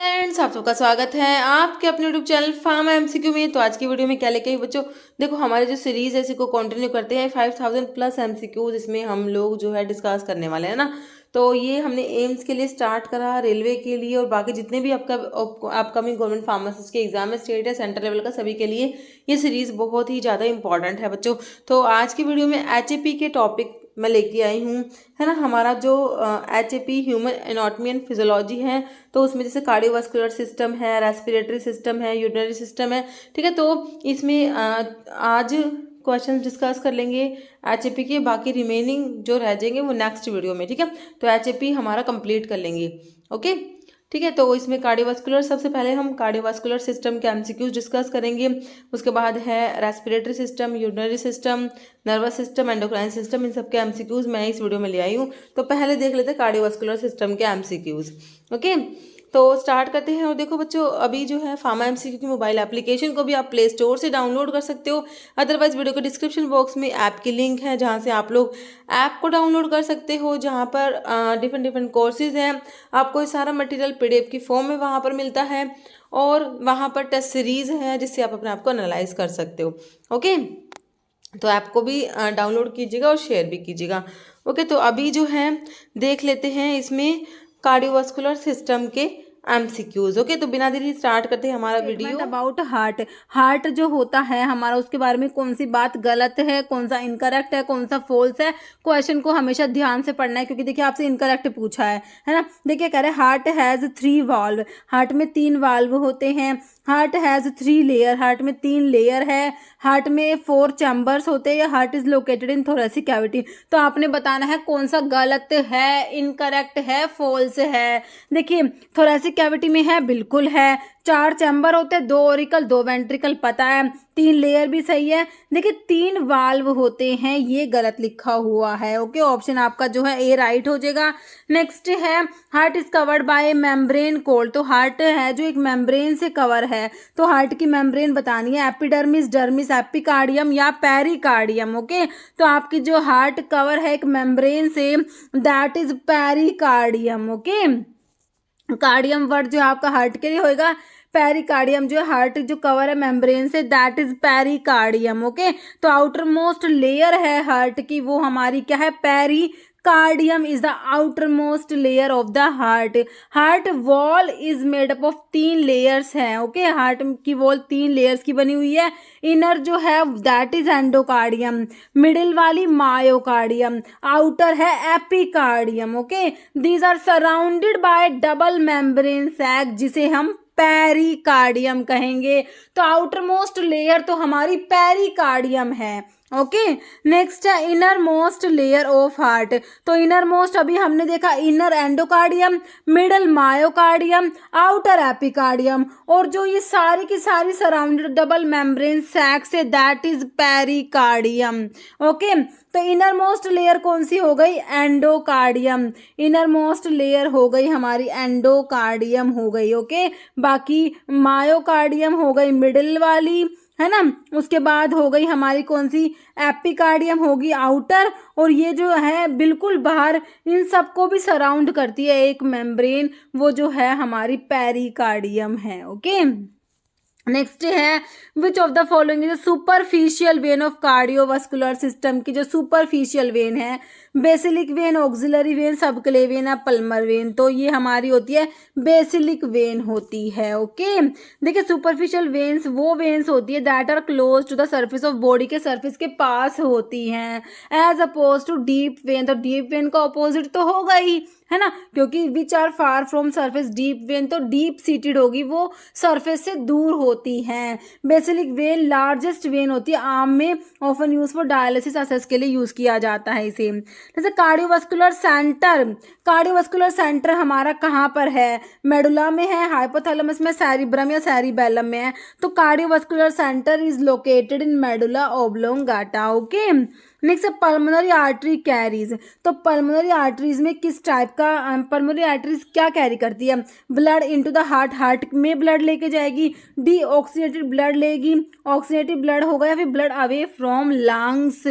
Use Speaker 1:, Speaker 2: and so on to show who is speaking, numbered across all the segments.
Speaker 1: Friends, आप सबका स्वागत है आपके अपने यूट्यूब चैनल फार्मा एमसीक्यू में। तो आज की वीडियो में क्या लेके आई बच्चों, देखो हमारे जो सीरीज है इसी को कंटिन्यू करते हैं। 5000 प्लस एमसीक्यूज इसमें हम लोग जो है डिस्कस करने वाले हैं ना। तो ये हमने एम्स के लिए स्टार्ट करा, रेलवे के लिए और बाकी जितने भी आपका अपकमिंग गवर्नमेंट फार्मासिस्ट के एग्जाम है, स्टेट है सेंट्रल लेवल का, सभी के लिए ये सीरीज बहुत ही ज़्यादा इंपॉर्टेंट है बच्चों। तो आज की वीडियो में एचएपी के टॉपिक मैं लेके आई हूँ, है ना। हमारा जो HAP human anatomy and physiology है, तो उसमें जैसे कार्डियोवास्कुलर सिस्टम है, रेस्पिरेटरी सिस्टम है, यूरिनरी सिस्टम है, ठीक है। तो इसमें आज क्वेश्चन डिस्कस कर लेंगे एचएपी के, बाकी रिमेनिंग जो रह जाएंगे वो नेक्स्ट वीडियो में, ठीक है। तो एचएपी हमारा कंप्लीट कर लेंगे, ओके, ठीक है। तो इसमें कार्डियोवास्कुलर, सबसे पहले हम कार्डियोवास्कुलर सिस्टम के एमसीक्यूज डिस्कस करेंगे। उसके बाद है respiratory system, urinary system, nervous system, endocrine system, इन सब के एमसीक्यूज मैं इस वीडियो में ले आई हूँ। तो पहले देख लेते हैं कार्डियोवास्कुलर सिस्टम के एमसीक्यूज, ओके। तो स्टार्ट करते हैं। और देखो बच्चों, अभी जो है फार्मा एमसीक्यू की मोबाइल एप्लीकेशन को भी आप प्ले स्टोर से डाउनलोड कर सकते हो, अदरवाइज वीडियो के डिस्क्रिप्शन बॉक्स में ऐप की लिंक है जहाँ से आप लोग ऐप को डाउनलोड कर सकते हो, जहाँ पर डिफरेंट कोर्सेज हैं। आपको ये सारा मटेरियल पीडीएफ की फॉर्म में वहाँ पर मिलता है, और वहाँ पर टेस्ट सीरीज है जिससे आप अपने आप को एनालाइज कर सकते हो, ओके। तो ऐप को भी डाउनलोड कीजिएगा और शेयर भी कीजिएगा, ओके। तो अभी जो है देख लेते हैं इसमें कार्डियोवास्कुलर सिस्टम के एमसीक्यूज, ओके। तो बिना देरी स्टार्ट करते हैं हमारा वीडियो।
Speaker 2: About heart. हार्ट जो होता है हमारा, उसके बारे में कौन सी बात गलत है, कौन सा इनकरेक्ट है, कौन सा फॉल्स है, क्वेश्चन को हमेशा ध्यान से पढ़ना है, क्योंकि देखिए आपसे इनकरेक्ट पूछा है ना। देखिए कह रहे हार्ट हैज 3 वाल्व, हार्ट में 3 वाल्व होते हैं। हार्ट हैज 3 लेयर, हार्ट में 3 लेयर है। हार्ट में 4 चैम्बर्स होते हैं। Heart is located in thoracic cavity. तो आपने बताना है कौन सा गलत है, इनकरेक्ट है, फॉल्स है। देखिए थोरेसिक कैविटी में है, बिल्कुल है। 4 चैम्बर होते हैं, 2 ओरिकल 2 वेंट्रिकल, पता है। 3 लेयर भी सही है। देखिए 3 वाल्व होते हैं, ये गलत लिखा हुआ है, ओके। ऑप्शन आपका जो है ए राइट हो जाएगा। नेक्स्ट है heart is covered bye membrane cold. तो हार्ट है जो एक मेम्ब्रेन से कवर है, तो हार्ट की मेम्ब्रेन बतानी है, एपिडर्मिस, डर्मिस, एपिकार्डियम या पेरिकार्डियम, ओके। तो आपकी जो हार्ट कवर है एक मेम्ब्रेन से, that is pericardium, okay. Cardium word जो आपका हार्ट के लिए होएगा, पेरिकार्डियम जो हार्ट जो कवर है मेम्ब्रेन से, दैट इज पेरिकार्डियम, ओके। तो आउटर मोस्ट लेयर है हार्ट की, वो हमारी क्या है, pericardium is the outermost layer of the heart. Heart wall is made up of 3 layers है, ओके। हार्ट की वॉल 3 लेयर्स की बनी हुई है। इनर जो है दैट इज एंडोकार्डियम, मिडिल वाली मायोकार्डियम, आउटर है epicardium, okay. These are surrounded by double membrane sac, जिसे हम पेरिकार्डियम कहेंगे। तो आउटर मोस्ट लेयर तो हमारी पेरिकार्डियम है, ओके। नेक्स्ट है inner most layer of heart. तो इनर मोस्ट अभी हमने देखा, inner endocardium, middle myocardium, outer epicardium, और जो ये सारी की सारी सराउंडेड डबल मेम्ब्रेन सैक से, दैट इज पेरिकार्डियम, ओके। तो इनर मोस्ट लेयर कौन सी हो गई, एंडोकार्डियम। इनर मोस्ट लेयर हो गई हमारी एंडोकार्डियम हो गई, ओके। बाकी मायोकार्डियम हो गई मिडिल वाली, है ना। उसके बाद हो गई हमारी कौन सी, एपिकार्डियम होगी आउटर, और ये जो है बिल्कुल बाहर, इन सबको भी सराउंड करती है एक मेम्ब्रेन, वो जो है हमारी पेरिकार्डियम है, ओके। नेक्स्ट है which of the following is superficial when of cardiovascular system की जो सुपरफिशियल वेन है, basilic vein, auxiliary when, subclavian या पल्मर वेन। तो ये हमारी होती है बेसिलिक वेन होती है, ओके। देखिए सुपरफिशियल वेन्स वो वेन्स होती है that are close to the surface of body के सर्फेस के पास होती हैं, as opposed to deep vein. तो डीप वेन का अपोजिट तो होगा ही, है ना, क्योंकि which are far from surface. Deep vein तो डीप सीटेड होगी, वो सरफेस से दूर होती हैं। बेसिलिक वेन लार्जेस्ट वेन होती है, आर्म में, often use for dialysis assess के लिए यूज किया जाता है इसे। जैसे कार्डियोवास्कुलर सेंटर, कार्डियोवास्कुलर सेंटर हमारा कहाँ पर है, मेडुला में है, हाइपोथैलेमस में, सेरिब्रम या सेरिबेलम में है। तो cardiovascular centre is located in medulla oblongata, okay. Next है पल्मोनरी आर्टरी कैरीज। तो पल्मोनरी आर्टरीज में किस टाइप का पल्मोनरी आर्टरीज क्या कैरी करती है? Blood into the heart, heart में ब्लड लेके जाएगी, डी ऑक्सीनेटेड ब्लड लेगी, ऑक्सीनेटेड ब्लड होगा, या फिर ब्लड अवे फ्रॉम लंग्स।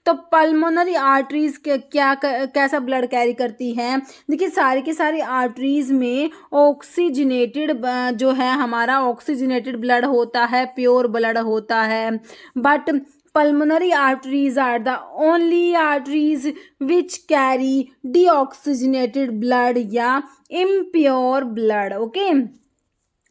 Speaker 2: तो पल्मोनरी आर्टरीज कैसा ब्लड कैरी करती है? देखिए सारी की सारी आर्टरीज में ऑक्सीजनेटेड जो है हमारा ऑक्सीजनेटेड ब्लड होता है, प्योर ब्लड होता है। But pulmonary arteries are the only arteries which carry deoxygenated blood या impure blood। ओके,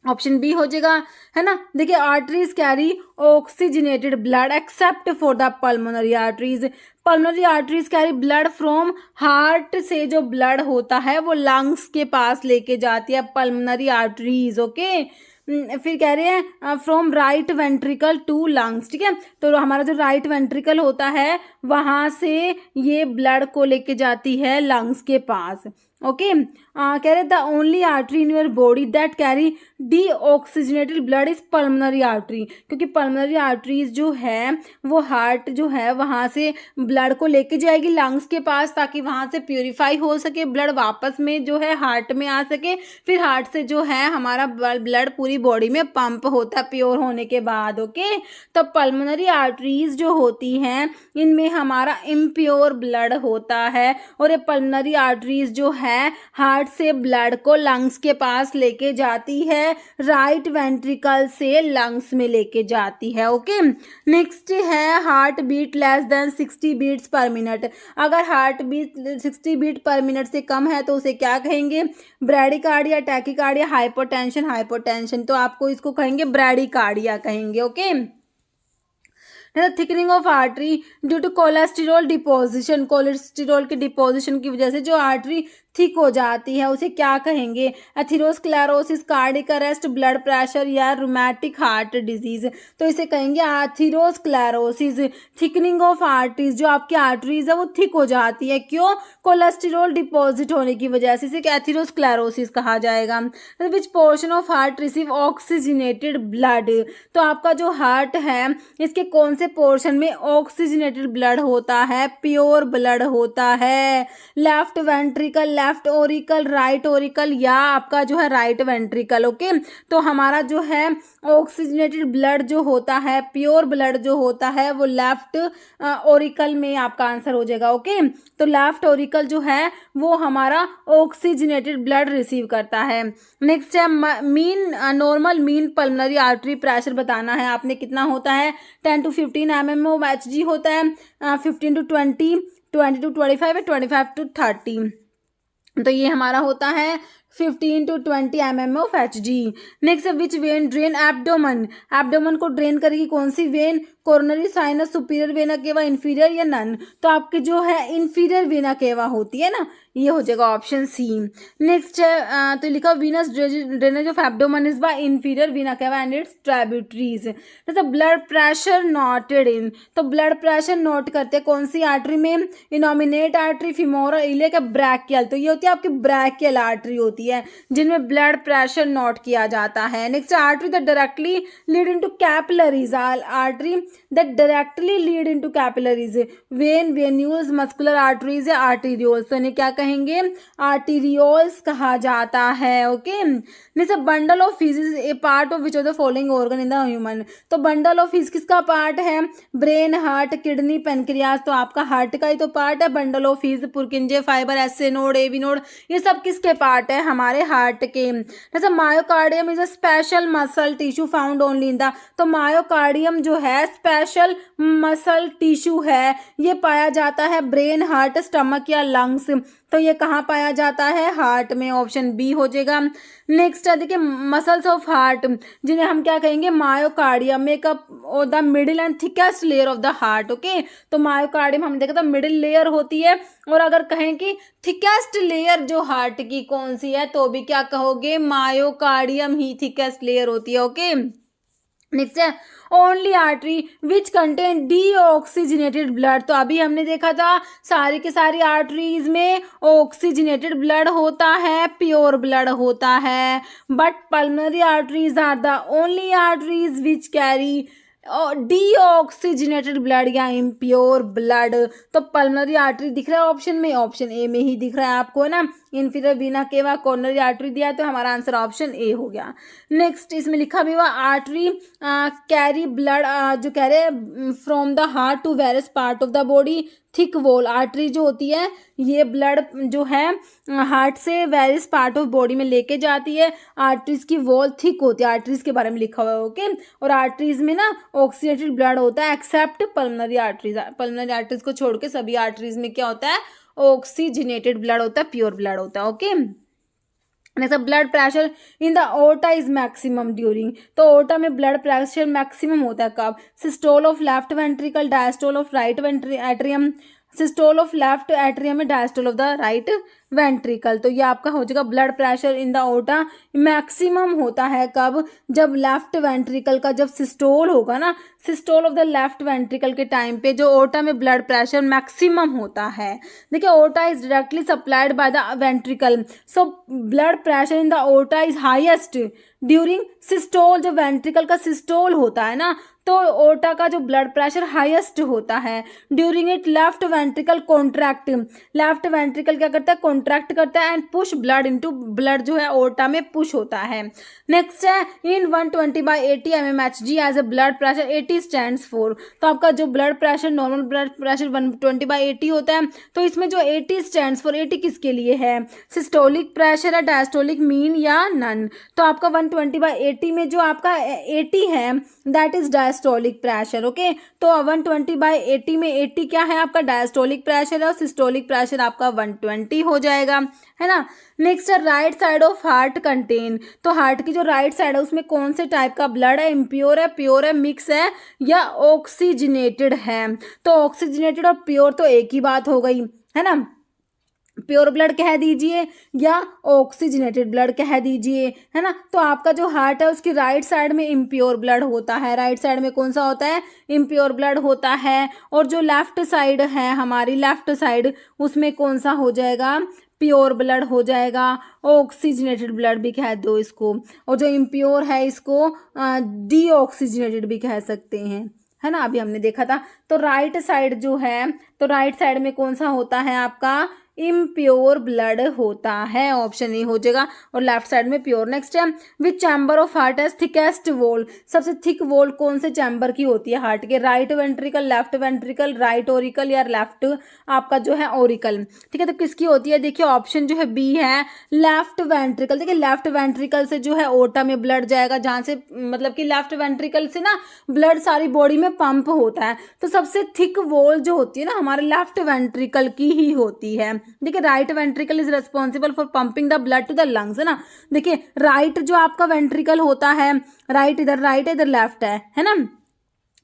Speaker 2: ऑप्शन बी हो जाएगा, है ना। देखिए arteries carry oxygenated blood except for the pulmonary arteries. Pulmonary arteries carry blood from heart से जो ब्लड होता है वो लंग्स के पास लेके जाती है पल्मोनरी आर्टरीज। ओके, फिर कह रहे हैं from right ventricle to lungs. ठीक है, तो हमारा जो राइट वेंट्रिकल होता है वहां से ये ब्लड को लेके जाती है लंग्स के पास। ओके, कह रहे the only artery in your body that carry D oxygenated blood is pulmonary artery. क्योंकि पल्मोनरी आर्टरीज जो है वो हार्ट जो है वहां से ब्लड को लेके जाएगी लंग्स के पास, ताकि वहां से प्यूरिफाई हो सके, ब्लड वापस में जो है हार्ट में आ सके, फिर हार्ट से जो है हमारा ब्लड पूरी बॉडी में पंप होता है प्योर होने के बाद। ओके, तो पल्मोनरी आर्टरीज जो होती हैं इनमें हमारा इम्प्योर ब्लड होता है, और ये पल्मोनरी आर्टरीज जो है हार्ट से ब्लड को लंग्स के पास लेके जाती है, राइट वेंट्रिकल से लंग्स में लेके जाती है। ओके, नेक्स्ट है heart beat less than 60 beats per minute. अगर heart beat 60 beat per minute से कम है तो उसे क्या कहेंगे? Bradycardia, tachycardia, hypotension. हाइपोटेंशन तो आपको इसको कहेंगे ब्रैडीकार्डिया कहेंगे। Okay, thickening of artery due to cholesterol deposition. Cholesterol के डिपोजिशन की वजह से जो आर्टरी थिक हो जाती है उसे क्या कहेंगे? Atherosclerosis, cardiac arrest, blood pressure या रूमेटिक हार्ट डिजीज। तो इसे कहेंगे एथेरोस्क्लेरोसिस। थिकनिंग ऑफ आर्टरीज, जो आपकी आर्टरीज है वो थिक हो जाती है, क्यों? कोलेस्टेरॉल डिपॉजिट होने की वजह से, इसे एथेरोस्क्लेरोसिस कहा जाएगा। Which portion of heart receive oxygenated blood. तो आपका जो हार्ट है इसके कौन से पोर्शन में ऑक्सीजनेटेड ब्लड होता है? प्योर ब्लड होता है। Left ventricle, left Oracle, right auricle, या आपका जो है राइट वेंट्रिकल। ओके, तो हमारा जो है ऑक्सीजनेटेड ब्लड जो होता है, प्योर ब्लड जो होता है वो लेफ्ट ओरिकल में आपका आंसर हो जाएगा। ओके, तो लेफ्ट ओरिकल जो है वो हमारा ऑक्सीजनेटेड ब्लड रिसीव करता है। नेक्स्ट है mean normal mean pulmonary artery pressure बताना है आपने, कितना होता है? 10 to 15 mmHg होता है, 15 to 20, 20 to 25 है, 25 to 30। तो ये हमारा होता है 15 to 20 mmHg। Next which vein drain abdomen. Abdomen को ड्रेन करेगी कौन सी vein? Coronary sinus, superior vena cava, inferior या नन। तो आपके जो है इन्फीरियर वेना केवा होती है ना, ये हो जाएगा ऑप्शन सी। नेक्स्ट है तो लिखा Venus drainage of abdomen is by inferior vena cava and it's tributaries. जैसे ब्लड प्रेशर नोटेड इन, तो ब्लड प्रेशर नोट करते हैं कौन सी आर्टरी में? Innominate artery, femoral, iliac, brachial. तो ये होती है आपकी ब्रैकियल आर्टरी होती है जिनमें ब्लड प्रेशर नोट किया जाता है। Next artery that directly lead into capillaries. Artery that directly lead into capillaries, when, venules, muscular arteries या आर्टीरियोल्स। तो इन्हें क्या कहेंगे? आर्टीरियोल्स कहा जाता है। Okay, next bundle of fees is a part of which of the following organ in the human. तो bundle of fees किसका पार्ट है? Brain, heart, kidney, pancreas. तो आपका हार्ट का ही तो पार्ट है bundle of fees. पुरकिंजे fibre, S node, AV node, ये सब किसके पार्ट है? हमारे हार्ट के। जैसे myocardium is a special muscle tissue found only in the. तो मायोकार्डियम जो है स्पेशल मसल टिश्यू है, ये पाया जाता है ब्रेन, हार्ट, स्टमक या लंग्स। तो ये कहाँ पाया जाता है? हार्ट में। ऑप्शन बी हो जाएगा। नेक्स्ट है देखिए मसल्स ऑफ हार्ट, जिन्हें हम क्या कहेंगे? Myocardium, makeup the middle and thickest layer of the heart. Okay, तो मायोकार्डियम हम देखा था मिडिल लेयर होती है, और अगर कहें कि थिकेस्ट लेयर जो हार्ट की कौन सी है तो भी क्या कहोगे? मायोकार्डियम ही थिकेस्ट लेयर होती है। ओके, नेक्स्ट है only artery which contain deoxygenated blood. तो अभी हमने देखा था सारी के सारी आर्टरीज में ऑक्सीजनेटेड ब्लड होता है, प्योर ब्लड होता है। But pulmonary arteries are the only arteries which carry deoxygenated blood या इम्प्योर ब्लड, तो पल्मोनरी आर्टरी दिख रहा है ऑप्शन में, ऑप्शन ए में ही दिख रहा है आपको, है ना। इन्फीरियर वीना केवा कोरोनरी आर्टरी दिया है, तो हमारा आंसर ऑप्शन ए हो गया। नेक्स्ट इसमें लिखा भी हुआ आर्टरी कैरी ब्लड, जो कह रहे हैं from the heart to various part of the body, thick wall. Artery जो होती है ये ब्लड जो है हार्ट से वेरियस पार्ट ऑफ बॉडी में लेके जाती है। आर्टरीज की वॉल थिक होती है, आर्टरीज के बारे में लिखा हुआ है, ओके। और आर्टरीज में ना ऑक्सीडेटेड ब्लड होता है accept pulmonary arteries, pulmonary arteries को छोड़ के सभी आर्टरीज में क्या होता है, ऑक्सीजनेटेड ब्लड होता है, प्योर ब्लड होता है, okay. Next blood pressure in the aorta is maximum during, तो ओटा में ब्लड प्रेशर मैक्सिमम होता है कब, systole of left ventricle, diastole of right atrium, systole of left atrium में, diastole of the right ventricle. तो ये आपका हो जाएगा blood pressure in the aorta maximum होता है कब, जब लेफ्ट वेंट्रिकल का जब सिस्टोल होगा ना, systole of the left ventricle के टाइम पे जो ओटा में ब्लड प्रेशर मैक्सिमम होता है। देखिए ओटा is directly supplied by the ventricle, so blood pressure in the aorta is highest during systole, जब वेंट्रिकल का सिस्टोल होता है ना, तो ओटा का जो ब्लड प्रेशर हाईएस्ट होता है। During it left ventricle contract, left ventricle क्या करता है, कॉन्ट्रैक्ट करता है and push blood into, blood जो है ओटा में पुश होता है। नेक्स्ट है in 120/80 mmHg as a blood pressure 80 stands for, तो आपका जो blood pressure normal blood pressure 120/80 होता है, तो इसमें जो 80 स्टैंड्स फॉर, 80 किसके लिए है, सिस्टोलिक प्रेशर है, डायस्टोलिक मीन या नन। तो आपका 120/80 में जो आपका 80 है that is diastolic pressure, okay. तो 120/80 में 80 क्या है आपका, डायस्टोलिक प्रेशर है, और सिस्टोलिक प्रेशर आपका 120 हो जाएगा, है ना। नेक्स्ट है right side of heart contain, तो हार्ट की जो राइट साइड है उसमें कौन से टाइप का ब्लड है, इम्प्योर है, प्योर है, मिक्स है या ऑक्सीजनेटेड है। तो ऑक्सीजनेटेड और प्योर तो एक ही बात हो गई, है ना। प्योर ब्लड कह दीजिए या ऑक्सीजनेटेड ब्लड कह दीजिए, है ना। तो आपका जो हार्ट है उसकी राइट साइड में इम्प्योर ब्लड होता है, राइट साइड में कौन सा होता है, इम्प्योर ब्लड होता है। और जो लेफ्ट साइड है हमारी, लेफ्ट साइड उसमें कौन सा हो जाएगा, प्योर ब्लड हो जाएगा, ऑक्सीजनेटेड ब्लड भी कह दो इसको। और जो इम्प्योर है इसको डीऑक्सीजनेटेड भी कह सकते हैं, है ना, अभी हमने देखा था। तो राइट साइड जो है, तो राइट साइड में कौन सा होता है आपका, इम्प्योर ब्लड होता है, ऑप्शन ए हो जाएगा। और लेफ्ट साइड में प्योर। नेक्स्ट है which chamber of heart has thickest wall, सबसे थिक वॉल कौन से चैम्बर की होती है हार्ट के, right ventricle, left ventricle, right auricle या लेफ्ट आपका जो है ओरिकल, ठीक है। तो किसकी होती है, देखिए ऑप्शन जो है बी है, लेफ्ट वेंट्रिकल। देखिए लेफ्ट वेंट्रिकल से जो है ओटा में ब्लड जाएगा, जहाँ से मतलब कि लेफ्ट वेंट्रिकल से ना ब्लड सारी बॉडी में पंप होता है, तो सबसे थिक वॉल जो होती है ना हमारे लेफ्ट वेंट्रिकल की ही होती है। देखिए right ventricle is responsible for pumping the blood to the lungs, है ना। देखिए राइट जो आपका वेंट्रिकल होता है, राइट है इधर लेफ्ट है ना।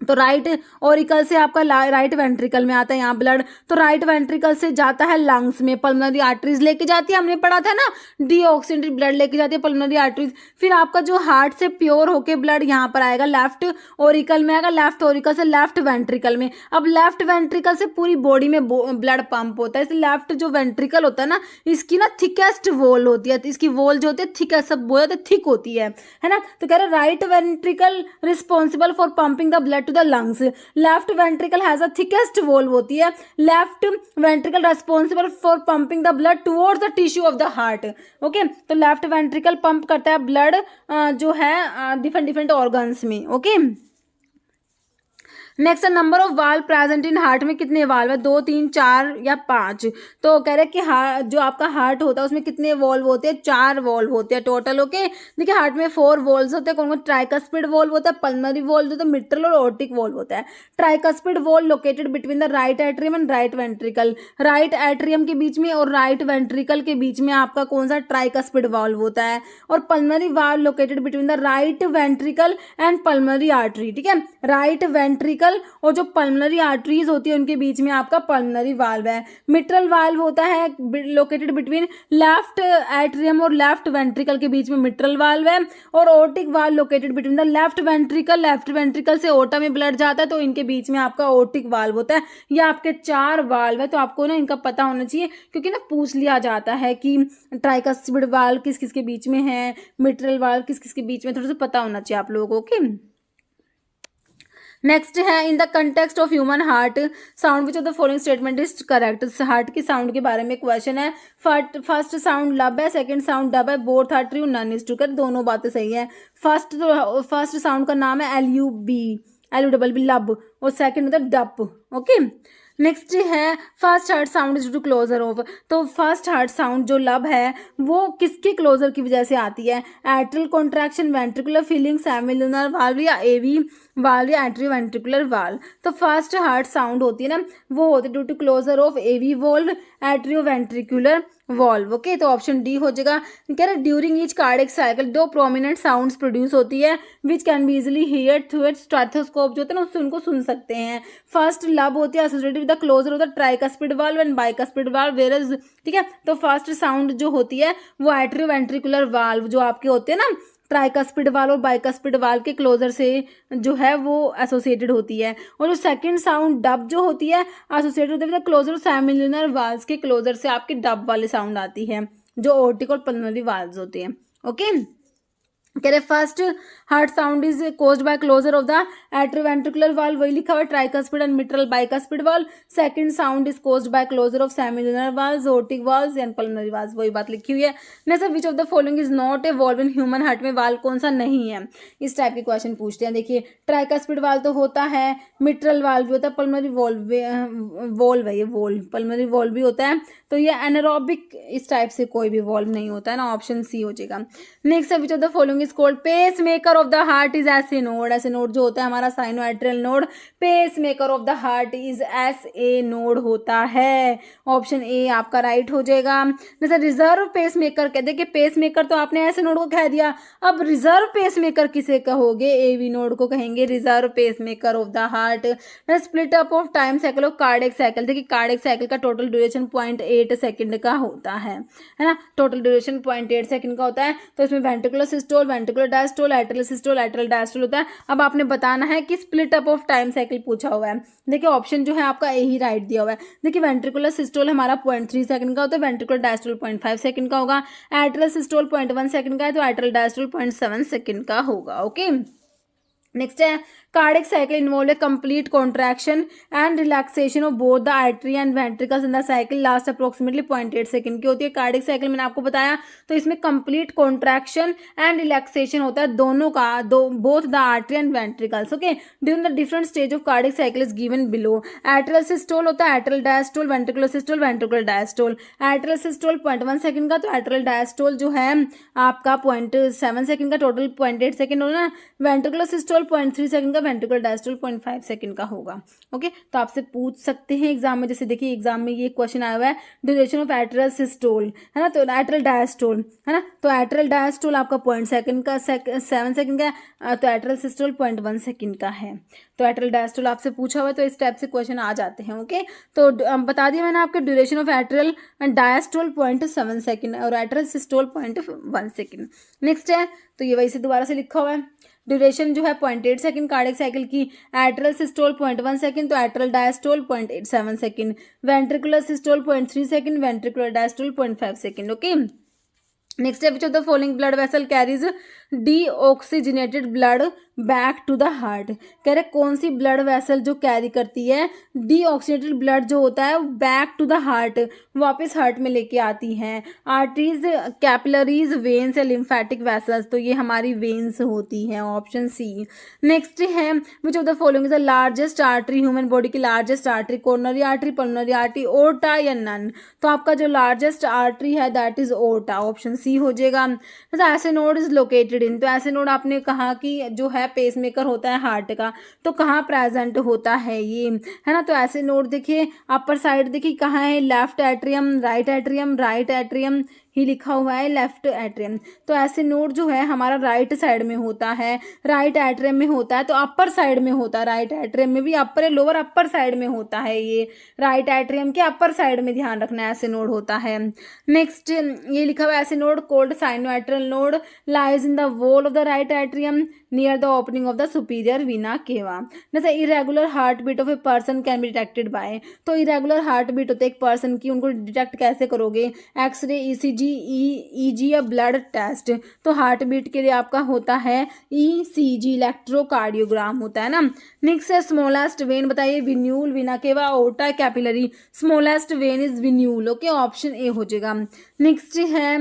Speaker 2: तो राइट ओरिकल से आपका राइट वेंट्रिकल में आता है यहाँ ब्लड, तो राइट वेंट्रिकल से जाता है लंग्स में, पल्मोनरी आर्टरीज लेके जाती है, हमने पढ़ा था ना, डीऑक्सीजनेटेड ब्लड लेके जाती है पल्मोनरी आर्टरीज। फिर आपका जो हार्ट से प्योर होके ब्लड यहाँ पर आएगा, लेफ्ट ओरिकल में आएगा, लेफ्ट ओरिकल से लेफ्ट वेंट्रिकल में। अब लेफ्ट वेंट्रिकल से पूरी बॉडी में ब्लड पंप होता है, इसलिए लेफ्ट जो वेंट्रिकल होता है ना इसकी ना थिकेस्ट वॉल होती है, इसकी वॉल जो होती है थिक, सब बोलते हैं थिक होती है ना। तो कह रहे right ventricle responsible for pumping the blood to the lungs, left ventricle has a thickest wall होती है, left ventricle responsible for pumping the blood towards the tissue of the heart, okay. तो left ventricle pump करता है blood जो है different organs में, okay. Next number of valve present in heart में कितने वाल्व है, 2, 3, 4 या 5। तो कह रहे हैं कि जो आपका हार्ट होता है उसमें कितने वॉल्व होते हैं, 4 वॉल्व होते हैं टोटल, ओके। देखिए हार्ट में 4 वॉल्व्स होते हैं, कौन कौन, ट्राइकस्पिड वॉल्व होता है, पल्मोनरी वॉल्व होता है, मिट्रल और ओर्टिक वॉल्व होता है। Tricuspid valve located between the right atrium and right ventricle, right atrium के बीच में और राइट वेंट्रिकल के बीच में आपका कौन सा ट्राइकस्पिड वॉल्व होता है। और pulmonary valve located between the right ventricle and pulmonary artery, ठीक है। राइट वेंट्रिकल और जो पल्मोनरी आर्टरीज होती है उनके बीच में आपका पल्मोनरी वाल्व है। मिट्रल वाल्व होता है लोकेटेड बिटवीन लेफ्ट एट्रियम और लेफ्ट वेंट्रिकल के बीच में मिट्रल वाल्व है। और aortic valve located between the left ventricle से ओटा में ब्लड जाता है तो इनके बीच में आपका ओर्टिक वाल्व होता है। ये आपके 4 वाल्व है, तो आपको ना इनका पता होना चाहिए, क्योंकि ना पूछ लिया जाता है कि ट्राइकस्पिड वाल्व किस किस के बीच में है, मिट्रल वाल्व किस किस के बीच में, थोड़ा सा पता होना चाहिए आप लोगों को, ओके। नेक्स्ट है in the context of human heart sound which of the following statement is correct. Heart की साउंड के बारे में क्वेश्चन है। फर्स्ट साउंड लब है, सेकंड साउंड डब है, both are true, none is true. कर दोनों बातें सही है। फर्स्ट साउंड का नाम है LUB लब, और सेकंड मतलब डप। ओके, नेक्स्ट है first heart sound is to closure of. तो फर्स्ट हार्ट साउंड जो लब है वो किसके क्लोजर की वजह से आती है? Atrial contraction, ventricular filling, semilunar valve या एवी वाल्व या एट्रियो वेंट्रिकुलर वाल्व। तो फर्स्ट हार्ट साउंड होती है ना, वो होती है due to closure of AV valve, atrio ventricular valve. Okay, तो ऑप्शन डी हो जाएगा। कह रहे ड्यूरिंग ईच कार्डियक साइकिल दो प्रोमिनेंट साउंड्स प्रोड्यूस होती है which can be easily hear through its stethoscope, जो होता है ना उससे उनको सुन सकते हैं। फर्स्ट लब होती है associated with the closure of the tricuspid valve and bicuspid valve whereas, ठीक है। तो फर्स्ट साउंड जो होती है वो एट्रियो वेंट्रिकुलर वाल्व जो आपके होते हैं ना ट्राइकस्पिड वाल्व और बाइकस्पिड वाल्व के क्लोजर से जो है वो एसोसिएटेड होती है। और जो सेकंड साउंड डब जो होती है associated with the closure semilunar valves के क्लोजर से आपकी डब वाली साउंड आती है जो ओर्टिक और पल्मोनरी वाल्व्स होते हैं। ओके, कह रहे first heart sound is caused by closure of the atrioventricular valve, वही लिखा हुआ है tricuspid and mitral bicuspid valve. Second sound is caused by closure of semilunar valves, aortic valves and pulmonary valves, वही बात लिखी हुई है। Next, which of the following is not a valve in human heart, में valve कौन सा नहीं है? इस टाइप के क्वेश्चन पूछते हैं। देखिए ट्राइकस्पिड वाल्व तो होता है, मिट्रल वाल्व भी होता है, पल्मोनरी वॉल्व है ये वॉल्व, पल्मोनरी वॉल्व भी होता है। तो ये एनारोबिक इस टाइप से कोई भी वॉल्व नहीं होता है ना, ऑप्शन सी हो जाएगा। नेक्स्ट है which of the following is called pace maker of the heart is SA node. SA node जो होता है हमारा sinoatrial node, pace maker of the heart is SA node होता है। ऑप्शन ए आपका राइट हो जाएगा। जैसे रिजर्व पेस मेकर कहते हैं कि पेस मेकर तो आपने ऐसे नोड को कह दिया, अब रिजर्व पेस मेकर किसे कहोगे? AV नोड को कहेंगे reserve pace maker of the heart. Split up of time cycle of cardiac cycle, देखिए कार्डियक साइकिल का टोटल ड्यूरेशन 0.8 सेकंड का होता है ना, टोटल ड्यूरेशन 0.8 सेकंड का होता है। तो इसमें ventricular systole, ventricular diastole, atrial systole, atrial diastole होता है। अब आपने बताना है कि split up of time cycle पूछा हुआ है। देखिए ऑप्शन जो है आपका ए ही राइट दिया हुआ है। देखिए वेंट्रिकुलर सिस्टोल हमारा 0.3 सेकंड का होता है, वेंट्रिकुलर डायस्टोल 0.5 सेकंड का होगा, एट्रियल सिस्टोल 0.1 सेकंड का है, तो एट्रियल डायस्टोल 0.7 सेकंड का होगा। ओके, नेक्स्ट है cardiac cycle involve A complete contraction and relaxation of both the artery and ventricles in the cycle last approximately 0.8 second की होती है। कार्डियक साइकिल मैंने आपको बताया, तो इसमें कंप्लीट कॉन्ट्रैक्शन एंड रिलैक्सेशन होता है दोनों का, both the artery and ventricles. Okay, during the different stage of cardiac cycle is given below. Atrial systole होता है, atrial diastole, ventricular systole, ventricular diastole. Atrial systole 0.1 second का, तो atrial diastole जो है आपका 0.7 सेकंड का, टोटल 0.8 सेकंड होना। Ventricular systole 0.3 second का, वेंट्रिकुलर डायस्टोल 0.5 सेकंड का होगा। ओके, तो आपसे पूछ सकते हैं एग्जाम में, जैसे देखिए एग्जाम में ये क्वेश्चन आया हुआ है ड्यूरेशन ऑफ एट्रियल सिस्टोल है ना, तो एट्रियल डायस्टोल है ना, तो एट्रियल डायस्टोल आपका 7 सेकंड का, तो एट्रियल सिस्टोल 0.1 सेकंड का है। तो एट्रियल डायस्टोल आपसे पूछा हुआ है, तो इस टाइप से क्वेश्चन आ जाते हैं। ओके, तो बता दिया मैंने आपके duration of atrial diastole 0.7 second और एट्रियल सिस्टोल 0.1 सेकंड। नेक्स्ट है, तो ये वही से दोबारा से लिखा हुआ है, ड्यूरेशन जो है 0.8 सेकंड कार्डियक साइकिल की, एट्रियल सिस्टोल 0.1 सेकंड, तो atrial diastole 0.87 second, ventricular systole 0.3 second, ventricular diastole 0.5 second. Okay, next है which of the following blood vessel carries deoxygenated blood back to the heart. कह रहे कौन सी blood vessel जो carry करती है डीऑक्सीजनेटेड ब्लड जो होता है बैक टू द हार्ट, वापस हार्ट में लेके आती हैं? आर्टरीज, कैपिलरीज, वेन्स या लिम्फेटिक वेसल्स, तो ये हमारी वेन्स होती हैं, ऑप्शन सी। नेक्स्ट है which of the following is the largest artery, human body की largest artery, coronary artery, pulmonary artery, aorta या नन? तो आपका जो लार्जेस्ट आर्टरी है that is aorta, option C हो जाएगा। ऐसे नोड इज लोकेटेड इन, तो ऐसे नोड आपने कहा कि जो है पेसमेकर होता है हार्ट का, तो कहाँ प्रेजेंट होता है ये है ना, तो ऐसे नोड देखिए अपर साइड देखिए कहाँ है, लेफ्ट एट्रियम, राइट एट्रियम ही लिखा हुआ है, लेफ्ट एट्रियम। तो ऐसे नोड जो है हमारा राइट साइड में होता है, राइट एट्रियम में होता है, तो अपर साइड में होता है, राइट एट्रियम में भी अपर है, लोअर अपर साइड में होता है, ये राइट एट्रियम के अपर साइड में ध्यान रखना है, ऐसे नोड होता है। नेक्स्ट ये लिखा हुआ है SA node called sinoatrial node lies in the wall of the right atrium near the opening of the superior vena cava. जैसे irregular heart beat of a person can be detected by, तो irregular heart beat होते एक person की, उनको detect कैसे करोगे? X-ray, ECG, EEG या blood test, तो हार्ट बीट के लिए आपका होता है ईसीजी, इलेक्ट्रोकार्डियोग्राम होता है ना। नेक्स्ट है स्मॉलेस्ट वेन, बताइए venule, vena cava, aorta, capillary. Smallest vein is venule, okay, option A हो जाएगा। नेक्स्ट है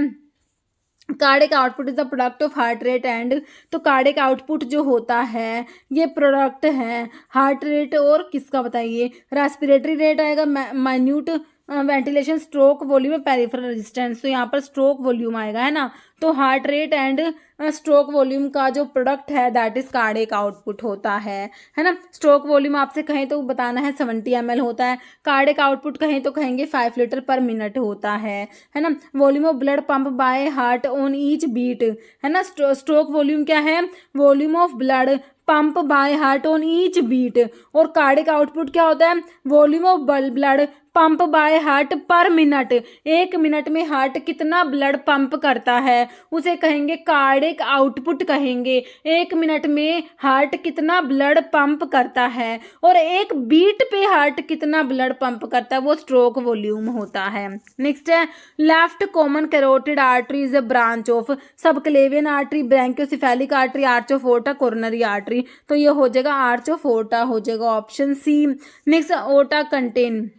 Speaker 2: cardiac output is the product of heart rate and, तो कार्डिक आउटपुट जो होता है ये प्रोडक्ट है हार्ट रेट और किसका, बताइए रेस्पिरेटरी रेट आएगा, minute ventilation, stroke volume, peripheral resistance. तो यहाँ पर स्ट्रोक वॉल्यूम आएगा, है ना। तो heart rate and stroke volume का जो प्रोडक्ट है दैट इज कार्डिक आउटपुट होता है ना। स्ट्रोक वॉल्यूम आपसे कहें तो बताना है 70 ml होता है, कार्डिक आउटपुट कहें तो कहेंगे 5 लीटर पर मिनट होता है ना। Volume of blood pump by heart on each beat, है ना। स्ट्रोक वॉल्यूम क्या है, volume of blood pump by heart on each beat, और कार्डिक आउटपुट क्या होता है, volume of blood pump by heart per minute, एक मिनट में हार्ट कितना ब्लड पंप करता है उसे कहेंगे कार्डिक आउटपुट कहेंगे। एक मिनट में हार्ट कितना ब्लड पंप करता है और एक बीट पे हार्ट कितना ब्लड पंप करता है वो स्ट्रोक वॉल्यूम होता है। नेक्स्ट है left common carotid artery is a branch of subclavian artery, brachiocephalic artery, arch of aorta, coronary artery. तो ये हो जाएगा आर्च ऑफ ओर्टा हो जाएगा, option C. Next aorta contain,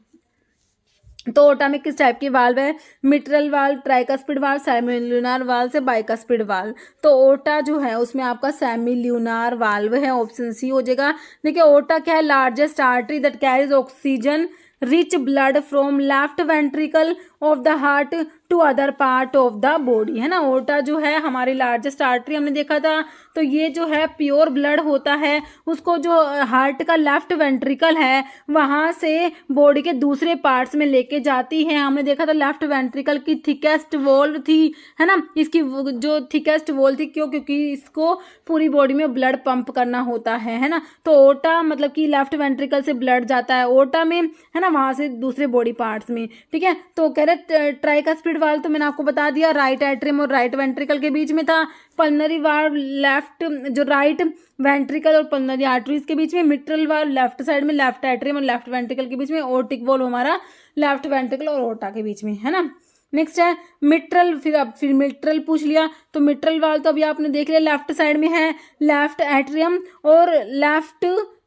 Speaker 2: तो ओर्टा में किस टाइप की वाल्व है, mitral valve, tricuspid valve, semilunar valve से बाइकस्पिड वाल्व। तो ओर्टा जो है उसमें आपका सेमील्यूनार वाल्व है, ऑप्शन सी हो जाएगा। देखिए ओर्टा क्या है, largest artery that carries oxygen rich blood from left ventricle of the heart to other part of the body, है ना। ओर्टा जो है हमारी लार्जेस्ट आर्टरी हमने देखा था, तो ये जो है प्योर ब्लड होता है, उसको जो हार्ट का लेफ्ट वेंट्रिकल है वहाँ से बॉडी के दूसरे पार्ट्स में लेके जाती है। हमने देखा था लेफ्ट वेंट्रिकल की थिकेस्ट वॉल्व थी, है ना, इसकी जो थिकेस्ट वॉल्व थी, क्यों, क्योंकि इसको पूरी बॉडी में ब्लड पंप करना होता है ना। तो ओर्टा मतलब कि लेफ्ट वेंट्रिकल से ब्लड जाता है ओर्टा में, है ना, वहाँ से दूसरे बॉडी पार्ट्स में, ठीक है। तो कह रहे ट्राइकस्पिड वाल्व तो मैंने आपको बता दिया राइट एट्रियम और राइट वेंट्रिकल के बीच में था। पल्मनरी वाल्व लेफ्ट जो राइट वेंट्रिकल और पल्मनरी आर्टरीज के बीच में, मिट्रल वाल्व लेफ्ट साइड में लेफ्ट एट्रियम और लेफ्ट वेंट्रिकल के बीच में, ओर्टिक वाल्व हमारा लेफ्ट वेंट्रिकल और ओर्टा के बीच में, है ना। नेक्स्ट है मिट्रल, फिर मिट्रल पूछ लिया, तो मिट्रल वाल्व तो अभी आपने देख लिया लेफ्ट साइड में है, लेफ्ट एट्रियम और लेफ्ट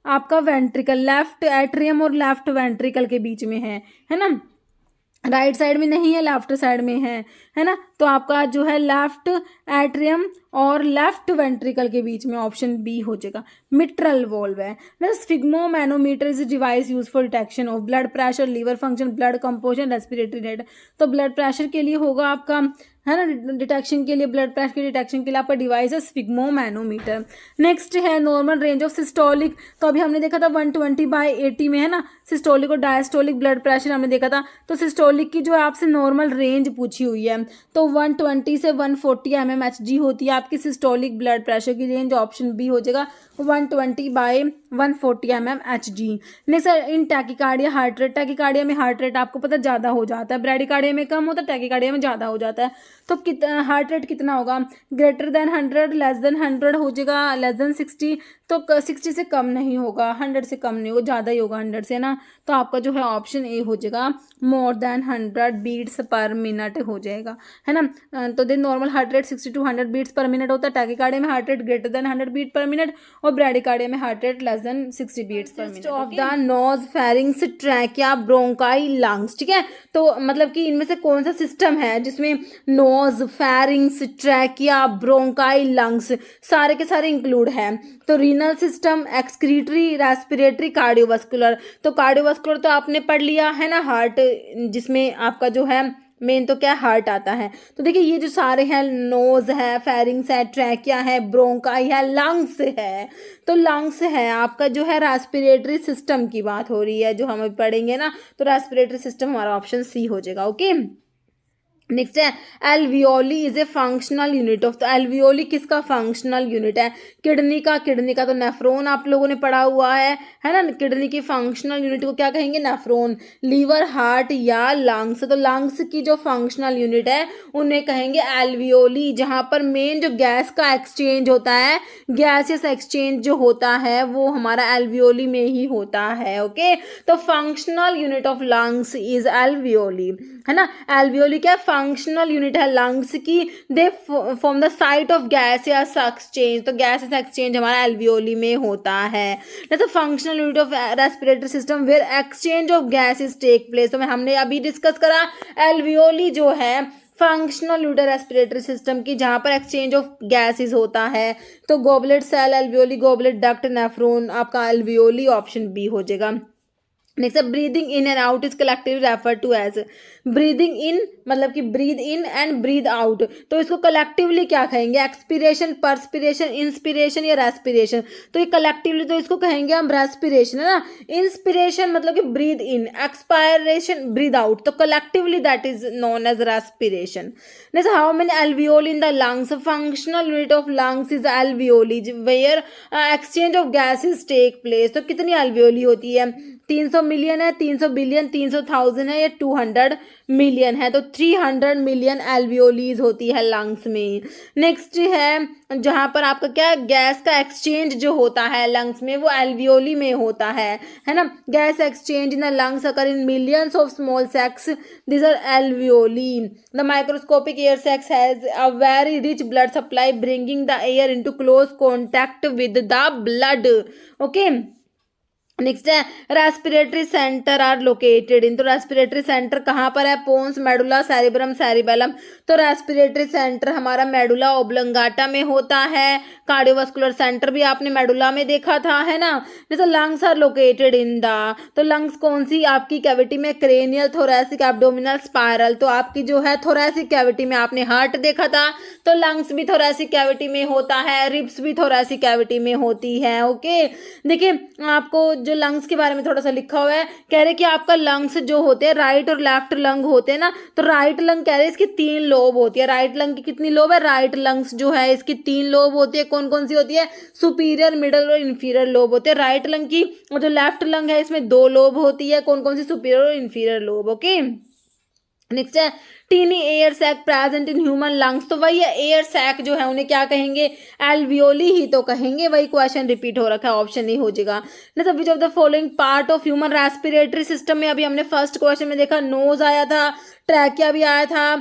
Speaker 2: आपका वेंट्रिकल, लेफ्ट एट्रियम और लेफ्ट वेंट्रिकल के बीच में है ना। राइट साइड में नहीं है, लेफ्ट साइड में है ना। तो आपका जो है लेफ्ट एट्रियम और लेफ्ट वेंट्रिकल के बीच में, ऑप्शन बी हो जाएगा, मिट्रल वॉल्व है। Sphygmomanometer is device use for detection of blood pressure, liver function, blood composition, respiratory rate. तो ब्लड प्रेशर के लिए होगा आपका, है ना, डिटेक्शन के लिए, ब्लड प्रेशर के डिटेक्शन के लिए आपका डिवाइस है स्फिग्मोमैनोमीटर। नेक्स्ट है नॉर्मल रेंज ऑफ सिस्टोलिक, तो अभी हमने देखा था 120/80 में, है ना, सिस्टोलिक और डायस्टोलिक ब्लड प्रेशर हमने देखा था। तो सिस्टोलिक की जो है आपसे नॉर्मल रेंज पूछी हुई है, तो 120 से 140 mmHg होती है आपकी सिस्टोलिक ब्लड प्रेशर की रेंज, ऑप्शन बी हो जाएगा 120/140 mmHg। Next in tachycardia heart rate, tachycardia में हार्ट रेट आपको पता ज़्यादा हो जाता है, ब्रैडीकार्डिया में कम होता है, टैकीकार्डिया में ज़्यादा हो जाता है। तो हार्ट रेट कितना होगा, ग्रेटर देन 100, लेस देन 100 हो जाएगा, लेस देन 60, तो 60 से कम नहीं होगा, 100 से कम नहीं होगा, ज़्यादा ही होगा 100 से ना। तो आपका जो है ऑप्शन ए हो जाएगा more than 100 beats per minute हो जाएगा, है ना। तो then normal heart rate 60 to 100 beats per minute होता है, टैकीकार्डिया में heart rate greater than 100 beat per minute और ब्रैडीकार्डिया में heart rate less than 60 beats per minute. Of the nose, pharynx, trachea, bronchi, lungs, ठीक है। तो मतलब कि इनमें से कौन सा सिस्टम है जिसमें nose, pharynx, trachea, bronchi, lungs सारे के सारे इंक्लूड है। तो renal system, excretory, respiratory, cardiovascular. तो कार्डियोवास्कुलर तो आपने पढ़ लिया है ना, हार्ट जिसमें आपका जो है मेन तो क्या हार्ट आता है। तो देखिए ये जो सारे हैं, नोज है, फेरिंग्स है, ट्रैकिया है, ब्रोंकाई है, लंग्स है। तो लंग्स है आपका जो है रेस्पिरेटरी सिस्टम की बात हो रही है जो हम पढ़ेंगे ना, तो रेस्पिरेटरी सिस्टम हमारा ऑप्शन सी हो जाएगा, ओके। नेक्स्ट है alveoli is a functional unit of, तो एल्वियोली किसका फंक्शनल यूनिट है, किडनी का तो नेफ्रॉन आप लोगों ने पढ़ा हुआ है ना। किडनी की फंक्शनल यूनिट को क्या कहेंगे, नेफ्रॉन। लीवर, हार्ट या लंग्स, तो लंग्स की जो फंक्शनल यूनिट है उन्हें कहेंगे एल्वियोली, जहां पर मेन जो गैस का एक्सचेंज होता है, गैसियस एक्सचेंज जो होता है वो हमारा एल्वियोली में ही होता है, ओके। तो functional unit of lungs is alveoli, है ना। एल्वियोली क्या फंक्शनल यूनिट है लंग्स की, they form the site of gaseous exchange, तो गैसियस एक्सचेंज हमारा एल्वियोली में होता है। तो functional unit of respiratory system where exchange of gases take place, तो हमने अभी डिस्कस करा एल्वियोली जो है फंक्शनल यूनिट रेस्पिरेटरी सिस्टम की, जहाँ पर एक्सचेंज ऑफ गैसेस होता है। तो goblet cell alveoli, goblet duct, nephron, आपका एल्वियोली ऑप्शन बी हो जाएगा। नेक्स्ट है breathing in and out is collectively refer to as, breathing in मतलब कि breathe in and breathe out, तो इसको कलेक्टिवली क्या कहेंगे, एक्सपीरेशन, परस्पिरेशन, इंस्पिरेशन या रेस्पिरेशन, तो ये कलेक्टिवली तो इसको कहेंगे हम रेस्पिरेशन, है ना। इंस्पिरेशन मतलब कि breathe in, expiration breathe out, तो collectively that is known as respiration. Next how many alveoli in the lungs, functional unit of lungs is alveoli where exchange of gases take place, तो कितनी alveoli होती है, 300 million है, 300 billion, 300,000 है या 200 million है, तो 300 मिलियन एल्वियोलीज होती है लंग्स में। नेक्स्ट है जहाँ पर आपका क्या गैस का एक्सचेंज जो होता है लंग्स में वो एल्वियोली में होता है ना। Gas exchange in the lungs occur in millions of small sacs, this are alveoli. The microscopic air sacs has a very rich blood supply bringing the air into close contact with the blood. Okay, next है respiratory centre are located in, तो respiratory centre कहाँ पर है, pons, medulla, cerebrum, cerebellum, तो respiratory centre हमारा medulla oblongata में होता है। कार्डियोवास्कुलर सेंटर भी आपने मेडुला में देखा था, है ना। जैसे lungs are located in the, तो लंग्स कौन सी आपकी कैविटी में, क्रेनियल, थोरैसिक, एब्डोमिनल, स्पायरल, तो आपकी जो है थोरैसिक कैविटी में आपने हार्ट देखा था, तो लंग्स भी थोरैसिक कैविटी में होता है, रिब्स भी थोरैसिक कैविटी में होती है। ओके, देखिए आपको जो लंग्स के बारे में थोड़ा सा लिखा हुआ है, कह रहे कि आपका लंग्स जो होते हैं राइट और लेफ्ट लंग होते हैं ना, तो राइट लंग कह रहे हैं इसकी 3 लोब होती है। राइट लंग की कितनी लोब है, राइट लंग्स जो है इसकी 3 लोब होती है। कौन कौन सी होती है, सुपीरियर, मिडल और इंफीरियर लोब होते हैं राइट लंग की, और जो लेफ्ट लंग है इसमें 2 लोब होती है। कौन कौन सी, सुपीरियर और इंफीरियर लोब। ओके, नेक्स्ट है tiny air sac present in human lungs, तो वही एयर सैक जो है उन्हें क्या कहेंगे, एल्वियोली ही तो कहेंगे। वही क्वेश्चन रिपीट हो रखा है, ऑप्शन नहीं हो जाएगा। मतलब विच of the following part of human respiratory system में, अभी हमने फर्स्ट क्वेश्चन में देखा नोज आया था, ट्रैकिया भी आया था,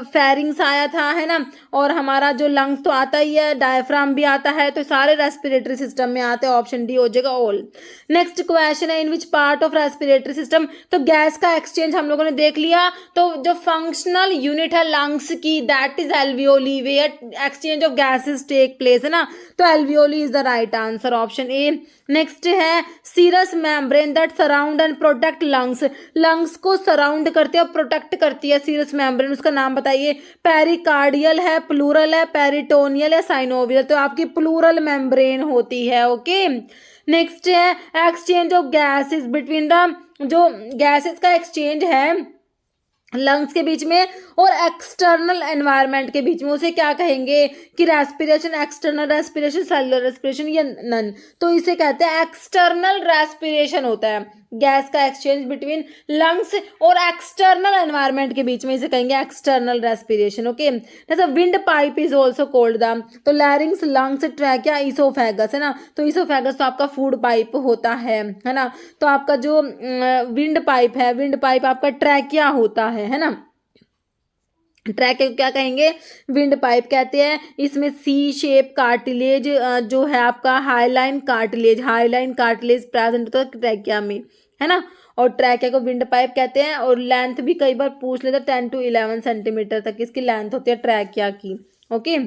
Speaker 2: फेरिंग्स आया था, है ना, और हमारा जो लंग्स तो आता ही है, डायफ्राम भी आता है, तो सारे रेस्पिरेटरी सिस्टम में आते हैं। ऑप्शन डी हो जाएगा ऑल। नेक्स्ट क्वेश्चन है in which part of respiratory system, तो गैस का एक्सचेंज हम लोगों ने देख लिया, तो जो फंक्शनल यूनिट है लंग्स की that is alveoli where exchange of gases take place, है ना, तो alveoli is the right answer, option A. Next है serous membrane that surround and protect lungs, lungs को सराउंड करती है और प्रोटेक्ट करती है सीरस मेम्ब्रेन, उसका नाम बताइए। पेरिकार्डियल है, प्लूरल है, पेरिटोनियल है, साइनोवियल, तो आपकी प्लूरल मेम्ब्रेन होती है। ओके, नेक्स्ट है exchange of gases between the, जो गैसेस का एक्सचेंज है लंग्स के बीच में और एक्सटर्नल एनवायरनमेंट के बीच में, उसे क्या कहेंगे कि respiration, external respiration, cellular respiration या नन, तो इसे कहते हैं एक्सटर्नल रेस्पिरेशन होता है। गैस का एक्सचेंज बिटवीन लंग्स और एक्सटर्नल एनवायरनमेंट के बीच में इसे कहेंगे एक्सटर्नल रेस्पिरेशन। ओके, जैसे wind pipe is also cold the, तो लैरिंग्स, लंग्स, ट्रैकिया, ईसोफेगस, है ना, तो ईसोफेगस तो आपका फूड पाइप होता है ना, तो आपका जो विंड पाइप है, विंड पाइप आपका ट्रैकिया होता है ना। ट्रैक क्या कहेंगे, विंड पाइप कहते हैं। इसमें सी शेप कार्टिलेज जो है आपका हाईलाइन कार्टिलेज प्रेजेंट होता है ट्रैकिया में, है ना, और ट्रैकिया को विंड पाइप कहते हैं। और लेंथ भी कई बार पूछ लेते हैं, 10 to 11 सेंटीमीटर तक इसकी लेंथ होती है ट्रैकिया की। ओके,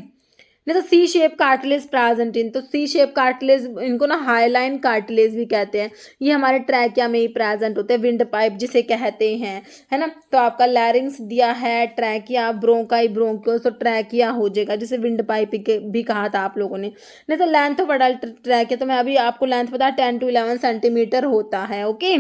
Speaker 2: नहीं तो सी शेप कार्टिलेज प्रेजेंट इन, तो सी शेप कार्टिलेज इनको ना हाईलाइन कार्टिलेज भी कहते हैं, ये हमारे ट्रैकिया में ही प्रेजेंट होते हैं, विंड पाइप जिसे कहते हैं, है ना। तो आपका लैरिंग्स दिया है, ट्रैकिया, ब्रोंकाई, ब्रोंकियोस, तो ट्रैकिया हो जाएगा, जिसे विंड पाइप भी कहा था आप लोगों ने। नहीं तो लेंथ ऑफ अडल्ट ट्रैकिया, तो मैं अभी आपको लेंथ पता 10 to 11 सेंटीमीटर होता है। ओके,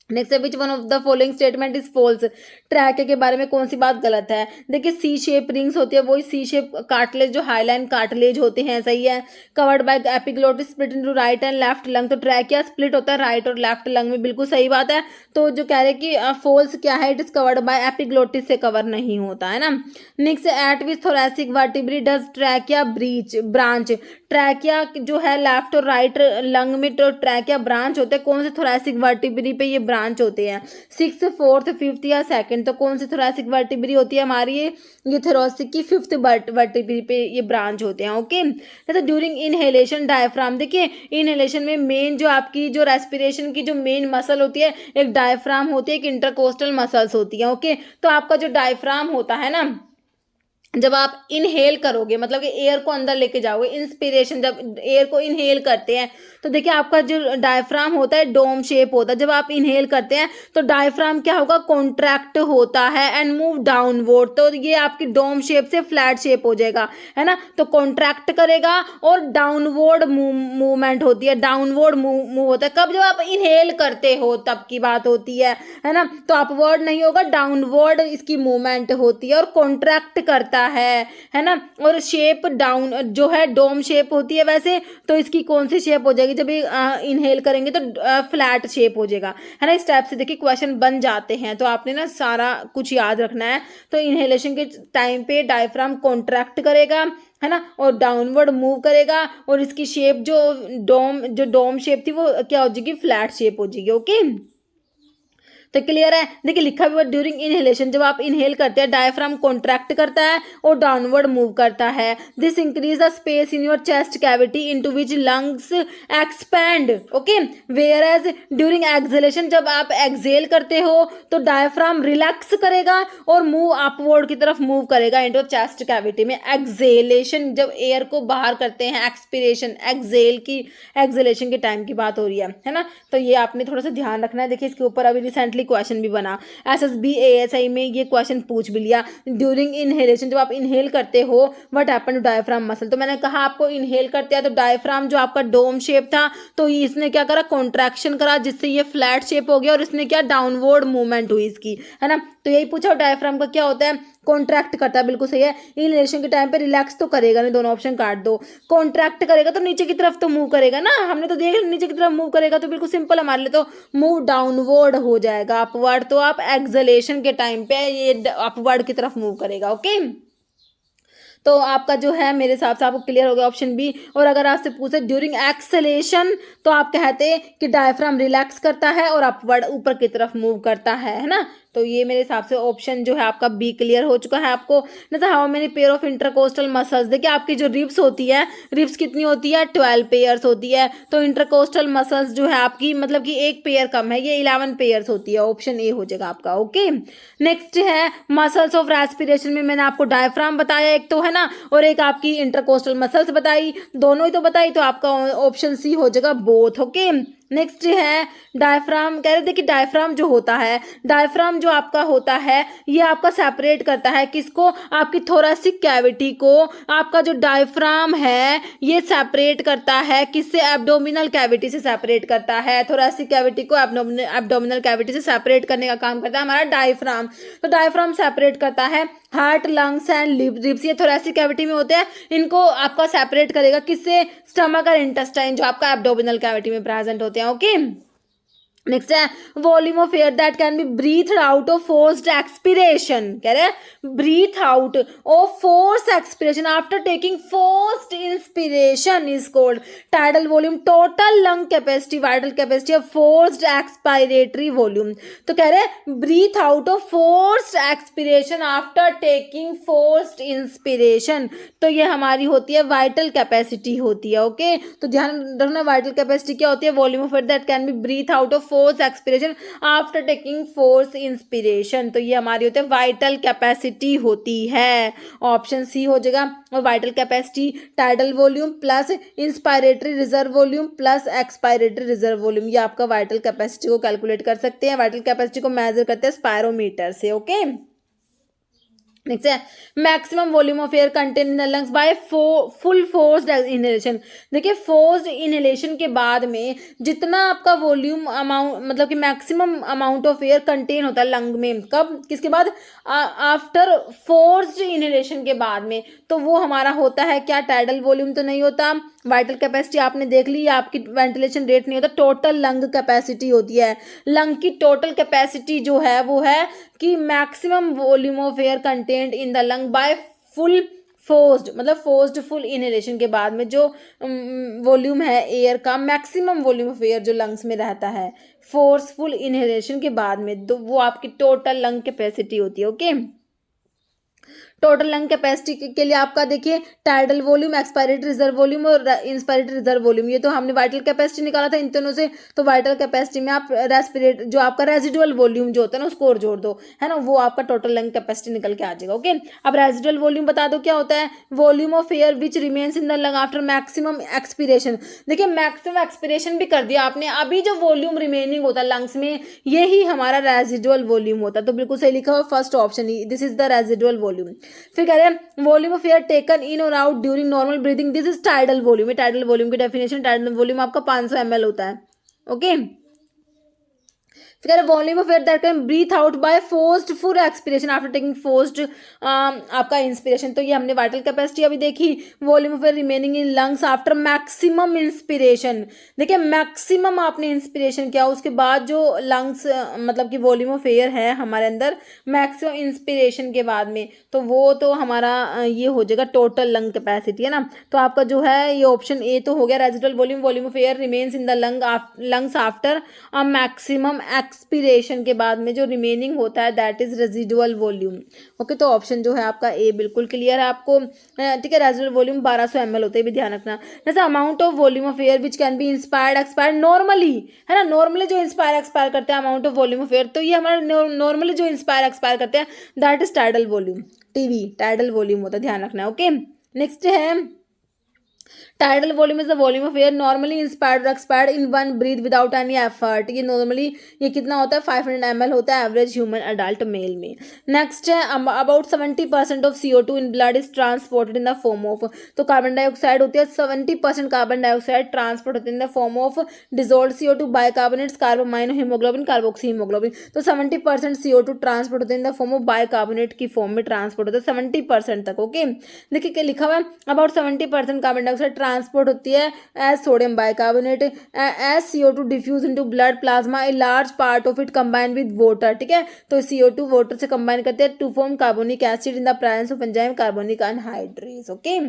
Speaker 2: नेक्स्ट है which one of the following statement is false, trachea के बारे में कौन सी बात गलत है। देखिए सी शेप रिंग्स होती है, वही सी शेप कार्टिलेज जो हाईलाइन कार्टिलेज होते हैं, सही है। Covered by epiglottis split into right and left lung, तो ट्रैकिया स्प्लिट होता है राइट और लेफ्ट लंग में, बिल्कुल सही बात है। तो जो कह रहे हैं कि फॉल्स क्या है, it is covered bye epiglottis से कवर नहीं होता है ना। Next eight which thoracic vertebrae does trachea branch, trachea जो है लेफ्ट और राइट लंग में तो ट्रैकिया ब्रांच होते हैं, कौन से थोरैसिक वर्टिब्री पे ये ब्रांच ब्रांच होते हैं, 6th 4th 5th या 2nd, तो कौन सी थोरेसिक वर्टिब्री होती है हमारी, ये थोरेसिक की 5th वर्टिब्री पे ये ब्रांच होते हैं। ओके, तो ड्यूरिंग इनहेलेशन डायफ्राम, देखिए इनहेलेशन में मेन जो आपकी जो रेस्पिरेशन की जो मेन मसल होती है, एक डायफ्राम होती है, एक इंटरकोस्टल मसल्स होती है। ओके, तो आपका जो डायफ्राम होता है ना, जब आप इनहेल करोगे मतलब कि एयर को अंदर लेके जाओगे, इंस्पिरेशन जब एयर को इनहेल करते हैं तो देखिए आपका जो डायफ्राम होता है डोम शेप होता है। जब आप इनहेल करते हैं तो डायफ्राम क्या होगा, कॉन्ट्रैक्ट होता है एंड मूव डाउनवर्ड, तो ये आपकी डोम शेप से फ्लैट शेप हो जाएगा, है ना। तो कॉन्ट्रैक्ट करेगा और डाउनवर्ड मूवमेंट होती है, डाउनवर्ड मूव होता है। कब, जब आप इनहेल करते हो तब की बात होती है ना। तो अपवर्ड नहीं होगा, डाउनवर्ड इसकी मूवमेंट होती है और कॉन्ट्रैक्ट करता है ना। और शेप डाउन जो है डोम शेप होती है वैसे, तो इसकी कौन सी शेप हो जाएगी, जब इनहेल करेंगे तो फ्लैट शेप हो जाएगा, है ना। इस टाइप से देखिए क्वेश्चन बन जाते हैं, तो आपने ना सारा कुछ याद रखना है। तो इनहेलेशन के टाइम पे डायफ्राम कॉन्ट्रैक्ट करेगा, है ना, और डाउनवर्ड मूव करेगा और इसकी शेप जो डोम शेप थी वो क्या हो जाएगी, फ्लैट शेप हो जाएगी। ओके, तो क्लियर है। देखिए लिखा हुआ ड्यूरिंग इनहेलेशन, जब आप इनहेल करते हैं डायफ्राम कॉन्ट्रैक्ट करता है और डाउनवर्ड मूव करता है। This increase the space in your chest cavity into which lungs expand. Okay, whereas during exhalation, जब आप एक्सहेल करते हो तो डायफ्राम रिलैक्स करेगा और मूव अपवर्ड की तरफ मूव करेगा इनटू चेस्ट कैविटी में। एक्सहेलेशन जब एयर को बाहर करते हैं, एक्सपिरेशन एक्सहेलेशन के टाइम की बात हो रही है ना। तो ये आपने थोड़ा सा ध्यान रखना है। देखिए इसके ऊपर अभी रिसेंटली क्वेश्चन भी बना, SSB ASI में ये क्वेश्चन पूछ भी लिया। ड्यूरिंग इनहेलेशन, जब आप इनहेल करते हो, what happen to diaphragm muscle, तो मैंने कहा आपको इनहेल करते हैं तो डायफ्राम जो आपका डोम शेप था तो इसने क्या करा, कॉन्ट्रैक्शन करा, जिससे ये फ्लैट शेप हो गया और इसने क्या, डाउनवर्ड मूवमेंट हुई इसकी, है ना। तो यही पूछा डायफ्राम का क्या होता है, कॉन्ट्रैक्ट करता है, बिल्कुल सही है। इनहेलेशन के टाइम पे रिलैक्स तो करेगा नहीं, दोनों ऑप्शन काट दो। कॉन्ट्रैक्ट करेगा तो नीचे की तरफ तो मूव करेगा ना, हमने तो देख लिया नीचे की तरफ मूव करेगा, तो बिल्कुल सिंपल हमारे लिए तो मूव डाउनवर्ड हो जाएगा। अपवर्ड तो आप एक्सहेलेशन के टाइम पे ये अपवर्ड की तरफ मूव करेगा। ओके, तो आपका जो है मेरे हिसाब से आपको क्लियर हो गया ऑप्शन बी। और अगर आपसे पूछे ड्यूरिंग एक्सहेलेशन तो आप कहते कि डायफ्राम रिलैक्स करता है और अपवर्ड ऊपर की तरफ मूव करता है ना। तो ये मेरे हिसाब से ऑप्शन जो है आपका बी क्लियर हो चुका है आपको। जैसे how many pair of intercostal muscles, देखिए आपकी जो रिब्स होती है, रिब्स कितनी होती है, 12 पेयर्स होती है। तो इंटरकोस्टल मसल्स जो है आपकी मतलब कि एक पेयर कम है, ये 11 पेयर्स होती है। ऑप्शन ए हो जाएगा आपका। ओके, नेक्स्ट है मसल्स ऑफ रेस्पिरेशन में मैंने आपको डायफ्राम बताया एक तो, है ना, और एक आपकी इंटरकोस्टल मसल्स बताई, दोनों ही तो बताई, तो आपका ऑप्शन सी हो जाएगा बोथ। ओके, नेक्स्ट है डायफ्राम, कह रहे देखिए डायफ्राम जो होता है, डायफ्राम जो आपका होता है ये आपका सेपरेट करता है किसको, आपकी थोरेसिक कैविटी को। आपका जो डायफ्राम है ये सेपरेट करता है किससे, एब्डोमिनल कैविटी से सेपरेट करता है। थोरेसिक कैविटी को एब्डोमिनल कैविटी से सेपरेट करने का काम करता है हमारा डायफ्राम। तो डायफ्राम सेपरेट करता है हार्ट, लंग्स एंड रिब्स, ये थोरेसिक कैविटी में होते हैं, इनको आपका सेपरेट करेगा किससे, स्टमक और इंटेस्टाइन जो आपका एब्डोमिनल कैविटी में प्रेजेंट होते हैं। ओके, नेक्स्ट है volume of air that can be breathe out of forced expiration, कह रहे हैं breathe out of force expiration after taking forced inspiration is called tidal volume, total lung capacity, vital capacity of forced expiratory volume. तो कह रहे हैं breathe out of forced expiration after taking forced inspiration, तो ये हमारी होती है vital capacity होती है। ओके, तो ध्यान रखना वाइटल कैपेसिटी क्या होती है, volume of air that can be breathe out of force expiration after taking force inspiration, तो ये हमारी होती है वाइटल कैपेसिटी होती है। ऑप्शन सी हो जाएगा। और vital capacity tidal volume plus inspiratory reserve volume plus expiratory reserve volume, ये आपका वाइटल कैपेसिटी को कैलकुलेट कर सकते हैं। वाइटल कैपेसिटी को मेजर करते हैं स्पायरोमीटर से। ओके, नेक्स्ट है maximum volume of air contain in the lungs by full forced inhalation. देखिए फोर्स्ड इनहेलेशन के बाद में जितना आपका वॉल्यूम अमाउंट मतलब कि maximum amount of air contain होता है लंग में, कब, किसके बाद, आफ्टर फोर्स्ड इनहेलेशन के बाद में, तो वो हमारा होता है क्या, टाइडल वॉल्यूम तो नहीं होता। वाइटल कैपेसिटी आपने देख ली, आपकी वेंटिलेशन रेट नहीं होता, टोटल लंग कैपेसिटी होती है। लंग की टोटल कैपेसिटी जो है वो है कि maximum volume of air contained in the lung by full forced मतलब फोर्स्डफुल इनहेलेशन के बाद में जो वॉल्यूम है एयर का, मैक्सिमम वॉल्यूम ऑफ एयर जो लंग्स में रहता है फोर्सफुल इनहेलेशन के बाद में, तो वो आपकी टोटल लंग कैपेसिटी होती है। ओके, टोटल लंग कैपेसिटी के लिए आपका देखिए tidal volume, expiratory reserve volume और इंस्पायरेटरी रिजर्व वॉल्यूम, ये तो हमने वाइटल कैपेसिटी निकाला था इन तीनों से। तो वाइटल कैपेसिटी में आप रेस्पिरेट जो आपका रेजिडुअल वॉल्यूम जो होता है ना उसको और जोड़ दो, है ना, वो आपका टोटल लंग कैपेसिटी निकल के आ जाएगा। ओके, अब रेजिडुअल वॉल्यूम बता दो क्या होता है, volume of air which remains in the lung after maximum expiration. देखिए मैक्सिमम एक्सपीरेशन भी कर दिया आपने, अभी जो वॉल्यूम रिमेनिंग होता है लंग्स में यही हमारा रेजिडुअल वॉल्यूम होता है। तो बिल्कुल सही लिखा हुआ फर्स्ट ऑप्शन ही, this is the residual volume. फिर कह रहे हैं volume of air taken in और out during normal breathing, this is tidal volume. Tidal volume की डेफिनेशन, टाइडल वॉल्यूम आपका 500 ml होता है। ओके, फिर volume of air that can breathe out by forced full expiration after taking forced आपका inspiration. तो ये हमने वाइटल कैपेसिटी अभी देखी। Volume of air remaining in lungs after maximum inspiration, देखिए मैक्सिमम आपने इंस्पिरेशन किया उसके बाद जो लंग्स मतलब कि वॉल्यूम ऑफ एयर है हमारे अंदर मैक्सिमम इंस्पिरेशन के बाद में, तो वो तो हमारा ये हो जाएगा टोटल लंग कैपेसिटी, है ना। तो आपका जो है ये ऑप्शन ए तो हो गया residual volume, volume of air remains in the lungs after maximum expiration के बाद में जो रिमेनिंग होता है that is residual volume. Okay, तो ऑप्शन जो है आपका ए बिल्कुल क्लियर है आपको, ठीक है। रेजिडुअल वॉल्यूम 1200 ml होते हैं, भी ध्यान रखना। जैसे amount of volume of air which can be inspired expired normally, है ना, नॉर्मली जो इंस्पायर एक्सपायर करते हैं amount of volume of air, तो ये हमारा नॉर्मली जो इंस्पायर एक्सपायर करते हैं that is tidal volume, TV tidal volume होता है, ध्यान रखना है। ओके, नेक्स्ट है tidal volume is the volume of air normally inspired और expired in one breath without any effort. ये नॉर्मली ये कितना होता है 500 ml होता है एवरेज ह्यूमन अडल्ट मेल में। नेक्स्ट है about 70% of CO2 in blood is transported in the form of, तो कार्बन डाइऑक्साइड होती है 70% कार्बन डाइऑक्साइड ट्रांसपोर्ट होती है in the form of dissolved CO2 bicarbonates carbamino haemoglobin carboxy haemoglobin. तो 70% CO2 transport होते हैं in the form of bicarbonate की form में ट्रांसपोर्ट होता है 70% तक। ओके, देखिए क्या लिखा हुआ है, अबाउट 70% कार्बन डाइऑक्साइड ट्रांसपोर्ट होती है as sodium bicarbonate as CO2 diffuse into blood plasma a large part of it combine with water, ठीक है। तो CO2 वाटर से कंबाइन करते हैं to form carbonic acid in the presence of enzyme carbonic anhydrase. Okay,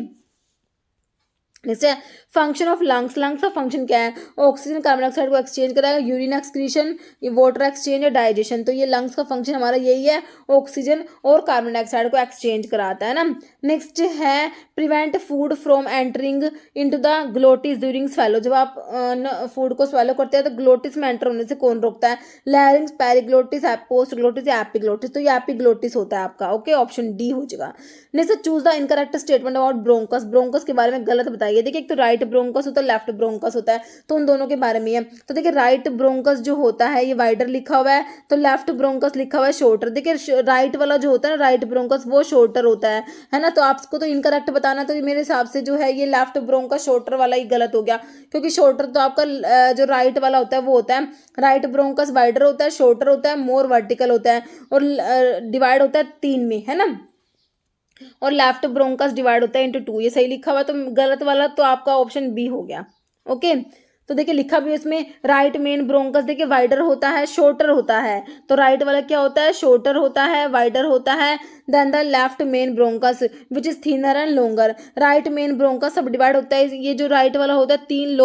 Speaker 2: next है function of lungs. Lungs का function क्या है, ऑक्सीजन कार्बन डाइऑक्साइड को एक्सचेंज कराएगा, यूरिन एक्सक्रीशन, वाटर एक्सचेंज या डाइजेशन। तो ये लंग्स का फंक्शन हमारा यही है, ऑक्सीजन और कार्बन डाइऑक्साइड को एक्सचेंज कराता है ना। नेक्स्ट है prevent food from entering into the glottis during swallow. जब आप फूड को स्वेलो करते हैं तो ग्लोटिस में एंटर होने से कौन रोकता है, लैरिंग्स, पेरिग्लोटिस, पोस्ट ग्लोटिस या एपिग्लोटिस। तो ये एपिग्लोटिस होता है आपका। ओके, ऑप्शन डी हो जाएगा। Next choose the incorrect statement about bronchus. Bronchus के बारे में गलत बताइए। देखिए एक तो राइट ब्रोंकस होता है, लेफ्ट ब्रोंकस होता है, तो उन दोनों के बारे में है। तो देखिए राइट ब्रोंकस जो होता है ये वाइडर लिखा हुआ है, तो लेफ्ट ब्रोंकस लिखा हुआ है शॉर्टर। देखिए राइट वाला जो होता है ना राइट ब्रोंकस वो शॉर्टर होता है ना। तो आपको तो इनकरेक्ट बताना, तो मेरे हिसाब से जो है ये लेफ्ट ब्रोंकस शॉर्टर वाला ही गलत हो गया, क्योंकि शॉर्टर तो आपका जो राइट वाला होता है वो होता है राइट ब्रोंकस वाइडर होता है, शॉर्टर होता है, मोर वर्टिकल होता है और डिवाइड होता है 3 में, है ना। और लेफ्ट ब्रोंकस डिवाइड होता है इंटू 2, ये सही लिखा हुआ, तो गलत वाला तो आपका ऑप्शन बी हो गया। ओके, तो देखिए लिखा भी इसमें राइट मेन ब्रोंकस देखिए वाइडर होता है शॉर्टर होता है, तो राइट वाला क्या होता है शॉर्टर होता है वाइडर होता है। Then the left main bronchus which is thinner and longer. Right main bronchus subdivide होता है, ये जो राइट वाला होता है 3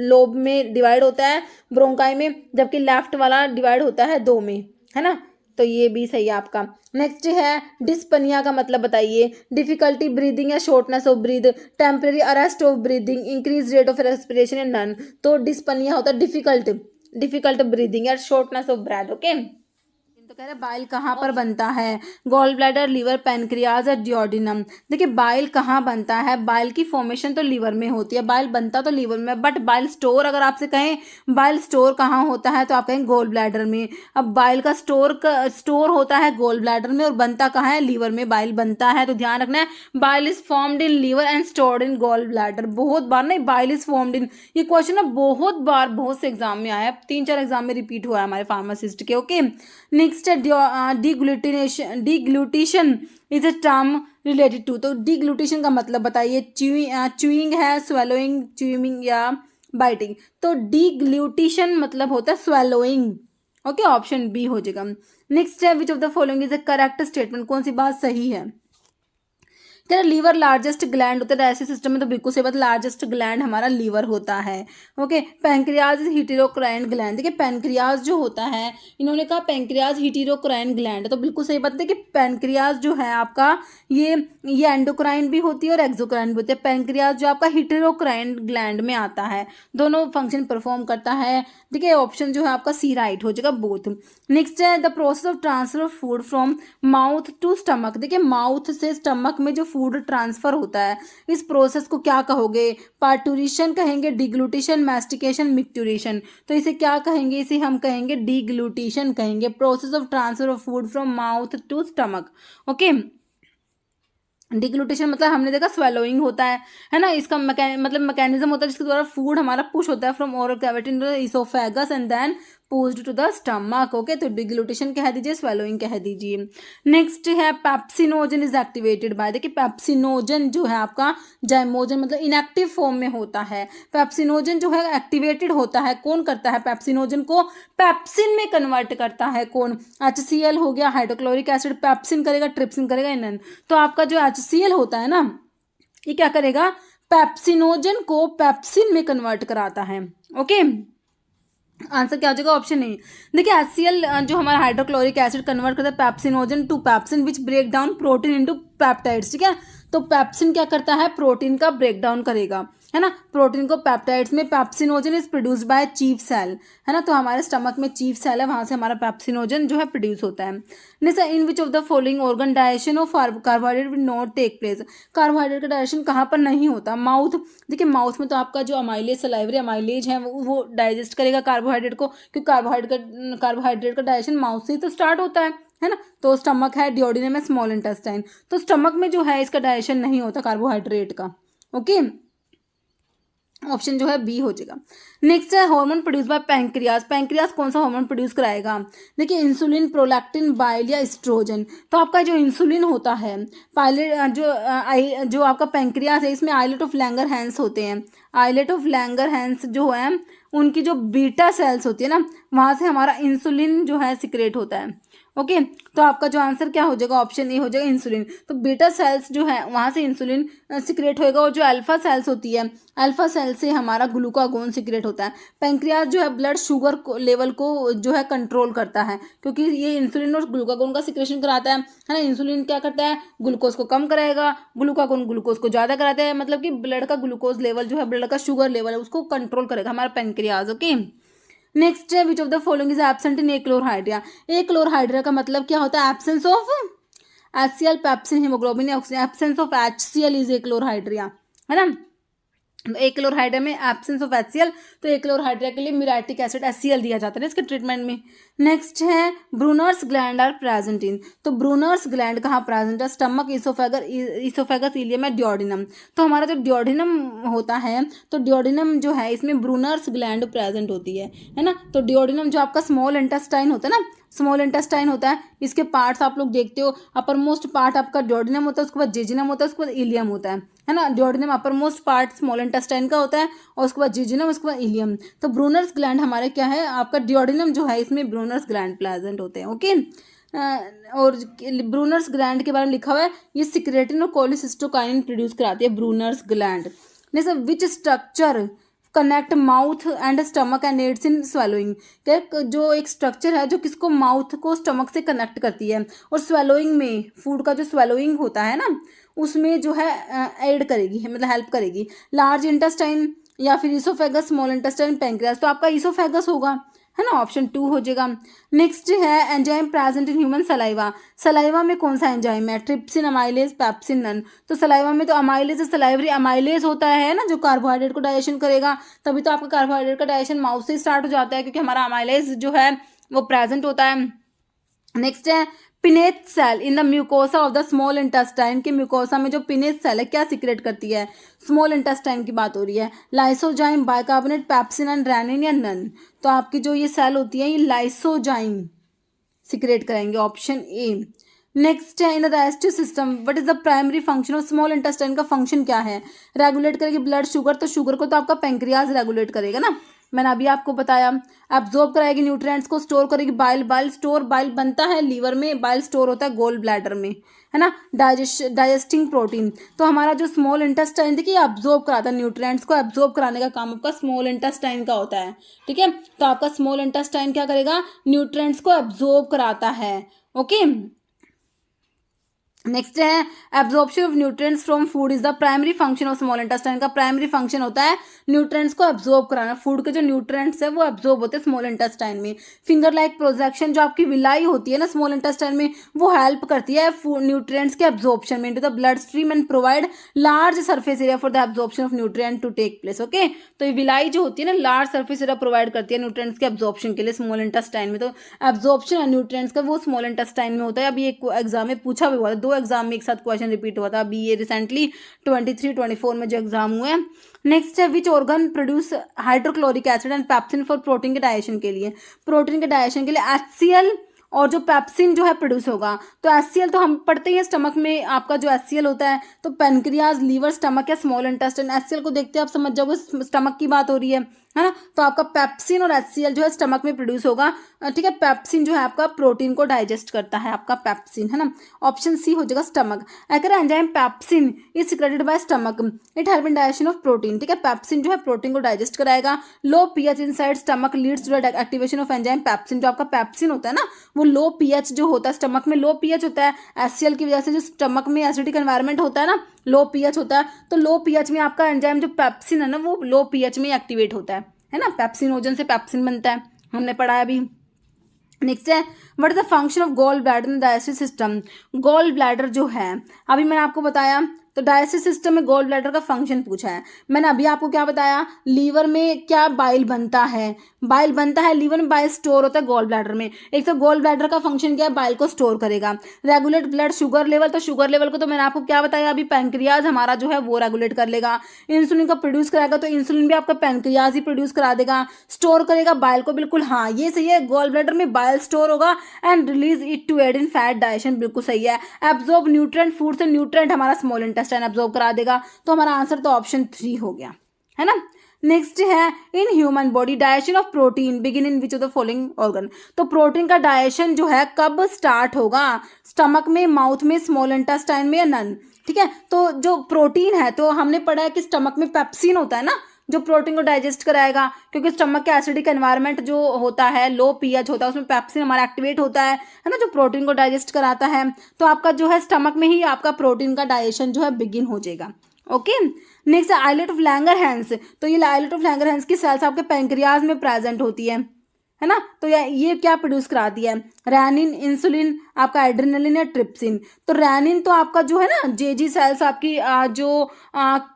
Speaker 2: लोब में डिवाइड होता है ब्रोंकाई में, जबकि लेफ्ट वाला डिवाइड होता है 2 में, है ना। तो ये भी सही है आपका। नेक्स्ट है डिस्पनिया का मतलब बताइए, डिफिकल्टी ब्रीदिंग या shortness of breath, temporary arrest of breathing, increase rate of respiration या नन। तो डिस्पनिया होता है डिफिकल्ट ब्रीदिंग या शॉर्टनेस ऑफ ब्रेथ। ओके, तो कह रहे बाइल कहाँ पर बनता है, गॉल ब्लैडर, लीवर, पैनक्रियाज और डिओडिनम। देखिए बाइल कहाँ बनता है, बाइल की फॉर्मेशन तो लीवर में होती है, बाइल बनता तो लीवर में, बट बाइल स्टोर अगर आपसे कहें बाइल स्टोर कहाँ होता है तो आप कहें गॉल ब्लैडर में। अब बाइल का स्टोर होता है गॉल ब्लैडर में और बनता कहाँ है, लीवर में बाइल बनता है। तो ध्यान रखना है bile is formed in liver and stored in gall bladder. बहुत बार नहीं, बाइल इज फॉर्म्ड इन, ये क्वेश्चन ना बहुत बार बहुत से एग्जाम में आया है, 3-4 एग्जाम में रिपीट हुआ है हमारे फार्मासिस्ट के। Okay, next deglutition is a term related to. तो डिग्लूटेशन का मतलब बताइए, च्यूइंग है, स्वेलोइंग, च्यूइंग या बाइटिंग। तो डिग्लूटेशन मतलब होता है स्वेलोइंग। ओके, ऑप्शन बी हो जाएगा। नेक्स्ट है which of the following is A correct statement, कौन सी बात सही है। क्या लीवर लार्जेस्ट ग्लैंड होता है डाइजेस्टिव सिस्टम में, तो बिल्कुल सही बात, लार्जेस्ट ग्लैंड हमारा लीवर होता है। ओके, पैंक्रियाज हीटेरोक्राइन ग्लैंड, देखिए पैंक्रियाज जो होता है, इन्होंने कहा पैंक्रियाज हीटेरोक्राइन ग्लैंड, तो बिल्कुल सही बात है कि पैंक्रियाज जो है आपका ये एंडोक्राइन भी होती है और एक्सोक्राइन भी होती है। पैंक्रियाज जो आपका हीटेरोक्राइन ग्लैंड में आता है, दोनों फंक्शन परफॉर्म करता है। देखिए ऑप्शन जो है आपका सी राइट हो जाएगा, बोथ। नेक्स्ट है the process of transfer of food from mouth to stomach, देखिए माउथ से स्टमक में जो फूड ट्रांसफर होता है, इस प्रोसेस को क्या कहोगे? पार्टूरेशन कहेंगे, डिग्लूटेशन, मैस्टिकेशन, मिक्टूरेशन, तो इसे क्या कहेंगे? इसे हम कहेंगे डिग्लूटेशन कहेंगे, process of transfer of food from mouth to stomach. Okay, deglutition मतलब हमने देखा स्वेलोइंग होता है ना, इसका मतलब मैकेनिज्म होता है जिसके द्वारा फूड हमारा पुश होता है from oral cavity into the oesophagus and then pushed to the stomach. Okay, तो डिग्लूटेशन कह दीजिए, स्वेलोइंग कह दीजिए। नेक्स्ट है पेप्सिनोजन इज एक्टिवेटेड बाय, देखिए पेप्सिनोजन जो है आपका जाइमोजन मतलब इनएक्टिव फॉर्म में होता है, पेप्सिनोजन जो है एक्टिवेटेड होता है, कौन करता है? पेप्सिनोजन को पेप्सिन में कन्वर्ट करता है कौन? HCl हो गया, हाइड्रोक्लोरिक एसिड, पेप्सिन करेगा, ट्रिप्सिन करेगा, इनन। तो आपका जो HCl होता है ना, ये क्या करेगा? पेप्सिनोजन को पेप्सिन में कन्वर्ट कराता है। ओके, आंसर क्या हो जाएगा? Option A. देखिए HCl जो हमारा हाइड्रोक्लोरिक एसिड कन्वर्ट करता है pepsinogen to pepsin which break down protein into peptides, ठीक है। तो पेप्सिन क्या करता है? प्रोटीन का ब्रेक डाउन करेगा, है ना, प्रोटीन को पेप्टाइड्स में। Pepsinogen is produced by chief cell, है ना, तो हमारे स्टमक में चीफ सेल है, वहां से हमारा पेप्सिनोजन जो है प्रोड्यूस होता है। Next, in which of the following organ digestion of carbohydrate will not take place, carbohydrate का डाइजेशन कहाँ पर नहीं होता? माउथ, देखिए माउथ में तो आपका जो अमाइलेज, सलाइवरी अमाइलेज है वो डाइजेस्ट करेगा कार्बोहाइड्रेट को, क्योंकि कार्बोहाइड्रेट का डाइजेशन माउथ से ही तो स्टार्ट होता है ना। तो स्टमक है, डिओडिनम है, स्मॉल इंटेस्टाइन, तो स्टमक में जो है इसका डाइजेशन नहीं होता कार्बोहाइड्रेट का। ओके, ऑप्शन जो है बी हो जाएगा। नेक्स्ट है hormone produce by pancreas, pancreas कौन सा हार्मोन प्रोड्यूस कराएगा? देखिए इंसुलिन, प्रोलैक्टिन, बाइल या एस्ट्रोजन। तो आपका जो इंसुलिन होता है, पायलेट जो आपका पैंक्रियाज है, इसमें आइलेट ऑफ लैंगरहैंस होते हैं, आइलेट ऑफ लैंगरहैंस जो है उनकी जो बीटा सेल्स होती है ना, वहाँ से हमारा इंसुलिन जो है सिक्रेट होता है। ओके, तो आपका जो आंसर क्या हो जाएगा? ऑप्शन ए हो जाएगा, इंसुलिन। तो बीटा सेल्स जो है वहाँ से इंसुलिन सिक्रेट होएगा, और जो अल्फा सेल्स होती है, अल्फा सेल से हमारा ग्लूकागोन सिक्रेट होता है। पैंक्रियाज जो है ब्लड शुगर लेवल को जो है कंट्रोल करता है, क्योंकि ये इंसुलिन और ग्लूकागोन का सिक्रेशन कराता है ना। इंसुलिन क्या करता है? ग्लूकोज को कम कराएगा, ग्लूकागोन ग्लूकोज को ज़्यादा कराता है, मतलब कि ब्लड का ग्लूकोज लेवल जो है, ब्लड का शुगर लेवल है, उसको कंट्रोल करेगा हमारा पैंक्रियाज। ओके, नेक्स्ट है which of the following is absent in achlorhydria, achlorhydria का मतलब क्या होता है? Absence of HCl, pepsin, haemoglobin, absence of HCl is achlorhydria, है ना। एक्लोरहाइड्रिया में एब्सेंस ऑफ HCl, तो एक्लोरहाइड्रिया के लिए म्यूराटिक एसिड HCl दिया जाता है इसके ट्रीटमेंट में। नेक्स्ट है Brunner's gland are present in, तो ब्रूनर्स ग्लैंड कहाँ प्रेजेंट है? स्टमक, इसोफेगस, इलियम या डिओडिनम। तो हमारा जो डिओडिनम होता है, तो डिओडिनम जो है इसमें ब्रूनर्स ग्लैंड प्रेजेंट होती है ना। तो डिओडिनम जो आपका स्मॉल इंटेस्टाइन होता है ना, स्मॉल इंटेस्टाइन होता है, इसके पार्ट्स आप लोग देखते हो, अपर मोस्ट पार्ट आपका डिओडिनम होता है, उसके बाद जेजिनम होता है, उसके बाद इलियम होता है ना। डिओडिनम अपर मोस्ट पार्ट स्मॉल इंटेस्टाइन का होता है, और उसके बाद जेजिनम, उसके बाद इलियम। तो ब्रूनर्स ग्लैंड हमारे क्या है? आपका डिओडिनम जो है इसमें ब्रूनर्स ग्लैंड प्रेजेंट होते हैं। ओके, और ब्रूनर्स ग्लैंड के बारे में लिखा हुआ है, ये सिक्रेटिन और कोलिसिस्टोकाइन प्रोड्यूस कराती है ब्रूनर्स ग्लैंड। जैसे which structure connect mouth and stomach and aids in swallowing, क्या जो एक स्ट्रक्चर है जो किसको? माउथ को स्टमक से कनेक्ट करती है, और स्वेलोइंग में फूड का जो स्वेलोइंग होता है ना, उसमें जो है ऐड करेगी, मतलब हेल्प करेगी। लार्ज इंटेस्टाइन या फिर इसोफेगस, स्मॉल इंटेस्टाइन, पैंक्रियाज, तो आपका इसोफेगस होगा, है ना, ऑप्शन 2 हो जाएगा। नेक्स्ट है enzyme present in human saliva, saliva में कौन सा एंजाइम है? Trypsin, amylase, pepsin, none. तो सलाइवा में तो अमाइलेज, सलाइवरी अमाइलेज होता है ना, जो कार्बोहाइड्रेट को डाइजेशन करेगा, तभी तो आपका कार्बोहाइड्रेट का डाइजेशन माउथ से स्टार्ट हो जाता है, क्योंकि हमारा अमाइलेज जो है वो प्रेजेंट होता है। नेक्स्ट है Paneth cell in the mucosa of the small intestine, के म्यूकोसा में जो पिनेट सेल है क्या सिक्रेट करती है? स्मॉल इंटेस्टाइन की बात हो रही है। Lysozyme, bicarbonate, pepsin and rennin या नन। तो आपकी जो ये सेल होती है ये लाइसोजाइम सिक्रेट करेंगे, ऑप्शन ए। नेक्स्ट है in the digestive system what is the primary function of small intestine, का फंक्शन क्या है? रेगुलेट करेगी ब्लड शुगर, तो शुगर को तो आपका पैंक्रियाज रेगुलेट करेगा ना, मैंने अभी आपको बताया। एब्जॉर्ब कराएगी न्यूट्रिएंट्स को, स्टोर करेगी बाइल, बाइल बनता है लीवर में, बाइल स्टोर होता है गोल ब्लैडर में, है ना। डाइजेस्टिंग प्रोटीन, तो हमारा जो स्मॉल इंटेस्टाइन देखिए एब्जॉर्ब कराता है न्यूट्रिएंट्स को, एब्जॉर्ब कराने का काम आपका स्मॉल इंटेस्टाइन का होता है, ठीक है। तो आपका स्मॉल इंटेस्टाइन क्या करेगा, न्यूट्रिएंट्स को एब्जॉर्ब कराता है, ओके। नेक्स्ट है absorption of nutrients from food is the primary function of small intestine का प्राइमरी फंक्शन होता है न्यूट्रिएंट्स को एब्जॉर्ब कराना, फूड के जो न्यूट्रिएंट्स है वो एब्जॉर्ब होते हैं स्मॉल इंटेस्टाइन में। फिंगर लाइक प्रोजेक्शन, जो आपकी विलाई होती है ना स्मॉल इंटेस्टाइन में, वो हेल्प करती है न्यूट्रिएंट्स के एब्जॉर्प्शन में into the blood stream and provide large surface area for the absorption of nutrient to take place, okay. तो ये विलाई जो होती है ना लार्ज सरफेस एरिया प्रोवाइड करती है न्यूट्रिएंट्स के एब्जॉर्प्शन के लिए स्मॉल इंटेस्टाइन में। तो एब्जॉर्प्शन न्यूट्रिएंट्स का वो स्मॉल इंटेस्टाइन में होता है। अभी एक एग्जाम में पूछा भी हुआ था, 2 एग्जाम में एक साथ क्वेश्चन रिपीट हुआ था अभी ये रिसेंटली 23-24 में जो एग्जाम हुए हैं। नेक्स्ट है which organ produce hydrochloric acid and pepsin for protein के डाइजेशन के लिए, प्रोटीन के डाइजेशन के लिए HCl और जो पेप्सिन जो है प्रोड्यूस होगा। तो HCl तो हम पढ़ते हैं स्टमक में, आपका जो HCl होता है तो पेनक्रियाज, लीवर, स्टमक या स्मॉल इंटेस्टाइन। HCl को देखते हैं आप समझ जाओगे स्टमक की बात हो रही है ना। तो आपका पेप्सिन और HCl जो है स्टमक में प्रोड्यूस होगा, ठीक है। पेप्सिन जो है आपका प्रोटीन को डाइजेस्ट करता है, आपका पेप्सिन, है ना। ऑप्शन सी हो जाएगा स्टमक। अगर enzyme pepsin is secreted by stomach, it help in digestion of protein, ठीक है। पेप्सिन जो है प्रोटीन को डाइजेस्ट कराएगा। Low pH inside stomach leads to the activation of enzyme pepsin, जो आपका पेप्सिन होता है ना वो लो पीएच जो होता है, स्टमक में लो पीएच होता है HCl की वजह से, जो स्टमक में एसिडिक एनवायरनमेंट होता है ना, लो पीएच होता है। तो लो पीएच में आपका एंजाइम जो पेप्सिन है ना वो लो पीएच में एक्टिवेट होता है ना। पेप्सिनोजन से पेप्सिन बनता है, हमने पढ़ा है अभी। नेक्स्ट है what is the function of gall bladder in digestive system. Gall bladder जो है अभी मैंने आपको बताया, तो डाइजेस्टिव सिस्टम में गॉल ब्लैडर का फंक्शन पूछा है। मैंने अभी आपको क्या बताया, लीवर में क्या बाइल बनता है, बाइल बनता है लीवर में, बाइल स्टोर होता है गॉल ब्लैडर में। एक तो गॉल ब्लैडर का फंक्शन क्या है, बाइल को स्टोर करेगा। रेगुलेट ब्लड शुगर लेवल, तो शुगर लेवल को तो मैंने आपको क्या बताया अभी, पैंक्रियाज हमारा जो है वो रेगुलेट कर लेगा। इंसुलिन का प्रोड्यूस कराएगा, तो इंसुलिन भी आपका पैंक्रियाज ही प्रोड्यूस करा देगा। स्टोर करेगा बाइल को, बिल्कुल हाँ ये सही है, गॉल ब्लैडर में बाइल स्टोर होगा and release it to aid in fat digestion, बिल्कुल सही है। एब्जॉर्ब न्यूट्रिएंट, फूड से न्यूट्रिएंट हमारा स्मॉल इंटेस्टाइन एब्जॉर्ब करा देगा। तो हमारा आंसर तो ऑप्शन 3 हो गया, है ना। नेक्स्ट है in human body digestion of protein begin in which of the following organ. तो प्रोटीन का डाइजेशन जो है कब स्टार्ट होगा, स्टमक में, माउथ में, स्मॉल इंटेस्टाइन में या नन, ठीक है। तो जो प्रोटीन है तो हमने पढ़ा है कि स्टमक में पेप्सिन होता है ना जो प्रोटीन को डाइजेस्ट कराएगा, क्योंकि स्टमक के एसिडिक एनवायरनमेंट जो होता है, लो पीएच होता है, उसमें पेप्सिन हमारा एक्टिवेट होता है ना, जो प्रोटीन को डाइजेस्ट कराता है। तो आपका जो है स्टमक में ही आपका प्रोटीन का डाइजेशन जो है बिगिन हो जाएगा, okay. Next islet of Langerhans, तो ये आइलेट ऑफ लैंगरहैंस की सेल्स आपके पैंक्रियाज में प्रेजेंट होती है ना। तो ये क्या प्रोड्यूस कराती है, रैनिन, इंसुलिन, आपका एड्रेनलिन या ट्रिप्सिन। तो रैनिन तो आपका जो है ना जेजी सेल्स आपकी जो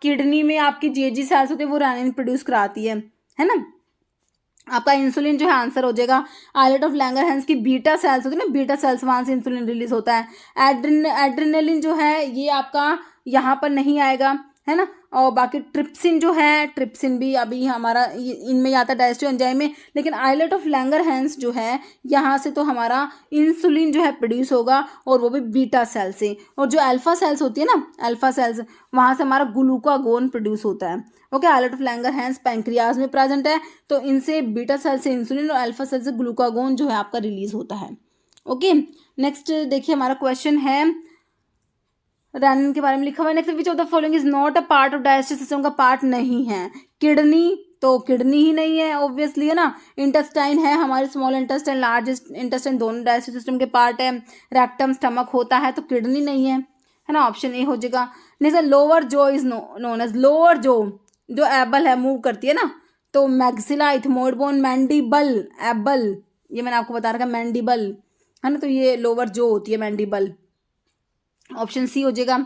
Speaker 2: किडनी में आपकी जेजी सेल्स होती है वो रैनिन प्रोड्यूस कराती है ना। आपका इंसुलिन जो है आंसर हो जाएगा। आइलेट ऑफ लैंगरहैंस की बीटा सेल्स होती है ना, बीटा सेल्स, वहां से इंसुलिन रिलीज होता है। एड्रेनलिन जो है ये आपका यहाँ पर नहीं आएगा, है ना। और बाकी ट्रिप्सिन जो है, ट्रिप्सिन भी अभी हमारा इनमें आता है डाइजेस्टिव एंजाइम में, लेकिन आइलेट ऑफ लैंगरहैंस जो है यहाँ से तो हमारा इंसुलिन जो है प्रोड्यूस होगा और वो भी बीटा सेल से। और जो अल्फा सेल्स होती है ना, अल्फा सेल्स, वहाँ से हमारा ग्लूकागोन प्रोड्यूस होता है, okay. Islet of Langerhans pancreas में प्रेजेंट है, तो इनसे बीटा सेल से इंसुलिन और अल्फा सेल से ग्लूकागोन जो है आपका रिलीज होता है, ओके। नेक्स्ट देखिए हमारा क्वेश्चन है रैनिन के बारे में लिखा हुआ है। Next which of the following is not a part of digestive system, का पार्ट नहीं है। किडनी, तो किडनी ही नहीं है ऑब्वियसली, है ना। इंटेस्टाइन है, हमारे स्मॉल इंटेस्टाइन, लार्ज इंटेस्टाइन दोनों डाइजेस्टिव सिस्टम के पार्ट है। रेक्टम, स्टमक होता है, तो किडनी नहीं है ना। ऑप्शन ए हो जाएगा। नेक्स्ट लोअर जो इज नोन एज, लोअर जो एबल है, मूव करती है ना, तो maxilla, ethmoid bone, mandible, able, ये मैंने आपको बता रखा, मैंडिबल, है ना। तो ये लोअर जो होती है मैंडिबल, ऑप्शन सी हो जाएगा।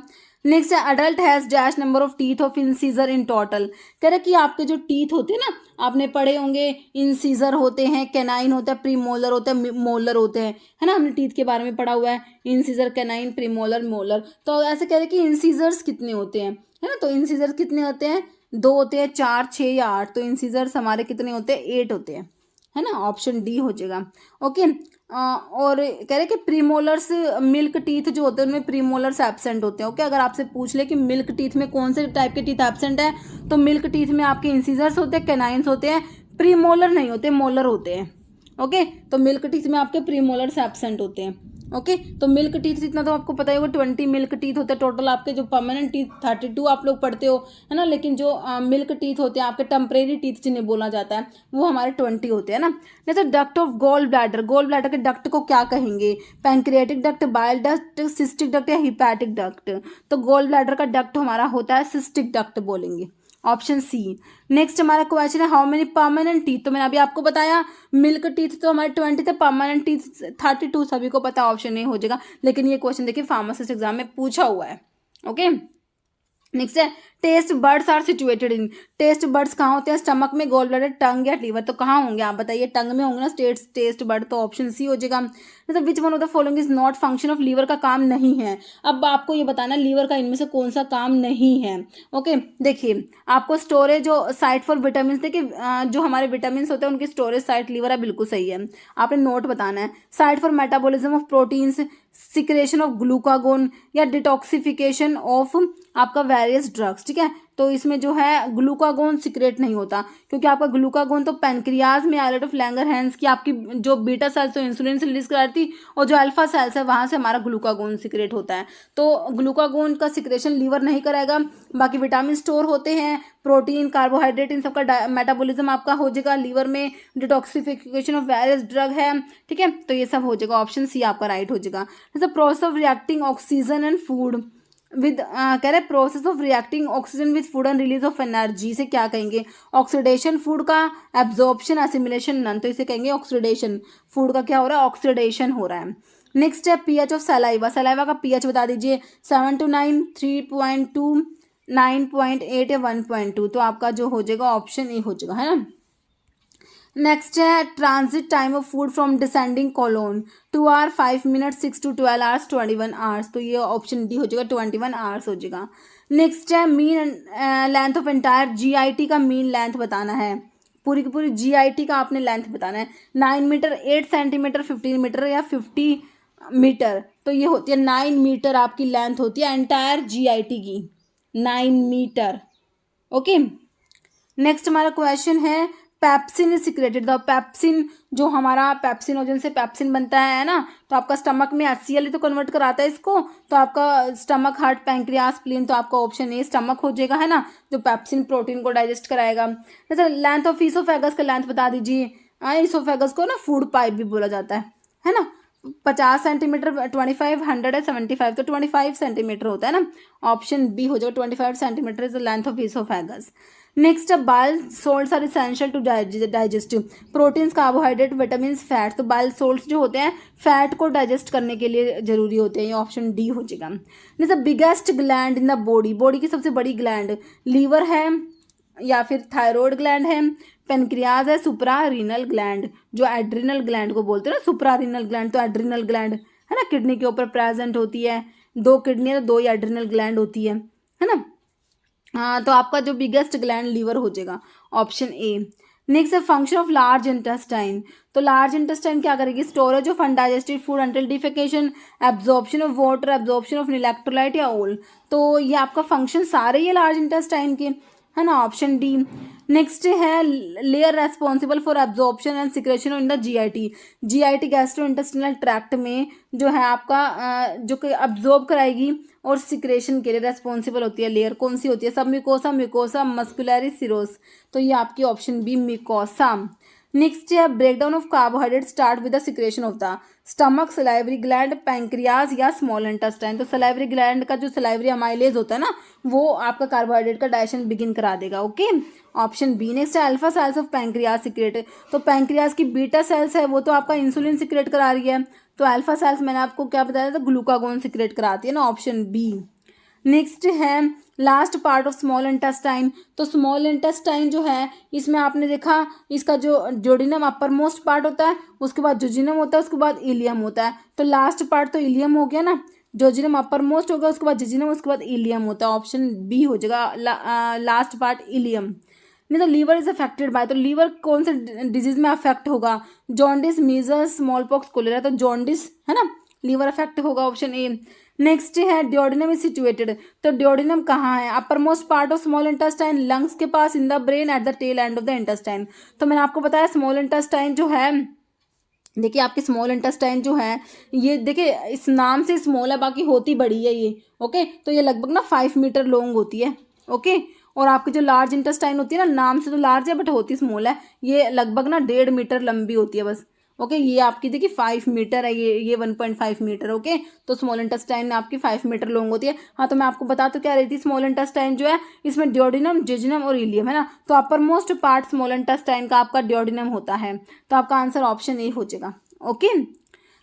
Speaker 2: नेक्स्ट है adult has dash number of teeth of incisor in total. कह रहे कि आपके जो टीथ होते हैं ना, आपने पढ़े होंगे इंसीजर होते हैं, कैनाइन होता है, प्रीमोलर होता है, मोलर होते हैं, है ना। हमने टीथ के बारे में पढ़ा हुआ है, इंसीजर, कैनाइन, प्रीमोलर, मोलर। तो ऐसे कह रहे कि इंसीजर्स कितने होते हैं, है ना। तो इंसीजर्स कितने होते हैं, 2 होते हैं, 4, 6 या 8। तो इंसीजर्स हमारे कितने होते हैं, 8 होते हैं, है ना। ऑप्शन डी हो जाएगा, ओके। और कह रहे कि प्रीमोलर्स, मिल्क टीथ जो होते हैं उनमें प्रीमोलर्स एब्सेंट होते हैं, ओके। अगर आपसे पूछ ले कि मिल्क टीथ में कौन से टाइप के टीथ एब्सेंट है, तो मिल्क टीथ में आपके इंसीजर्स होते हैं, कैनाइन्स होते हैं, प्रीमोलर नहीं होते, मोलर होते हैं। ओके, तो मिल्क टीथ में आपके प्रीमोलर्स एब्सेंट होते हैं। ओके, तो मिल्क टीथ इतना तो आपको पता ही होगा, 20 मिल्क टीथ होते हैं टोटल। आपके जो परमानेंट टीथ 32 आप लोग पढ़ते हो, है ना, लेकिन जो मिल्क टीथ होते हैं आपके टेम्परेरी टीथ जिन्हें बोला जाता है, वो हमारे 20 होते हैं ना। नहीं तो duct of gall bladder, gall bladder के डक्ट को क्या कहेंगे? Pancreatic duct, bile duct, cystic duct या हिपैटिक डक्ट? तो गोल ब्लैडर का डक्ट हमारा होता है सिस्टिक डक्ट बोलेंगे, ऑप्शन सी। नेक्स्ट हमारा क्वेश्चन है हाउ मेनी परमानेंट टीथ। तो मैंने अभी आपको बताया मिल्क टीथ तो हमारे 20 थे, परमानेंट टीथ 32, सभी को पता, ऑप्शन ए हो जाएगा। लेकिन ये क्वेश्चन देखिए फार्मासिस्ट एग्जाम में पूछा हुआ है। ओके, नेक्स्ट है taste buds are situated in. Taste buds कहाँ होते हैं? स्टमक में, गॉल ब्लैडर, टंग या लीवर? तो कहाँ होंगे आप बताइए? टंग में होंगे ना टेस्ट बर्ड, तो ऑप्शन सी हो जाएगा। मतलब which one of the following is not function of liver, का काम नहीं है। अब आपको ये बताना लीवर का इनमें से कौन सा काम नहीं है। ओके, देखिए आपको स्टोरेज जो साइट फॉर विटामिन, देखिए जो हमारे विटामिन होते हैं उनकी स्टोरेज साइट लीवर है, बिल्कुल सही है, आपने नोट बताना है। Site for metabolism of proteins, secretion of glucagon या डिटॉक्सिफिकेशन ऑफ आपका वेरियस ड्रग्स। ठीक है, तो इसमें जो है ग्लूकागोन सिक्रेट नहीं होता, क्योंकि आपका ग्लूकागोन तो पैनक्रियाज में, आइलेट ऑफ लैंगरहैंस की आपकी जो बीटा सेल्स तो इंसुलिन से रिलीज कराती, और जो अल्फा सेल्स है वहां से हमारा ग्लूकागोन सिक्रेट होता है। तो ग्लूकागोन का सिक्रेशन लीवर नहीं कराएगा। बाकी विटामिन स्टोर होते हैं, प्रोटीन, कार्बोहाइड्रेट, इन सबका मेटाबॉलिज्म आपका हो जाएगा लीवर में। डिटॉक्सिफिकेशन ऑफ वेरियस ड्रग है, ठीक है, तो ये सब हो जाएगा, ऑप्शन सी आपका राइट हो जाएगा। जैसे process of reacting oxygen and food with, कह रहे process of reacting oxygen with food and release of energy से क्या कहेंगे? ऑक्सीडेशन फूड का, एब्जॉर्प्शन, एसिमिलेशन नन, तो इसे कहेंगे ऑक्सीडेशन। फूड का क्या हो रहा है? ऑक्सीडेशन हो रहा है। नेक्स्ट है पीएच ऑफ सलाइवा। सलाइवा का पीएच बता दीजिए, 7 to 9, 3.2, 9.8 या 1.2, तो आपका जो हो जाएगा ऑप्शन ए हो जाएगा, है ना। नेक्स्ट है transit time of food from descending colon, 2 hour 5 minutes, 6 to 12 hours, 21 hours, तो ये ऑप्शन डी हो जाएगा, 21 hours हो जाएगा। नेक्स्ट है mean length of entire GIT का मीन लेंथ बताना है, पूरी की पूरी जीआईटी का आपने लेंथ बताना है। 9 मीटर, 8 सेंटीमीटर, 15 मीटर या 50 मीटर, तो ये होती है 9 मीटर आपकी लेंथ होती है एंटायर जीआईटी की, 9 मीटर। ओके, नेक्स्ट हमारा क्वेश्चन है pepsin is secreted. The pepsin जो हमारा पैप्सिनोजन से पैप्सिन बनता है ना, तो आपका स्टमक में HCl तो कन्वर्ट कराता है इसको, तो आपका स्टमक, हार्ट, पैंक्रियास, स्प्लीन, तो आपका ऑप्शन ए स्टमक हो जाएगा, है ना, जो पैप्सिन प्रोटीन को डाइजेस्ट कराएगा। जैसे लेंथ ऑफ ईसोफेगस का लेंथ बता दीजिए। ईसोफेगस को ना फूड पाइप भी बोला जाता है ना। 50 सेंटीमीटर, 25, 100 है, 75, तो 25 सेंटीमीटर होता है ना, ऑप्शन बी हो जाएगा, 25 centimetre is the length of oesophagus. Next bile salts are essential to digestive, proteins, carbohydrate, vitamin, fat, तो बाइल सोल्ट्स जो होते हैं फैट को डाइजेस्ट करने के लिए जरूरी होते हैं, ये ऑप्शन डी हो जाएगा। जैसे biggest gland in the body, body की सबसे बड़ी ग्लैंड लीवर है या फिर थायराइड ग्लैंड है, पेनक्रियाज है, सुप्रा रीनल ग्लैंड, जो एड्रिनल ग्लैंड को बोलते हैं ना, सुप्रा रीनल ग्लैंड, तो एड्रिनल ग्लैंड है ना, किडनी के ऊपर प्रेजेंट होती है, 2 किडनी है तो 2 ही एड्रिनल ग्लैंड होती है ना। हाँ, तो आपका जो बिगेस्ट ग्लैंड लीवर हो जाएगा, ऑप्शन ए। नेक्स्ट है फंक्शन ऑफ लार्ज इंटेस्टाइन, तो लार्ज इंटेस्टाइन क्या करेगी? Storage of undigested food until defecation, absorption of water, absorption of electrolyte या ऑल, तो ये आपका फंक्शन सारे ये लार्ज इंटेस्टाइन के, है ना, ऑप्शन डी। नेक्स्ट है layer responsible for absorption and secretion in the GIT, GIT gastro intestinal tract में जो है आपका जो कि एब्जॉर्ब कराएगी और सिक्रेशन के लिए रेस्पॉन्सिबल होती है लेयर, कौन सी होती है? सब म्यूकोसा, म्यूकोसा मस्कुलरिस सिरोस, तो ये आपकी ऑप्शन बी म्यूकोसा। नेक्स्ट है breakdown of carbohydrate start with the secretion of the stomach, salivary gland, pancreas या स्मॉल इंटेस्टाइन, तो सलाइवरी ग्लैंड का जो सलाइवरी अमाइलेज होता है ना, वो आपका कार्बोहाइड्रेट का डाइजेशन बिगिन करा देगा। Okay, option B. नेक्स्ट है alpha cells of pancreas secrete, तो पैंक्रियाज की बीटा सेल्स है वो तो आपका इंसुलिन सिक्रेट करा रही है, तो अल्फा सेल्स मैंने आपको क्या बताया था, ग्लूकागोन सिक्रेट कराती है ना, ऑप्शन बी। नेक्स्ट है last part of small intestine, तो स्मॉल इंटेस्टाइन जो है इसमें आपने देखा इसका जो जोडिनम अपर मोस्ट पार्ट होता है, उसके बाद जोजिनम होता है, उसके बाद इलियम होता है, तो लास्ट पार्ट तो इलियम हो गया ना, जोजिनम अपर मोस्ट होगा, उसके बाद जोजिनम, उसके बाद इलियम होता है, ऑप्शन बी हो जाएगा लास्ट पार्ट इलियम। नहीं तो लीवर इज अफेक्टेड बाय, तो लीवर कौन से डिजीज में अफेक्ट होगा? Jaundice, measles, small pox, cholera, तो जॉन्डिस है ना, लीवर अफेक्ट होगा, ऑप्शन ए। नेक्स्ट है ड्यूडेनम इज सिचुएटेड, तो ड्यूडेनम कहाँ है? Upper most part of small intestine, lungs के पास, in the brain, at the tail end of the intestine. तो मैंने आपको बताया स्मॉल इंटेस्टाइन जो है, देखिए आपकी स्मॉल इंटेस्टाइन जो है ये देखिए इस नाम से स्मॉल है, बाकी होती बड़ी है ये, ओके। तो ये लगभग ना 5 मीटर लॉन्ग होती है, ओके। और आपकी जो लार्ज इंटेस्टाइन होती है ना, नाम से तो लार्ज है बट होती स्मॉल है, ये लगभग ना 1.5 मीटर लंबी होती है बस, ओके। ये आपकी देखिए 5 मीटर है, ये 1.5 मीटर, ओके। तो स्मॉल इंटेस्टाइन आपकी 5 मीटर लॉन्ग होती है। हाँ, तो मैं आपको बता तो क्या रही थी, स्मॉल इंटेस्टाइन जो है इसमें ड्यूडेनम, जेजुनम और इलियम है ना। तो अपर मोस्ट पार्ट स्मॉल इंटेस्टाइन का आपका ड्यूडेनम होता है, तो आपका आंसर ऑप्शन ए हो जाएगा, ओके।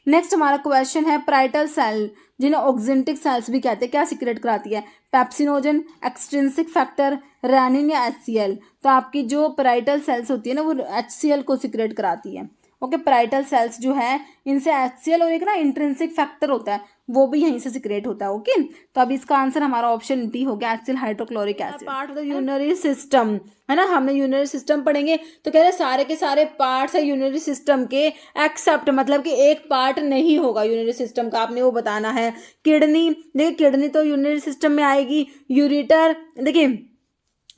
Speaker 2: नेक्स्ट हमारा क्वेश्चन है पैराइटल सेल, जिन्हें ऑक्जेंटिक सेल्स भी कहते हैं, क्या सीक्रेट कराती है? पेप्सिनोजन, एक्सट्रिंसिक फैक्टर, रेनिन या HCl। तो आपकी जो पैराइटल सेल्स होती है ना वो HCl को सीक्रेट कराती है, ओके। पैराइटल सेल्स जो है इनसे HCl और एक ना इंट्रिंसिक फैक्टर होता है वो भी यहीं से सीक्रेट होता है, ओके। तो अब इसका आंसर हमारा ऑप्शन डी हो गया, acyl hydrochloric acid. Part of the urinary system है ना, हमने यूरिनरी सिस्टम पढ़ेंगे तो कह रहे सारे के सारे पार्ट्स है यूरिनरी सिस्टम के, एक्सेप्ट मतलब कि एक पार्ट नहीं होगा यूरिनरी सिस्टम का, आपने वो बताना है। किडनी, देखिए किडनी तो यूरिनरी सिस्टम में आएगी। यूरिटर, देखिए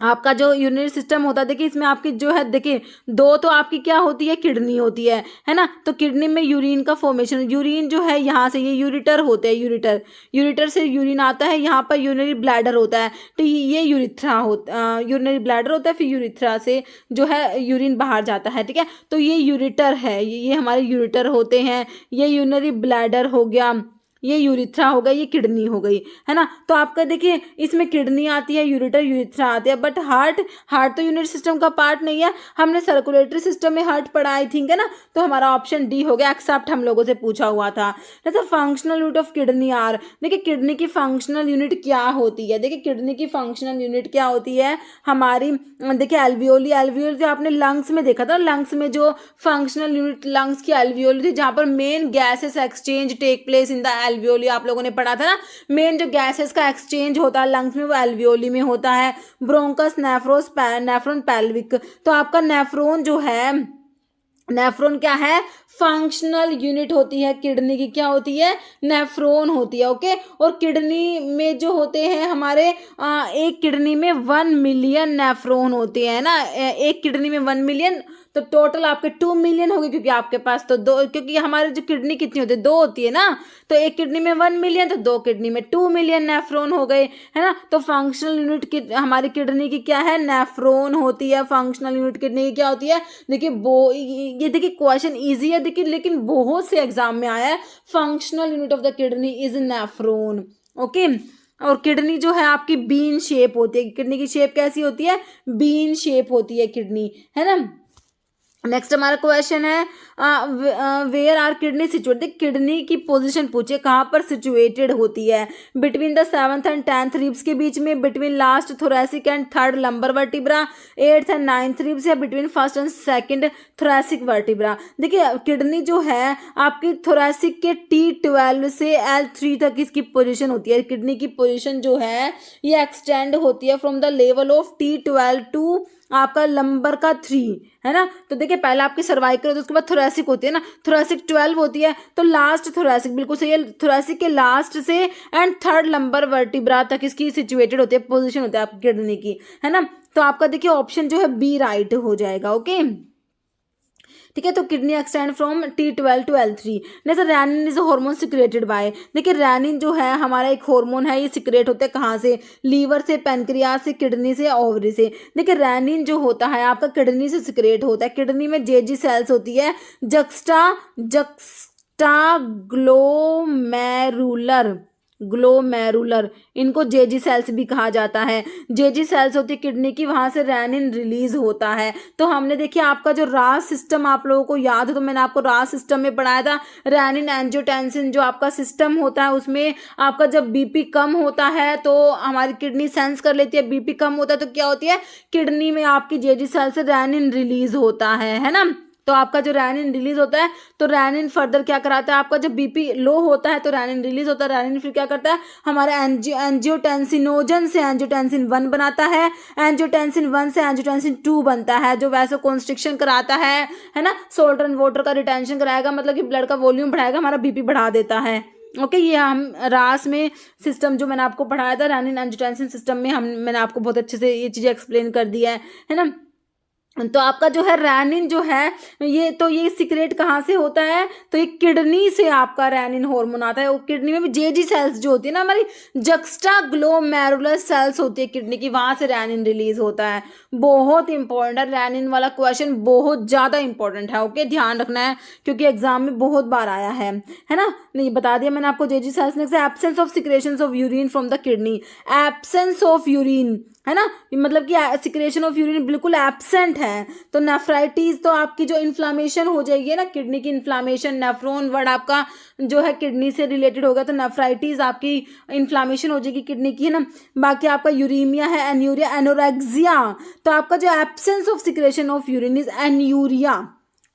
Speaker 2: आपका जो यूरिनरी सिस्टम होता है, देखिए इसमें आपकी जो है देखिए 2 तो आपकी क्या होती है, किडनी होती है ना। तो किडनी में यूरिन का फॉर्मेशन, यूरिन जो है यहाँ से ये यूरिटर होते हैं, यूरिटर से यूरिन आता है, यहाँ पर यूरिनरी ब्लैडर होता है, तो ये यूरिथ्रा होता, यूरिनरी ब्लैडर होता है, फिर यूरिथ्रा से जो है यूरिन बाहर जाता है, ठीक है। तो ये यूरिटर है, ये हमारे यूरिटर होते हैं, ये यूरिनरी ब्लैडर हो गया, ये यूरिथ्रा हो गया, ये किडनी हो गई, है ना। तो आपका देखिए इसमें किडनी आती है, यूरिटर, यूरिथ्रा आती है, बट हार्ट तो यूरिनरी सिस्टम का पार्ट नहीं है। हमने सर्कुलेटरी सिस्टम में हार्ट पढ़ा आई थिंक, है ना। तो हमारा ऑप्शन डी हो गया, एक्सेप्ट हम लोगों से पूछा हुआ था। जैसे functional unit of kidney are, देखिए किडनी की फंक्शनल यूनिट क्या होती है? देखिए किडनी की फंक्शनल यूनिट क्या होती है हमारी, देखिए एल्वियोली जो आपने लंग्स में देखा था, लंग्स में जो फंक्शनल यूनिट लंग्स की एल्वियोली थी, जहाँ पर main gases exchange take place in the alveoli, आप लोगों ने पढ़ा था ना। मेन जो गैसेस का एक्सचेंज होता है लंग्स में वो एल्वियोली में होता है। Bronchus, nephron, pelvic. तो आपका नेफ्रॉन जो है, नेफ्रॉन क्या है? फंक्शनल यूनिट होती है किडनी की, क्या होती है? नेफ्रॉन होती है, ओके। और किडनी में जो होते हैं हमारे एक किडनी में 1 मिलियन नेफ्रॉन होते हैं ना, एक किडनी में 1 मिलियन, तो टोटल आपके 2 मिलियन हो गए, क्योंकि आपके पास तो 2, क्योंकि हमारे जो किडनी कितनी होती है, 2 होती है ना। तो एक किडनी में 1 मिलियन, तो 2 किडनी में 2 मिलियन नेफ्रॉन हो गए, है ना। तो फंक्शनल यूनिट की हमारी किडनी की क्या है? नेफ्रॉन होती है। फंक्शनल यूनिट किडनी की क्या होती है? देखिए ये देखिए क्वेश्चन ईजी है देखिए, लेकिन बहुत से एग्जाम में आया है। Functional unit of the kidney is nephron, okay. और किडनी जो है आपकी बीन शेप होती है, किडनी की शेप कैसी होती है? बीन शेप होती है किडनी, है ना। नेक्स्ट हमारा क्वेश्चन है where are kidney situated, kidney की पोजीशन पूछे कहाँ पर सिचुएटेड होती है? Between the 7th and 10th ribs के बीच में, between last thoracic and 3rd lumbar vertebra, 8th and 9th ribs, या between 1st and 2nd thoracic vertebra. देखिए किडनी जो है आपकी थोरेसिक के T12 से L3 तक इसकी पोजीशन होती है। किडनी की पोजीशन जो है ये एक्सटेंड होती है from the level of T12 to आपका लंबर का 3, है ना। तो देखिए पहले आपकी सर्वाइकल होती है, उसके बाद थोरेसिक होती है ना, थोरेसिक 12 होती है, तो लास्ट थोरेसिक, बिल्कुल सही है, थोरेसिक के लास्ट से एंड 3rd लंबर वर्टिब्रा तक इसकी सिचुएटेड होती है, पोजीशन होती है आपकी किडनी की, है ना। तो आपका देखिए ऑप्शन जो है बी राइट हो जाएगा, ओके। ठीक है, तो kidney extend from T12 to L3। जैसे renin is hormone secreted by, देखिए रैनिन जो है हमारा एक हार्मोन है, ये सिक्रेट होता है कहाँ से? लीवर से, पैनक्रियाज से, किडनी से, ओवरी से। देखिए रैनिन जो होता है आपका किडनी से सिक्रेट होता है। किडनी में जेजी सेल्स होती है, जक्स्टा ग्लोमेरुलर, इनको जेजी सेल्स भी कहा जाता है। जेजी सेल्स होती है किडनी की, वहां से रैनिन रिलीज होता है। तो हमने देखिए आपका जो रास सिस्टम आप लोगों को याद हो तो मैंने आपको रास सिस्टम में पढ़ाया था, रैनिन एंजियोटेंसिन जो आपका सिस्टम होता है उसमें आपका जब बीपी कम होता है तो हमारी किडनी सेंस कर लेती है, बीपी कम होता है तो क्या होती है? किडनी में आपकी जेजी सेल से रैनिन रिलीज होता है ना। तो आपका जो रैनिन रिलीज होता है तो रैनिन फर्दर क्या कराता है? आपका जब बीपी लो होता है तो रैनिन रिलीज होता है, रैनिन फिर क्या करता है? हमारे एंजियोटेंसिनोजन से एंजियोटेंसिन 1 बनाता है, एंजियोटेंसिन 1 से एंजियोटेंसिन 2 बनता है, जो वैसे कॉन्स्ट्रिक्शन कराता है ना। सोल्ट एंड वाटर का रिटेंशन कराएगा, मतलब कि ब्लड का वॉल्यूम बढ़ाएगा, हमारा बीपी बढ़ा देता है। ओके, ये हम रास में सिस्टम जो मैंने आपको पढ़ाया था, रेनिन एंजियोटेंसिन सिस्टम में मैंने आपको बहुत अच्छे से ये चीज़ें एक्सप्लेन कर दिया है ना। तो आपका जो है रेनिन जो है ये सिक्रेट कहाँ से होता है, तो ये किडनी से आपका रेनिन हार्मोन आता है। वो किडनी में भी जेजी सेल्स जो होती है ना, हमारी जक्स्टा ग्लोमेरुलर सेल्स होती है किडनी की, वहाँ से रेनिन रिलीज होता है। बहुत इंपॉर्टेंट है रेनिन वाला क्वेश्चन, बहुत ज़्यादा इंपॉर्टेंट है। ओके, ध्यान रखना है क्योंकि एग्जाम में बहुत बार आया है ना। नहीं, बता दिया मैंने आपको जेजी sales. Next, absence of secretion of urine from the kidney. Absence of urine है ना, मतलब कि सिक्रेशन ऑफ यूरिन बिल्कुल एब्सेंट है तो नेफ्राइटिस, तो आपकी जो इन्फ्लामेशन हो जाएगी ना, किडनी की इन्फ्लामेशन, नेफ्रॉन वर्ड आपका जो है किडनी से रिलेटेड होगा, तो नेफ्राइटिस आपकी इन्फ्लामेशन हो जाएगी किडनी की, है ना। बाकी आपका यूरीमिया है, एन्यूरिया, एनोरेक्सिया, तो आपका जो absence of secretion of urine is anuria,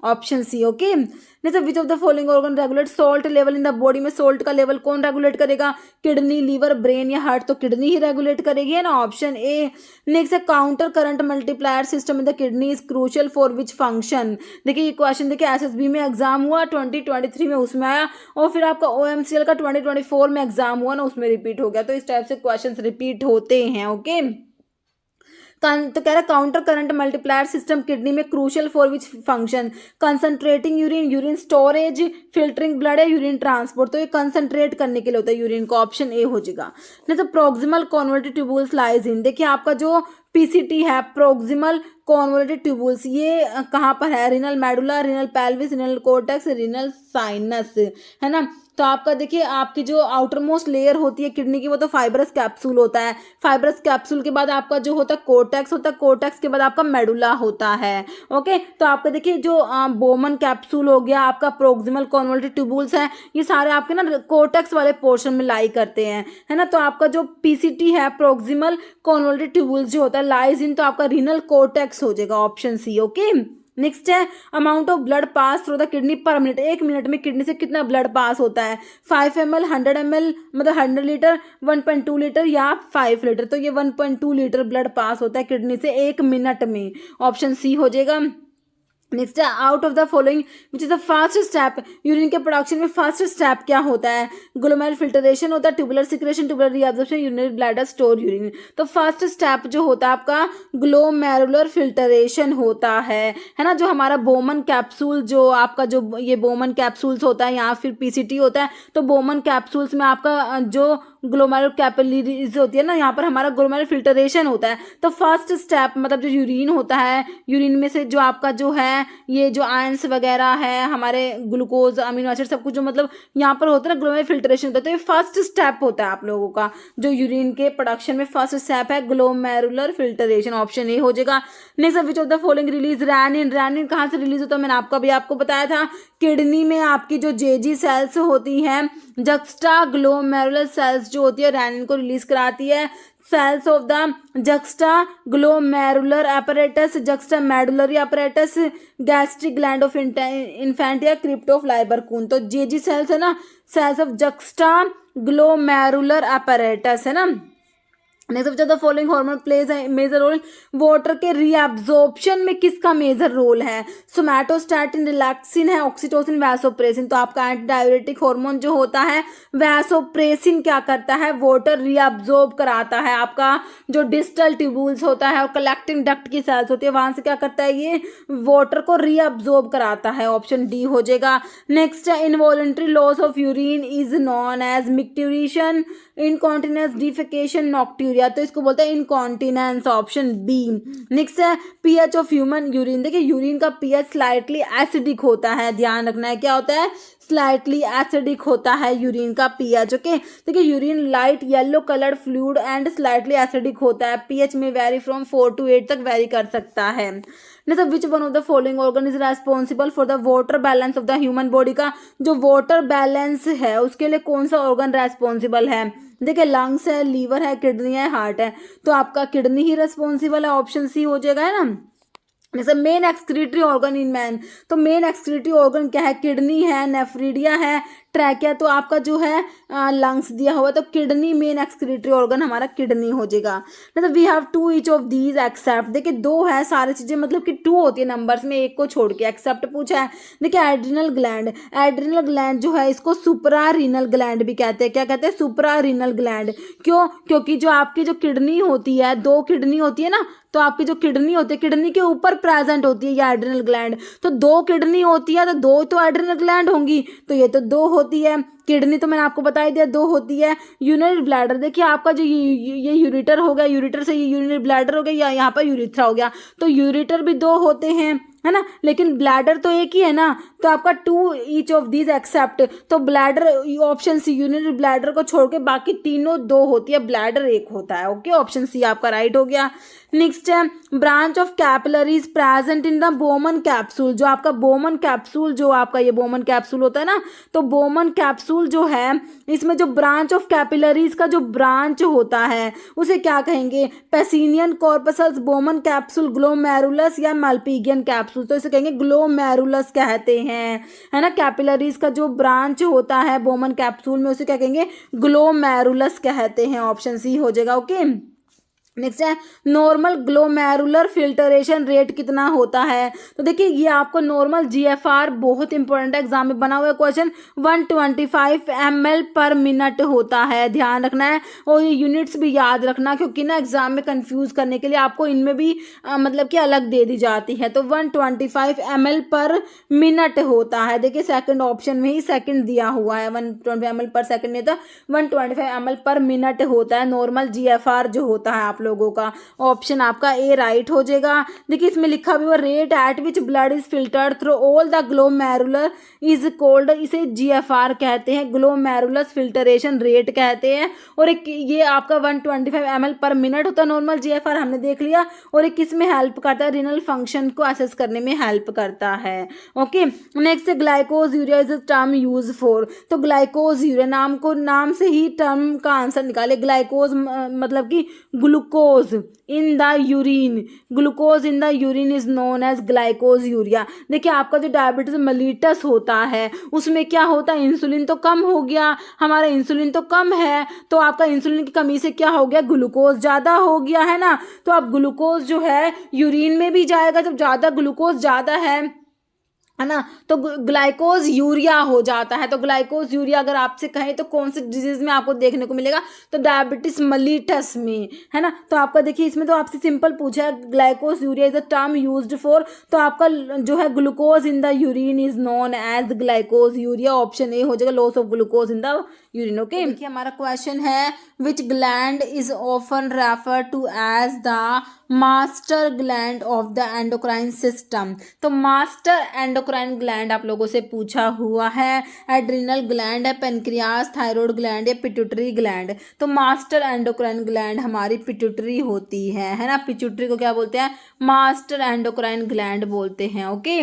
Speaker 2: option C. Okay, नहीं, which of the following organ regulate salt level in the body में सॉल्ट का लेवल कौन रेगुलेट करेगा, किडनी, लीवर, ब्रेन या हार्ट, तो किडनी ही रेगुलेट करेगी, है ना, ऑप्शन ए। नेक्स्ट है counter current multiplier system in the kidney is crucial for which function. देखिए ये क्वेश्चन देखिए एसएसबी में एग्जाम हुआ 2023 में, उसमें आया, और फिर आपका ओएमसीएल का 2024 में एग्जाम हुआ ना, उसमें रिपीट हो गया। तो इस टाइप से क्वेश्चन रिपीट होते हैं। ओके, तो कह रहा है counter current multiplier system kidney में crucial for which function, concentrating urine, urine storage, filtering blood या यूरिन ट्रांसपोर्ट, तो ये कंसंट्रेट करने के लिए होता है यूरिन को, ऑप्शन ए हो जाएगा। नहीं, तो proximal convoluted tubules lies in, देखिए आपका जो पीसीटी है प्रोक्सिमल कॉन्वोल्यूटेड ट्यूबुल्स, ये कहाँ पर है, renal medulla, renal pelvis, renal cortex, renal sinus, है ना। तो आपका देखिए आपकी जो आउटर मोस्ट लेयर होती है किडनी की वो तो फाइब्रस कैप्सूल होता है, फाइब्रस कैप्सूल के बाद आपका जो होता है कोर्टेक्स होता है, कोर्टेक्स के बाद आपका मेडुला होता है। ओके, तो आपका देखिए जो बोमन कैप्सूल हो गया, आपका प्रोक्सिमल कॉन्वोल्यूटेड ट्यूबुल्स है, ये सारे आपके ना कोर्टेक्स वाले पोर्शन में लाई करते हैं, है ना। तो आपका जो पीसीटी है प्रोक्सिमल कॉन्वोल्यूटेड ट्यूबुल्स जो होता है लाइज इन, तो आपका रीनल कोर्टेक्स हो जाएगा, ऑप्शन सी। ओके, नेक्स्ट है amount of blood pass through the kidney पर मिनट, एक मिनट में किडनी से कितना ब्लड पास होता है, 5 ml, 100 ml, मतलब 100 लीटर, 1.2 लीटर या 5 लीटर, तो ये 1.2 लीटर ब्लड पास होता है किडनी से एक मिनट में, ऑप्शन सी हो जाएगा। नेक्स्ट है out of the following which is the first step, urine के प्रोडक्शन में फर्स्ट स्टेप क्या होता है, ग्लोमेरुलर फिल्ट्रेशन होता है, tubular secretion, tubular reabsorption, urinary bladder store urine, तो फर्स्ट स्टेप जो होता है आपका ग्लोमेरुलर फिल्ट्रेशन होता है ना। जो हमारा बोमन कैप्सूल जो आपका जो ये बोमन कैप्सूल्स होता है या फिर पीसीटी होता है, तो बोमन कैप्सूल्स में आपका जो ग्लोमेरुलर कैपिलरीज होती है ना, यहाँ पर हमारा ग्लोमेरुलर फिल्ट्रेशन होता है। तो फर्स्ट स्टेप मतलब जो यूरिन होता है, यूरिन में से जो आपका जो है ये जो आयंस वगैरह है, हमारे ग्लूकोज, अमीनो एसिड, सब कुछ जो मतलब यहाँ पर होता है ना ग्लोमेरुलर फिल्ट्रेशन होता है, तो ये फर्स्ट स्टेप होता है आप लोगों का जो यूरिन के प्रोडक्शन में फर्स्ट स्टेप है ग्लोमेरुलर फिल्ट्रेशन, ऑप्शन ए हो जाएगा। Next which of the following release renin, renin कहाँ से रिलीज होता है, मैंने आपको बताया था किडनी में आपकी जो जेजी सेल्स होती हैं, जक्स्टा ग्लोमेरुलर सेल्स जो होती है रेनिन को रिलीज कराती है। Cells of the juxta glomerular apparatus, juxta medullary apparatus, gastric gland of infant या क्रिप्ट ऑफ लाइबरकून, तो जेजी सेल्स है ना, cells of juxta glomerular apparatus है ना। Next the following hormone plays है मेजर रोल, वाटर के reabsorption में किसका मेजर रोल है, सोमैटोस्टैटिन, रिलैक्सिन है, ऑक्सीटोसिन, वैसोप्रेसिन, तो आपका एंटी डाययूरेटिक हार्मोन जो होता है वैसोप्रेसिन क्या करता है, वाटर रीअब्जॉर्ब कराता है, आपका जो डिस्टल ट्यूबुल्स होता है और कलेक्टिंग डक्ट की सेल्स होती है वहां से क्या करता है, ये वाटर को रीअब्जॉर्ब कराता है, ऑप्शन डी हो जाएगा। नेक्स्ट है involuntary loss of urine is known as micturition, incontinence, defecation, nocturia, तो इसको बोलते हैं इनकॉन्टिनेंस, ऑप्शन बी। नेक्स्ट है पीएच ऑफ ह्यूमन यूरिन, देखिए यूरिन का पीएच स्लाइटली एसिडिक होता है, ध्यान रखना है क्या होता है, स्लाइटली एसिडिक होता है यूरिन का पीएच। ओके, देखिए urine light yellow coloured fluid and slightly acidic होता है, पीएच में वेरी फ्रॉम 4 to 8 तक वेरी कर सकता है। Next which one of the following organ is responsible for the water balance of the human body, का जो वाटर बैलेंस है उसके लिए कौन सा ऑर्गन रेस्पॉन्सिबल है, देखिए लंग्स है, लीवर है, किडनी है, हार्ट है, तो आपका किडनी ही रेस्पॉन्सिबल है, ऑप्शन सी हो जाएगा, है ना। जैसे main excretory organ in man, तो मेन एक्सक्रीटरी ऑर्गन क्या है, किडनी है, नेफ्रिडिया है, ट्रैकिया, तो आपका जो है लंग्स दिया हुआ है, तो किडनी मेन एक्सक्रीटरी ऑर्गन हमारा किडनी हो जाएगा। मतलब we have to each of these except, देखिए दो है सारी चीजें, मतलब कि टू होती है नंबर्स में, एक को छोड़ के एक्सेप्ट पूछा है। देखिए एड्रिनल ग्लैंड, एड्रिनल ग्लैंड जो है इसको सुपरा रीनल ग्लैंड भी कहते हैं। क्या कहते हैं, सुपरा रीनल ग्लैंड। क्यों, क्योंकि जो आपकी जो किडनी होती है, दो किडनी होती है ना, तो आपकी जो किडनी होती है, किडनी के ऊपर प्रेजेंट होती है ये एड्रिनल ग्लैंड, तो दो किडनी होती है तो दो तो एड्रिनल ग्लैंड होंगी, तो ये तो दो होती है। किडनी तो मैंने आपको बता ही दिया दो होती है। यूरिनरी ब्लैडर, देखिए आपका जो ये यूरिटर हो गया, यूरिटर से ये यूरिनरी ब्लैडर हो गया, या यहाँ पर यूरिथ्रा हो गया, तो यूरिटर भी दो होते हैं, है ना, लेकिन ब्लैडर तो एक ही है ना, तो आपका to each of these except, तो bladder option C, urinary bladder को छोड़ के बाकी तीनों दो होती है, ब्लैडर एक होता है। ओके, ऑप्शन सी आपका राइट हो गया। नेक्स्ट है branch of capillaries present in the Bowman capsule, जो आपका बोमन कैप्सूल, जो आपका ये बोमन कैप्सूल होता है ना, तो बोमन कैप्सूल जो है इसमें जो ब्रांच ऑफ कैपिलरीज का जो ब्रांच होता है उसे क्या कहेंगे, पेसिनियन कॉर्पसल्स, बोमन कैप्सूल, ग्लोमेरुलस या मल्पीगियन कैप्सूल, तो इसे कहेंगे ग्लोमेरुलस कहते हैं, है ना। कैपिलरीज का जो ब्रांच होता है बोमन कैप्सूल में उसे क्या कहेंगे, ग्लोमेरुलस कहते हैं। ऑप्शन सी हो जाएगा। ओके, नेक्स्ट है नॉर्मल ग्लोमेरुलर फिल्टरेशन रेट कितना होता है, तो देखिए ये आपको नॉर्मल जीएफआर बहुत इंपॉर्टेंट है, एग्जाम में बना हुआ क्वेश्चन, 125 ml पर मिनट होता है, ध्यान रखना है, और ये यूनिट्स भी याद रखना, क्योंकि ना एग्जाम में कंफ्यूज करने के लिए आपको इनमें भी मतलब कि अलग दे दी जाती है। तो 125 ml पर मिनट होता है, देखिए सेकंड ऑप्शन में ही सेकंड दिया हुआ है, 125 ml पर सेकंड नहीं था, 125 ml पर मिनट होता है नॉर्मल जीएफआर जो होता है आप लोगों का। ऑप्शन आपका ए राइट हो जाएगा। देखिए इसमें लिखा भी हुआ rate at which blood is filtered through all the glomerular is cold, इसे जीएफआर कहते हैं, ग्लोमेरुलस फिल्टरेशन रेट कहते हैं। और एक ये आपका 125 ml पर मिनट होता है नॉर्मल जीएफआर, हमने देख लिया। और एक किस में हेल्प करता है, रीनल फंक्शन को असेस करने में हेल्प करता है। Okay, next glycosuria is a term use for, तो ग्लाइकोज यूरिया नाम से ही टर्म का आंसर निकाले। ग्लाइकोज मतलब कि glucose in the urine, glucose in the urine is known as glycosuria. देखिए आपका जो डायबिटीज मेलिटस होता है उसमें क्या होता है, इंसुलिन तो कम हो गया, हमारा इंसुलिन तो कम है, तो आपका इंसुलिन की कमी से क्या हो गया, ग्लूकोज ज़्यादा हो गया, है ना। तो अब ग्लूकोज जो है यूरिन में भी जाएगा, जब ज़्यादा ग्लूकोज ज़्यादा है ना, तो ग्लाइकोज यूरिया हो जाता है। तो ग्लाइकोज यूरिया अगर आपसे कहें तो कौन सी डिजीज में आपको देखने को मिलेगा, तो डायबिटीज मेलिटस में, है ना। तो आपका देखिए इसमें तो आपसे सिंपल पूछा है, glycosuria is a term used for, तो आपका जो है glucose in the urine is known as glycosuria. Option A हो जाएगा, loss of glucose in the urine. Okay, देखिए हमारा क्वेश्चन है which gland is often refer to as the master gland of the endocrine system, तो master endocrine gland आप लोगों से पूछा हुआ है। एड्रिनल ग्लैंड है, पेनक्रियास, थायराइड ग्लैंड या पिट्यूटरी ग्लैंड, तो मास्टर एंडोक्राइन ग्लैंड हमारी पिट्यूटरी होती है ना। पिट्यूटरी को क्या बोलते हैं, मास्टर एंडोक्राइन ग्लैंड बोलते हैं। ओके,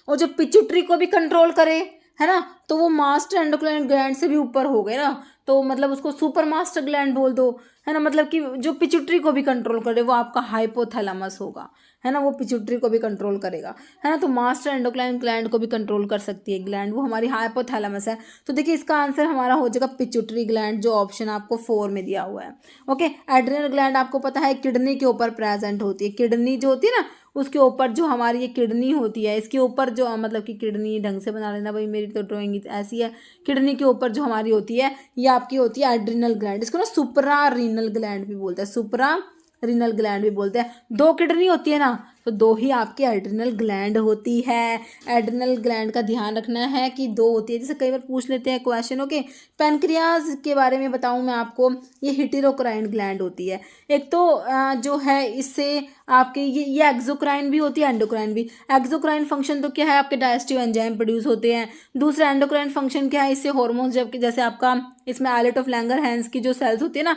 Speaker 2: और जो पिट्यूटरी को भी कंट्रोल करे, है ना, तो वो मास्टर एंडोक्राइन ग्लैंड से भी ऊपर हो गए ना, तो मतलब उसको सुपर मास्टर ग्लैंड बोल दो, है ना। मतलब कि जो पिट्यूटरी को भी कंट्रोल करे वो आपका हाइपोथैलेमस होगा, है ना, वो पिट्यूटरी को भी कंट्रोल करेगा, है ना। तो मास्टर एंडोक्राइन ग्लैंड को भी कंट्रोल कर सकती है ग्लैंड, वो हमारी हाइपोथैलेमस है। तो देखिए इसका आंसर हमारा हो जाएगा पिट्यूटरी ग्लैंड, जो ऑप्शन आपको 4 में दिया हुआ है। ओके, एड्रिनल ग्लैंड आपको पता है किडनी के ऊपर प्रेजेंट होती है, किडनी जो होती है ना उसके ऊपर जो हमारी ये किडनी होती है, इसके ऊपर जो मतलब कि किडनी ढंग से बना लेना भाई, मेरी तो ड्राइंग ऐसी है। किडनी के ऊपर जो हमारी होती है ये आपकी होती है एड्रिनल ग्लैंड, इसको ना सुप्रा रीनल ग्लैंड भी बोलते हैं, सुप्रा रीनल ग्लैंड भी बोलते हैं। 2 किडनी होती है ना, तो 2 ही आपकी एड्रिनल ग्लैंड होती है। एड्रिनल ग्लैंड का ध्यान रखना है कि 2 होती है, जैसे कई बार पूछ लेते हैं क्वेश्चन। ओके, पैनक्रियाज के बारे में बताऊं मैं आपको, ये हेटेरोक्राइन ग्लैंड होती है। एक तो जो है इससे आपके ये एक्सोक्राइन भी होती है, एंडोक्राइन भी। एक्सोक्राइन फंक्शन तो क्या है, आपके डाइजेस्टिव एंजाइम प्रोड्यूस होते हैं। दूसरा एंडोक्राइन फंक्शन क्या है, इससे हॉर्मोन्स, जबकि जैसे आपका इसमें आइलेट ऑफ लैंगरहैंस की जो सेल्स होती है ना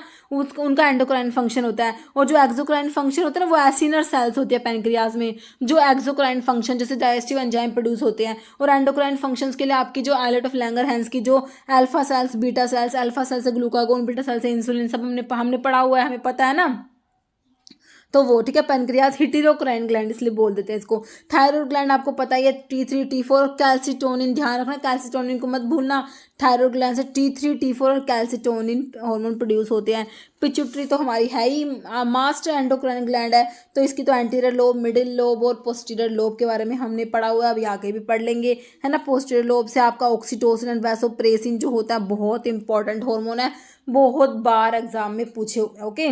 Speaker 2: उनका एंडोक्राइन फंक्शन होता है। और जो एक्सोक्राइन फंक्शन होता है ना वो एसिनर सेल्स होती है पैनक्रियाज में, जो एक्सोक्राइन फंक्शन जैसे डाइजेस्टिव एंजाइम प्रोड्यूस होते हैं। और एंडोक्राइन फंक्शंस के लिए आपकी जो आइलेट ऑफ लैंगरहैंस की जो alpha cells, beta cells, alpha cell से ग्लूकागोन, बीटा सेल से इंसुलिन, सब हमने पढ़ा हुआ है, हमें पता है ना। तो वो ठीक है, पेनक्रियाज हिटेरोक्राइन ग्लैंड इसलिए बोल देते हैं इसको। थायराइड ग्लैंड आपको पता ही है T3 T4 कैल्सिटोनिन, ध्यान रखना कैल्सिटोनिन को मत भूलना। थायराइड ग्लैंड से T3 T4 और कैल्सिटोनिन हार्मोन प्रोड्यूस होते हैं। पिट्यूटरी तो हमारी है ही मास्टर एंडोक्राइन ग्लैंड है, तो इसकी तो एंटीरियर लोब, मिडिल लोब और पोस्टीरियर लोब के बारे में हमने पढ़ा हुआ है, अभी आगे भी पढ़ लेंगे, है ना। पोस्टीरियर लोब से आपका ऑक्सीटोसिन एंड वैसोप्रेसिन जो होता है बहुत इंपॉर्टेंट हार्मोन है, बहुत बार एग्जाम में पूछे हुए। ओके,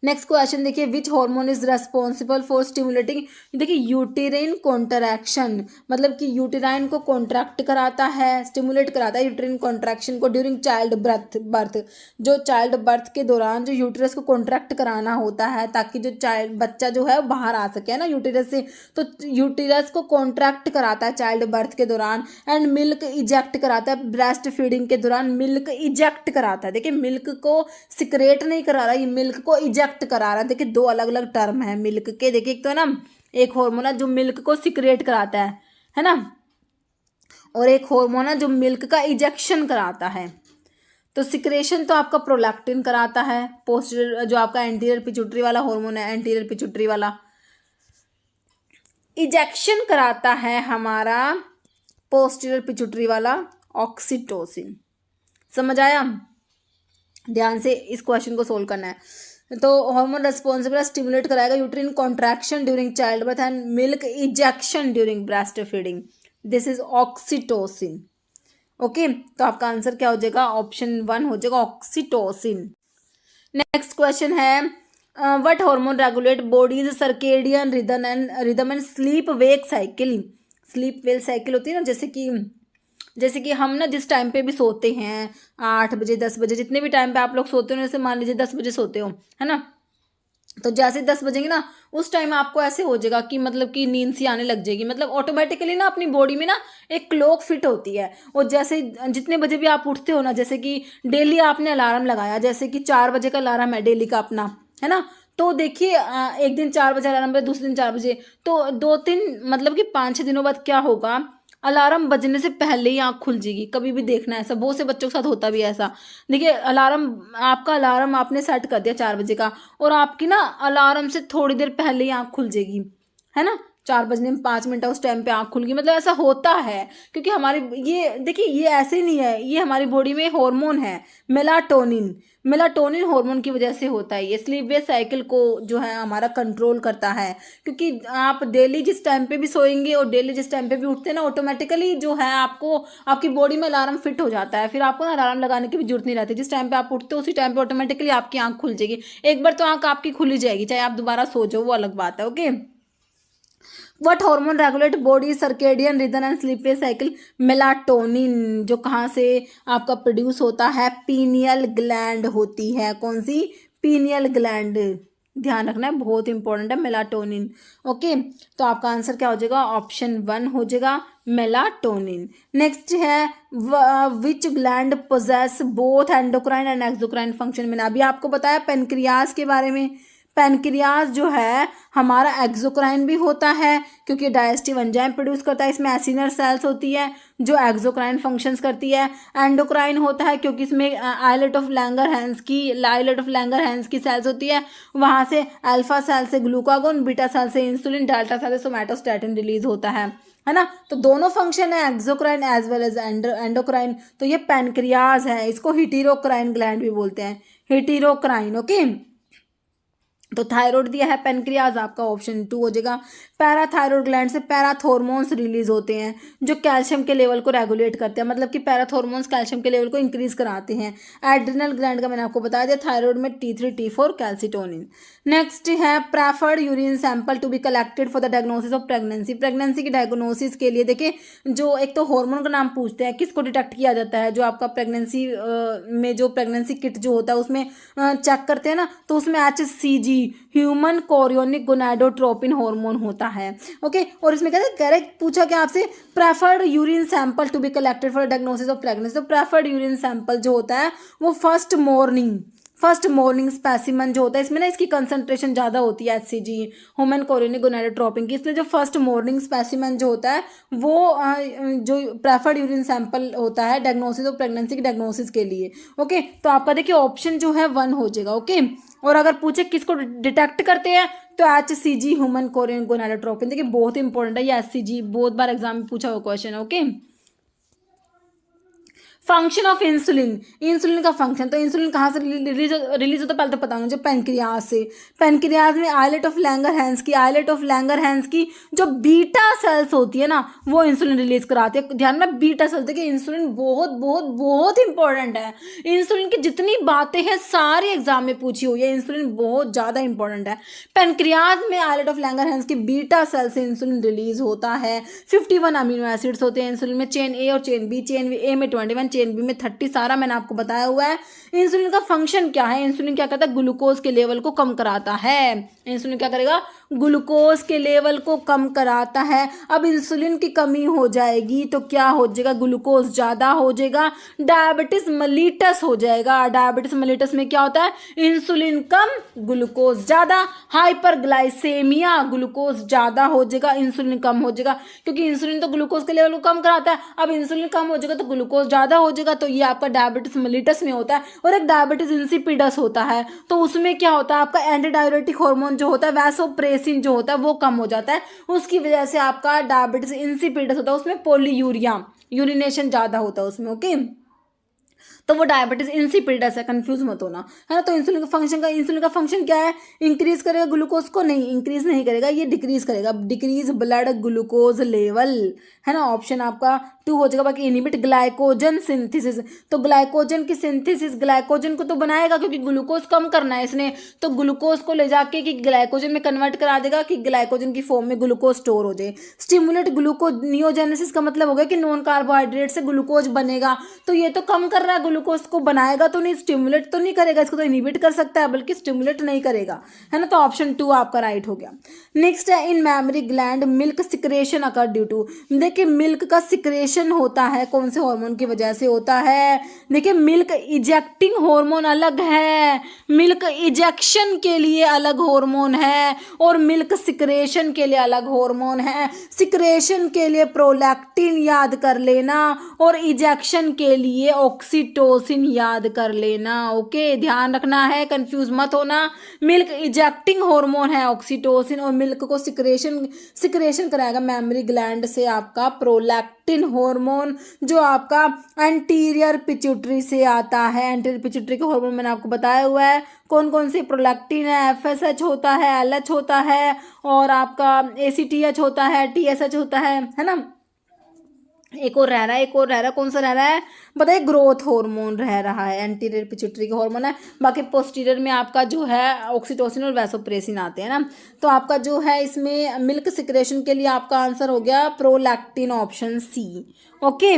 Speaker 2: नेक्स्ट क्वेश्चन देखिए, which hormone is responsible for stimulating, देखिए यूटेराइन कॉन्ट्रैक्शन, मतलब कि यूटेराइन को कॉन्ट्रैक्ट कराता है, स्टिमुलेट कराता है यूटेराइन कॉन्ट्रैक्शन को ड्यूरिंग चाइल्ड बर्थ, जो चाइल्ड बर्थ के दौरान जो यूटेरस को कॉन्ट्रैक्ट कराना होता है ताकि जो चाइल्ड बच्चा जो है वो बाहर आ सके, है ना, यूटेरस से। तो यूटेरस को कॉन्ट्रैक्ट कराता है चाइल्ड बर्थ के दौरान, एंड मिल्क इजेक्ट कराता है ब्रेस्ट फीडिंग के दौरान, मिल्क इजेक्ट कराता है। देखिए मिल्क को सिक्रेट नहीं करा रहा, ये मिल्क को इजेक्ट करा रहा है। देखिए दो अलग अलग टर्म है मिल्क के, देखिए एक तो है ना, एक हार्मोन है जो मिल्क को सिक्रेट कराता है ना, और एक हार्मोन है जो मिल्क का इजेक्शन कराता है। तो सिक्रेशन तो आपका प्रोलैक्टिन कराता है, पोस्टीरियर जो आपका एंटीरियर पिट्यूटरी वाला हार्मोन है, एंटीरियर पिट्यूटरी वाला। इजेक्शन कराता है हमारा पोस्टीरियर पिट्यूटरी वाला ऑक्सीटोसिन। समझ आया, ध्यान से इस क्वेश्चन को सोल्व करना है। तो हार्मोन रेस्पॉन्सिबल स्टिमुलेट कराएगा uterine contraction during child birth and milk ejection during breast feeding, this is oxytocin. Okay, तो आपका आंसर क्या हो जाएगा, ऑप्शन 1 हो जाएगा ऑक्सीटोसिन। नेक्स्ट क्वेश्चन है, what hormone regulate bodies circadian rhythm and sleep wake cycle. Sleep wake cycle होती है ना, जैसे कि हम ना जिस टाइम पे भी सोते हैं 8 बजे 10 बजे, जितने भी टाइम पे आप लोग सोते हो, जैसे मान लीजिए 10 बजे सोते हो, है ना, तो जैसे 10 बजेंगे ना उस टाइम आपको ऐसे हो जाएगा कि मतलब कि नींद सी आने लग जाएगी, मतलब ऑटोमेटिकली ना अपनी बॉडी में ना एक क्लॉक फिट होती है। और जैसे जितने बजे भी आप उठते हो ना, जैसे कि डेली आपने अलार्म लगाया, जैसे कि 4 बजे का अलार्म है डेली का अपना, है ना, तो देखिए एक दिन 4 बजे अलार्म बजे, दूसरे दिन 4 बजे, तो 2-3 मतलब कि 5-6 दिनों बाद क्या होगा, अलार्म बजने से पहले ही आँख खुल जाएगी। कभी भी देखना, ऐसा बहुत से बच्चों के साथ होता भी है ऐसा। देखिए आपका अलार्म आपने सेट कर दिया 4 बजे का, और आपकी ना अलार्म से थोड़ी देर पहले ही आँख खुल जाएगी, है ना, 4 बजने में 5 मिनट है उस टाइम पे आँख खुल गई, मतलब ऐसा होता है क्योंकि हमारी ये देखिए ये ऐसे ही नहीं है, ये हमारी बॉडी में हार्मोन है मेलाटोनिन हार्मोन की वजह से होता है ये। स्लीप वेक साइकिल को जो है हमारा कंट्रोल करता है, क्योंकि आप डेली जिस टाइम पे भी सोएंगे और डेली जिस टाइम पे भी उठते हैं ना, ऑटोमेटिकली जो है आपको आपकी बॉडी में अलार्म फिट हो जाता है, फिर आपको ना अलार्म लगाने की भी जरूरत नहीं रहती। जिस टाइम पे आप उठते हो उसी टाइम पे ऑटोमेटिकली आपकी आँख खुल जाएगी। एक बार तो आँख आपकी खुल ही जाएगी, चाहे आप दोबारा सो जाओ, वो अलग बात है। Okay, what hormone regulate body circadian rhythm and sleep wake cycle, melatonin, जो कहाँ से आपका प्रोड्यूस होता है, पीनियल ग्लैंड होती है। कौन सी, पीनियल ग्लैंड, ध्यान रखना है, बहुत इंपॉर्टेंट है मेलाटोनिन। ओके, तो आपका आंसर क्या हो जाएगा, ऑप्शन 1 हो जाएगा मेलाटोनिन। नेक्स्ट है, which gland possesses both endocrine and exocrine function. मैंने अभी आपको बताया पेनक्रियाज के बारे में। पेनक्रियाज जो है हमारा एक्सोक्राइन भी होता है क्योंकि डाइजेस्टिव एंजाइम प्रोड्यूस करता है, इसमें एसिनर सेल्स होती है जो एक्सोक्राइन फंक्शंस करती है। एंडोक्राइन होता है क्योंकि इसमें आइलेट ऑफ लैंगरहैंस की सेल्स होती है, वहाँ से अल्फा सेल से ग्लूकागोन, बीटा सेल से इंसुलिन, डेल्टा सेल से सोमैटोस्टैटिन रिलीज होता है ना। तो दोनों फंक्शन है exocrine as well as endocrine. तो ये पेनक्रियाज है, इसको हिटेरोक्राइन ग्लैंड भी बोलते हैं, हिटेरोक्राइन। ओके, तो थायराइड दिया है, पेनक्रियाज आपका ऑप्शन 2 हो जाएगा। पैराथायराइड ग्लैंड से पैराथॉर्मोन्स रिलीज होते हैं जो कैल्शियम के लेवल को रेगुलेट करते हैं, मतलब कि पैराथॉर्मोन्स कैल्शियम के लेवल को इंक्रीज कराते हैं। एड्रिनल ग्लैंड का मैंने आपको बता दिया, थायराइड में T3 T4 कैल्सिटोनिन। नेक्स्ट है, preferred urine sample to be collected for the diagnosis of pregnancy. Pregnancy की डायग्नोसिस के लिए देखिए, जो एक तो हार्मोन का नाम पूछते हैं, किसको डिटेक्ट किया जाता है, जो आपका प्रेगनेंसी में जो प्रेगनेंसी किट जो होता है उसमें चेक करते हैं ना, तो उसमें HCG human chorionic gonadotropin hormone होता है। ओके, और इसमें कह रहे पूछा क्या आपसे, preferred urine sample to be collected for diagnosis of pregnancy. तो प्रेफर्ड यूरिन सैंपल जो होता है वो फर्स्ट मॉर्निंग स्पेसिमन जो होता है, इसमें ना इसकी कंसंट्रेशन ज़्यादा होती है HCG ह्यूमन कोरियोनिक गोनाडोट्रोपिन की, इसलिए जो फर्स्ट मॉर्निंग स्पेसिमन जो होता है वो जो प्रेफर्ड यूरिन सैंपल होता है डायग्नोसिस ऑफ प्रेगनेंसी की डायग्नोसिस के लिए। ओके, तो आपका देखिए ऑप्शन जो है 1 हो जाएगा। ओके, और अगर पूछे किसको डिटेक्ट करते हैं तो HCG, ह्यूमन कोरियन गोनाडोट्रोपिन। देखिए बहुत इंपॉर्टेंट है ये HCG, बहुत बार एग्जाम में पूछा हुआ क्वेश्चन है। Okay, function of insulin, insulin का फंक्शन। तो इंसुलिन कहाँ से रिलीज होता है पहले तो पता होना चाहिए, पैनक्रियाज से। पैनक्रियाज में आइलेट ऑफ लैंगरहैंस की जो बीटा सेल्स होती है ना वो इंसुलिन रिलीज कराती है। ध्यान में, बीटा सेल्स। देखिए इंसुलिन बहुत बहुत बहुत इंपॉर्टेंट है। इंसुलिन की जितनी बातें हैं सारी एग्जाम में पूछी हुई है, इंसुलिन बहुत ज़्यादा इंपॉर्टेंट है। पैनक्रियाज में आइलेट ऑफ लैंगरहैंस की बीटा सेल से इंसुलिन रिलीज होता है। 51 अमीनो एसिड्स होते हैं इंसुलिन में, चेन ए और चेन बी। चेन ए में 21, चेन बी में 30, सारा मैंने आपको बताया हुआ है। इंसुलिन का फंक्शन क्या है? इंसुलिन क्या करता है? ग्लूकोज के लेवल को कम कराता है। इंसुलिन क्या करेगा? ग्लूकोज के लेवल को कम कराता है। अब इंसुलिन की कमी हो जाएगी तो क्या हो जाएगा? ग्लूकोज ज़्यादा हो जाएगा, डायबिटीज मेलिटस हो जाएगा। डायबिटीज मेलिटस में क्या होता है? इंसुलिन कम, ग्लूकोज ज़्यादा। हाइपरग्लाइसेमिया, ग्लूकोज ज़्यादा हो जाएगा, इंसुलिन कम हो जाएगा, क्योंकि इंसुलिन तो ग्लूकोज के लेवल को कम कराता है। अब इंसुलिन कम हो जाएगा तो ग्लूकोज ज़्यादा हो जाएगा, तो ये आपका डायबिटीज मेलिटस में होता है। और एक डायबिटीज इंसिपिडस होता है, तो उसमें क्या होता है? आपका एंटी डायरेटिक हार्मोन जो होता है, वैसोप्रेसिन जो होता है, वो कम हो जाता है। उसकी वजह से आपका डायबिटीज इंसिपिडस होता है, उसमें पोलीयूरिया, यूरिनेशन ज़्यादा होता है उसमें। ओके, तो वो डायबिटीज इंसिपिडस है, कंफ्यूज मत होना, है ना। तो इंसुलिन का फंक्शन क्या है? इंक्रीज करेगा ग्लूकोज को? नहीं, इंक्रीज नहीं करेगा, ये डिक्रीज करेगा। डिक्रीज ब्लड ग्लूकोज लेवल, है ना। ऑप्शन आपका 2 हो जाएगा। बाकी इनहिबिट ग्लाइकोजन सिंथेसिस, तो ग्लाइकोजन की सिंथेसिस, ग्लाइकोजन को तो बनाएगा क्योंकि ग्लूकोज कम करना है इसने, तो ग्लूकोज को ले जाके कि ग्लाइकोजन में कन्वर्ट करा देगा कि ग्लाइकोजन की फॉर्म में ग्लूकोज स्टोर हो जाए। स्टिमुलेट ग्लूकोनियोजेनेसिस का मतलब हो गया कि नॉन कार्बोहाइड्रेट से ग्लूकोज बनेगा, तो ये तो कम कर रहा है, ग्लूकोज को बनाएगा तो नहीं, स्टिमुलेट तो नहीं करेगा, इसको तो इनहिबिट कर सकता है बल्कि स्टिमुलेट नहीं करेगा, है ना। तो ऑप्शन 2 आपका राइट हो गया। नेक्स्ट है in mammary gland milk secretion occur due to. देखिए मिल्क का सिक्रेशन होता है कौन से हार्मोन की वजह से होता है? देखिए मिल्क इजेक्टिंग हार्मोन अलग है, मिल्क इजेक्शन के लिए अलग हार्मोन है, और मिल्क सिक्रेशन के लिए अलग हार्मोन है। सिक्रेशन के लिए प्रोलैक्टिन याद कर लेना, और इजेक्शन के लिए ऑक्सीटोसिन याद कर लेना। ओके, ध्यान रखना है, कंफ्यूज मत होना। मिल्क इजेक्टिंग हार्मोन है ऑक्सीटोसिन, और मिल्क को सिक्रेशन कराएगा मेमोरी ग्लैंड से आपका प्रोलैक्टिन हार्मोन, जो आपका एंटीरियर पिट्यूटरी से आता है। एंटीरियर पिट्यूटरी के हार्मोन मैंने आपको बताया हुआ है कौन कौन से। प्रोलैक्टिन है, FSH होता है, LH होता है, और आपका ACTH होता है, TSH होता है ना। एक और रह रहा है, कौन सा रह रहा है बताइए? ग्रोथ हार्मोन रह रहा है, एंटीरियर पिट्यूटरी का हार्मोन है। बाकी पोस्टीरियर में आपका जो है ऑक्सीटोसिन और वैसोप्रेसिन आते हैं ना। तो आपका जो है इसमें मिल्क सिक्रेशन के लिए आपका आंसर हो गया prolactin, option C। Okay,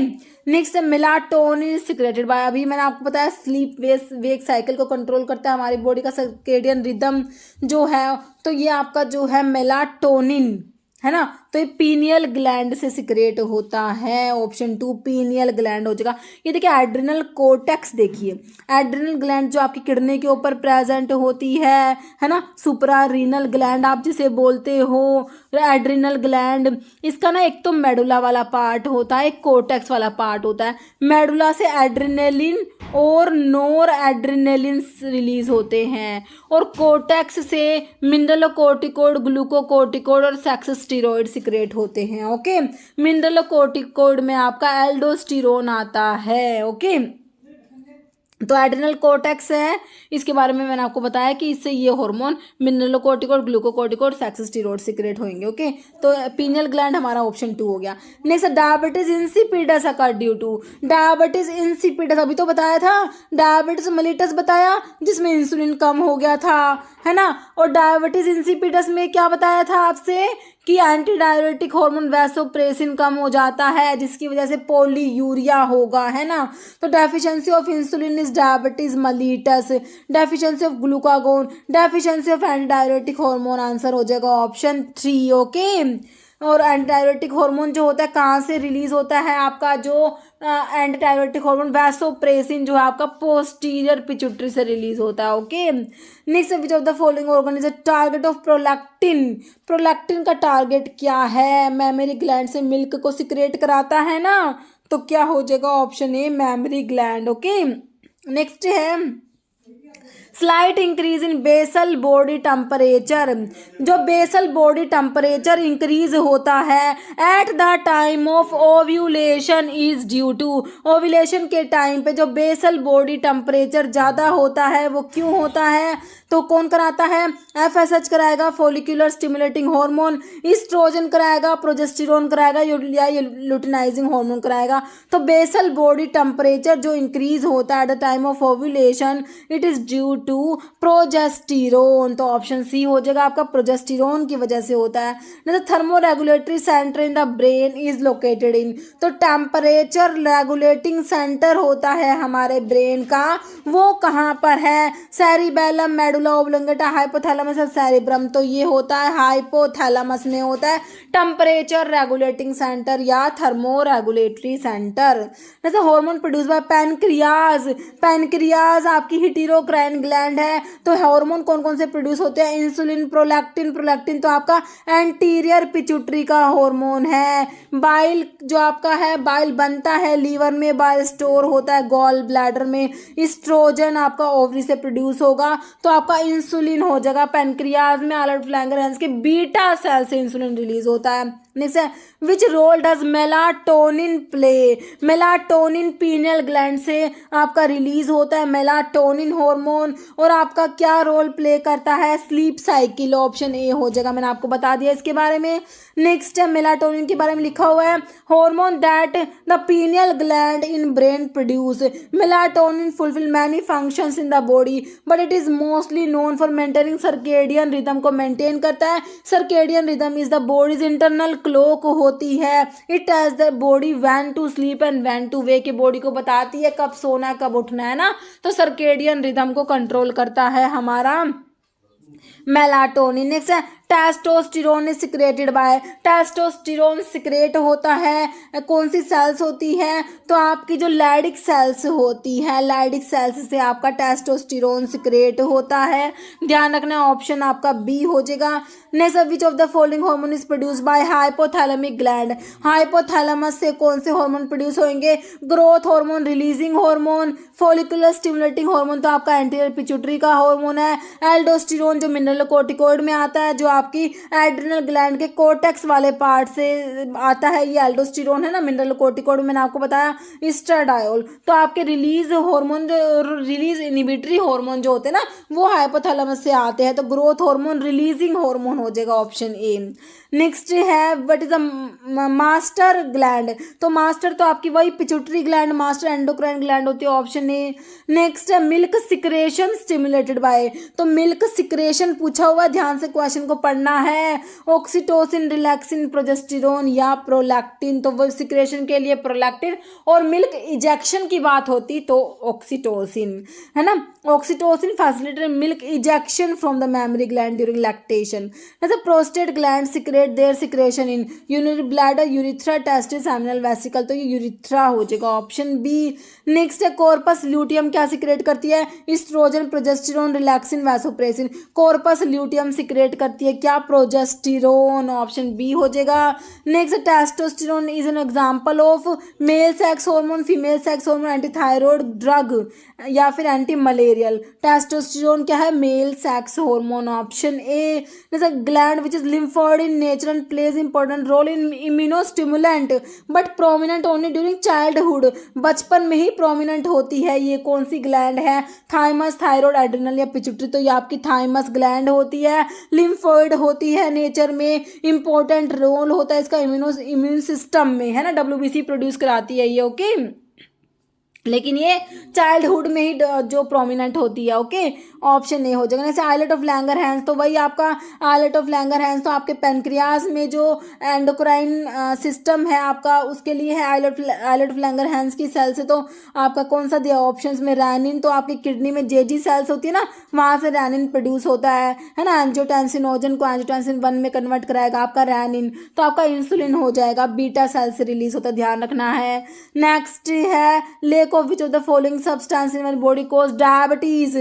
Speaker 2: next है मेलाटोनिन सिक्रेटेड बाय, अभी मैंने आपको बताया स्लीप वेक साइकिल को कंट्रोल करता है, हमारी बॉडी का सर्केडियन रिदम जो है, तो ये आपका जो है मेलाटोनिन, है ना। तो ये पीनियल ग्लैंड से सिक्रेट होता है, ऑप्शन 2 पीनियल ग्लैंड हो जाएगा। ये देखिए एड्रिनल कोर्टेक्स, देखिए एड्रिनल ग्लैंड जो आपकी किडनी के ऊपर प्रेजेंट होती है ना। सुपरा रीनल ग्लैंड आप जिसे बोलते हो, एड्रिनल ग्लैंड, इसका ना एक तो मेडुला वाला पार्ट होता है, एक कोर्टेक्स वाला पार्ट होता है। मेडुला से एड्रिनलिन और नोर एड्रिनलिन रिलीज होते हैं, और कोर्टेक्स से मिनरलोकोर्टिकोइड, ग्लूकोकोर्टिकोइड और सेक्स स्टीरॉइड सिक्रेट होते हैं। ओके, मिनरलोकोर्टिकोइड में आपका एल्डोस्टेरोन आता है। ओके, तो एड्रिनल कोर्टेक्स है, इसके बारे में मैंने आपको बताया कि इससे ये hormone mineralocorticoid, glucocorticoid, sex steroid secrete होंगे। ओके, तो पीनियल ग्लैंड हमारा ऑप्शन 2 हो गया। Next diabetes insipidus occur due to, diabetes insipidus अभी तो बताया था, डायबिटीज मेलिटस बताया जिसमें इंसुलिन कम हो गया था, है ना। और डायबिटीज इंसिपिडस में क्या बताया था आपसे कि एंटी डायरेटिक हार्मोन वैसोप्रेसिन कम हो जाता है, जिसकी वजह से पोलीयूरिया होगा, है ना। तो deficiency of insulin is diabetes mellitus, deficiency of glucagon, deficiency of anti diuretic hormone, answer हो जाएगा ऑप्शन 3। ओके, और एंटी डायरेटिक हार्मोन जो होता है कहाँ से रिलीज होता है? आपका जो एंटी डायरेटिक हार्मोन वैसोप्रेसिन जो है आपका पोस्टीरियर पिट्यूटरी से रिलीज होता है। Okay, next which of the following organ is a target of prolactin, prolactin का टारगेट क्या है? मेमोरी ग्लैंड से मिल्क को सिक्रेट कराता है ना, तो क्या हो जाएगा? Option A mammary gland. Okay, next है slight increase in basal body temperature, जो बेसल बॉडी टेम्परेचर इंक्रीज होता है at the time of ovulation is due to, ovulation के टाइम पे जो बेसल बॉडी टेम्परेचर ज़्यादा होता है वो क्यों होता है, तो कौन कराता है, FSH कराएगा, फॉलिकुलर स्टिमुलेटिंग हार्मोन, ईस्ट्रोजन कराएगा, प्रोजेस्टेरोन कराएगा या लुटिनाइजिंग हार्मोन कराएगा। तो बेसल बॉडी टेम्परेचर जो इंक्रीज होता है at the time of ovulation it is due to progesterone, तो ऑप्शन सी हो जाएगा आपका, प्रोजेस्टेरोन की वजह से होता है। जैसे thermoregulatory centre in the brain is located in, तो टेम्परेचर रेगुलेटिंग सेंटर होता है हमारे ब्रेन का, वो कहाँ पर है, सेरिबेलम, मेडुला ओब्लोंगेटा, हाइपोथैलेमस और सेरिब्रम, तो ये होता है हाइपोथैलेमस में होता है टेम्परेचर रेगुलेटिंग सेंटर या थर्मो रेगुलेटरी सेंटर। जैसे hormone produce by pancreas, pancreas आपकी हिटेरोक्राइन ग्लैंड है, तो हार्मोन कौन कौन से प्रोड्यूस होते हैं, इंसुलिन, प्रोलैक्टिन, प्रोलैक्टिन तो आपका एंटीरियर पिट्यूटरी का हार्मोन है। बाइल जो आपका है, बाइल बनता है लीवर में, बाइल स्टोर होता है गॉल ब्लैडर में, एस्ट्रोजन आपका ओवरी से प्रोड्यूस होगा, तो आपका इंसुलिन हो जाएगा पैनक्रियाज में, आल्फा लैंगरहैंस के बीटा सेल से इंसुलिन रिलीज होता है। नेक्स्ट है which role does melatonin play, melatonin pineal gland से आपका रिलीज होता है मेलाटोनिन हार्मोन, और आपका क्या रोल प्ले करता है, स्लीप साइकिल, ऑप्शन ए हो जाएगा, मैंने आपको बता दिया इसके बारे में। नेक्स्ट है मेलाटोनिन के बारे में लिखा हुआ है hormone that the pineal gland in brain produce, melatonin fulfil many functions in the body but it is mostly known for maintaining circadian rhythm को मेंटेन करता है। Circadian rhythm is the body's internal clock होती है, it tells the body when to sleep and when to wake, body को बताती है कब सोना है कब उठना है ना, तो सर्केडियन रिदम को कंट्रोल करता है हमारा मेलाटोनिन। नेक्स्ट है testosterone is secreted by, testosterone secrete होता है कौन सी सेल्स होती है, तो आपकी जो लैडिक सेल्स होती है, लैडिक सेल्स से आपका टेस्टोस्टेरोन सिक्रेट होता है, ध्यान रखना ऑप्शन आपका बी हो जाएगा। Next which of the following hormone is produce by hypothalamic gland, hypothalamus से कौन से हार्मोन प्रोड्यूस होंगे, growth hormone, releasing hormone, follicular stimulating hormone तो आपका एंटीरियर पिट्यूटरी का हार्मोन है, एल्डोस्टेरोन जो मिनरल कोर्टिकोइड में आता है, जो आपकी एड्रिनल ग्लैंड के कोर्टेक्स वाले पार्ट से आता है, ये एल्डोस्टेरोन है ना, मिनरल कोर्टिकोइड मैंने आपको बताया, एस्ट्राडायोल, तो आपके रिलीज हार्मोन जो रिलीज इनहिबिटरी हार्मोन जो होते हैं ना वो हाइपोथैलेमस से आते हैं, तो ग्रोथ हार्मोन रिलीजिंग हार्मोन हो जाएगा ऑप्शन ए। नेक्स्ट है what is the master gland, तो मास्टर तो आपकी वही pituitary gland, master endocrine gland होती है, ऑप्शन ए। नेक्स्ट है मिल्क सिक्रेशन स्टिमुलेटेड बाय, तो मिल्क सिक्रेशन पूछा हुआ, ध्यान से क्वेश्चन को पढ़ना है, ऑक्सीटोसिन, रिलैक्सिन, प्रोजेस्टेरोन या प्रोलैक्टिन, तो वो सिक्रेशन के लिए प्रोलैक्टिन, और मिल्क इजेक्शन की बात होती तो ऑक्सीटोसिन है ना, oxytocin facilitate milk ejection from the mammary gland during lactation. जैसे prostate gland secrete their secretion in urinary bladder, urethra, testis, seminal vesicle, तो ये यूरिथ्रा हो जाएगा ऑप्शन बी। नेक्स्ट है कॉर्पस ल्यूटियम क्या सिक्रेट करती है, estrogen, progesterone, relaxin, vasopressin, corpus luteum secrete करती है क्या, प्रोजेस्टेरोन, ऑप्शन बी हो जाएगा। Next testosterone is an example of male sex hormone, female sex hormone, एंटीथायराइड drug या फिर एंटी मलेरियल, टेस्टोस्टेरोन क्या है, male sex hormone, option A. जैसे gland which is lymphoid in nature and plays important role in immunostimulant but prominent only during childhood, बचपन में ही prominent होती है, ये कौन सी ग्लैंड है, थाइमस, थायराइड, एड्रिनल या पिट्यूटरी, तो ये आपकी थाइमस ग्लैंड होती है, लिम्फोइड होती है, नेचर में इंपॉर्टेंट रोल होता है इसका इम्यून सिस्टम में है ना, WBC प्रोड्यूस कराती है ये, ओके, लेकिन ये चाइल्डहुड में ही जो प्रोमिनेंट होती है, ओके, ऑप्शन ए हो जाएगा। जैसे आइलेट ऑफ लैंगरहैंस, तो वही आपका आइलेट ऑफ लैंगरहैंस तो आपके पैनक्रियाज में जो एंडोक्राइन सिस्टम है आपका उसके लिए है, आइलेट ऑफ लैंगरहैंस की सेल से तो आपका कौन सा दिया ऑप्शंस में, रैनिन, तो आपकी किडनी में जेजी सेल्स होती है ना, वहाँ से रैनिन प्रोड्यूस होता है ना, एंजियोटेंसिनोजन को एंजियोटेंसिन 1 में कन्वर्ट कराएगा आपका रैनिन, तो आपका इंसुलिन हो जाएगा, बीटा सेल से रिलीज होता है, ध्यान रखना है। नेक्स्ट है लेको देखो which of the following substance in body cause diabetes.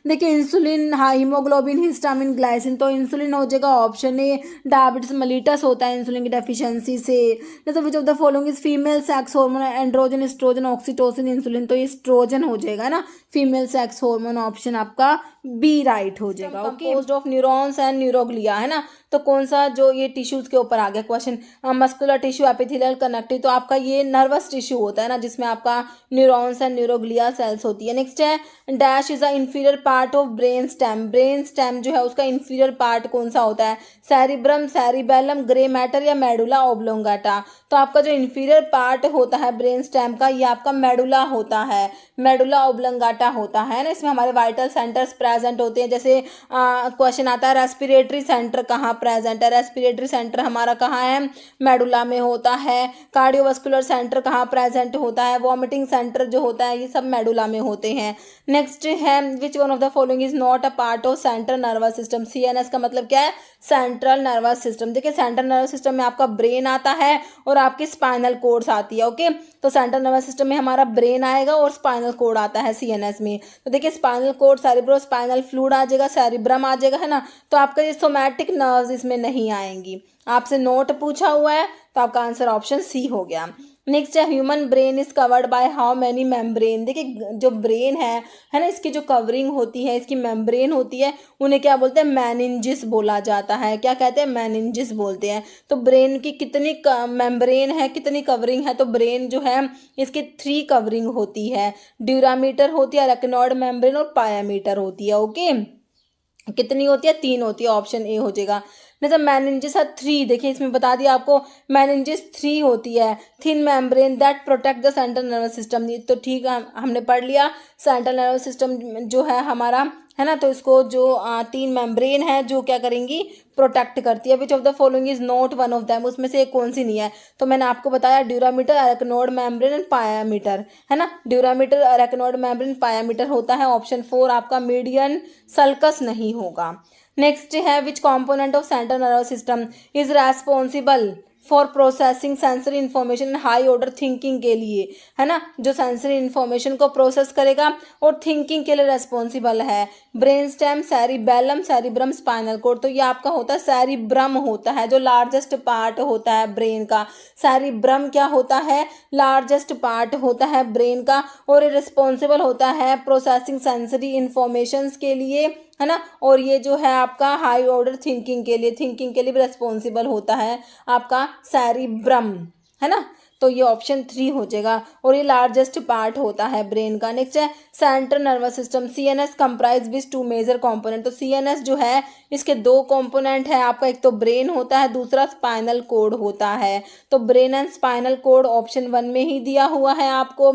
Speaker 2: देखिए इंसुलिन, हीमोग्लोबिन, हिस्टामिन, ग्लाइसिन, तो इंसुलिन हो जाएगा ऑप्शन ए। डायबिटीज मेलिटस होता है इंसुलिन की डेफिशिएंसी से। जैसे which of the following is female sex hormone, androgen, estrogen, oxytocin, insulin, तो एस्ट्रोजन हो जाएगा ना, फीमेल सेक्स हार्मोन, ऑप्शन आपका बी राइट हो जाएगा। Okay, composed of neurons and neuroglia, है ना, तो कौन सा जो ये टिश्यूज के ऊपर आ गया question, muscular tissue, epithelial, connective, तो आपका ये नर्वस टिश्यू होता है ना, जिसमें आपका न्यूरॉन्स एंड न्यूरोग्लिया सेल्स होती है। नेक्स्ट है dash is a inferior part of brain stem. Brain stem जो है उसका इंफीरियर पार्ट कौन सा होता है, सेरिब्रम, सेरिबेलम, ग्रे मैटर या मेडुला ऑब्लोंगाटा। तो आपका जो इंफीरियर पार्ट होता है ब्रेन स्टेम का, ये आपका मेडुला होता है, मेडुला ऑब्लोंगाटा होता है ना। इसमें हमारे वाइटल सेंटर्स प्रेजेंट होते हैं। जैसे क्वेश्चन आता है रेस्पिरेटरी सेंटर कहाँ प्रेजेंट है, रेस्पिरेटरी सेंटर हमारा कहाँ है, मेडुला में होता है। कार्डियोवास्कुलर सेंटर कहाँ प्रेजेंट होता है, वॉमिटिंग सेंटर जो होता है ये सब मेडुला में होते हैं। नेक्स्ट है which one of the following is not a part of central nervous system. CNS का मतलब क्या है, सेंट्रल नर्वस सिस्टम। देखिए सेंट्रल नर्वस सिस्टम में आपका ब्रेन आता है और आपकी स्पाइनल कोड्स आती है। ओके, तो सेंट्रल नर्वस सिस्टम में हमारा ब्रेन आएगा और स्पाइनल कोड आता है CNS में। तो देखिए spinal cord, cerebro spinal fluid आ जाएगा, सेरिब्रम आ जाएगा, है ना। तो आपका ये सोमैटिक नर्व्स इसमें नहीं आएंगी। आपसे नोट पूछा हुआ है तो आपका आंसर ऑप्शन सी हो गया। नेक्स्ट है human brain is covered by how many membrane. देखिए जो ब्रेन है ना, इसकी जो कवरिंग होती है, इसकी मेम्ब्रेन होती है, उन्हें क्या बोलते हैं, मेनिंजिस बोला जाता है। क्या कहते हैं, मेनिंजिस बोलते हैं। तो ब्रेन की कितनी मेम्ब्रेन है, कितनी कवरिंग है, तो ब्रेन जो है इसकी 3 कवरिंग होती है। ड्यूरामीटर होती है, अरेक्नोइड मेम्ब्रेन और पायामीटर होती है। ओके, कितनी होती है, 3 होती है, ऑप्शन ए हो जाएगा। नहीं तो मेनिंजिस है 3, देखिए इसमें बता दिया आपको, मेनिंजिस 3 होती है। Thin membrane that protect the central nervous system, तो ठीक है हमने पढ़ लिया। सेंट्रल नर्वस सिस्टम जो है हमारा, है ना, तो इसको जो 3 मेम्ब्रेन है जो क्या करेंगी, प्रोटेक्ट करती है। Which of the following is not one of them, उसमें से एक कौन सी नहीं है, तो मैंने आपको बताया dura mater, arachnoid membrane and pia mater, है ना। ड्यूरामीटर, अरेक्नोइड मेम्ब्रेन, पायामीटर होता है, ऑप्शन 4 आपका मीडियन सल्कस नहीं होगा। नेक्स्ट है which component of central nervous system is responsible for processing sensory information high order thinking के लिए, है ना, जो सेंसरी इन्फॉर्मेशन को प्रोसेस करेगा और थिंकिंग के लिए रेस्पॉन्सिबल है। Brain stem, cerebellum, cerebrum, spinal cord, तो ये आपका होता है सेरिब्रम होता है, जो लार्जेस्ट पार्ट होता है ब्रेन का। सेरिब्रम क्या होता है, लार्जेस्ट पार्ट होता है ब्रेन का, और ये रिस्पॉन्सिबल होता है प्रोसेसिंग सेंसरी इन्फॉर्मेशंस के लिए, है ना। और ये जो है आपका हाई ऑर्डर थिंकिंग के लिए भी रेस्पॉन्सिबल होता है आपका सेरिब्रम, है ना। तो ये ऑप्शन 3 हो जाएगा, और ये लार्जेस्ट पार्ट होता है ब्रेन का। नेक्स्ट है central nervous system, CNS comprise which 2 major component. तो CNS जो है इसके 2 कंपोनेंट है आपका, एक तो ब्रेन होता है, दूसरा स्पाइनल कोड होता है। तो brain and spinal cord option 1 में ही दिया हुआ है आपको।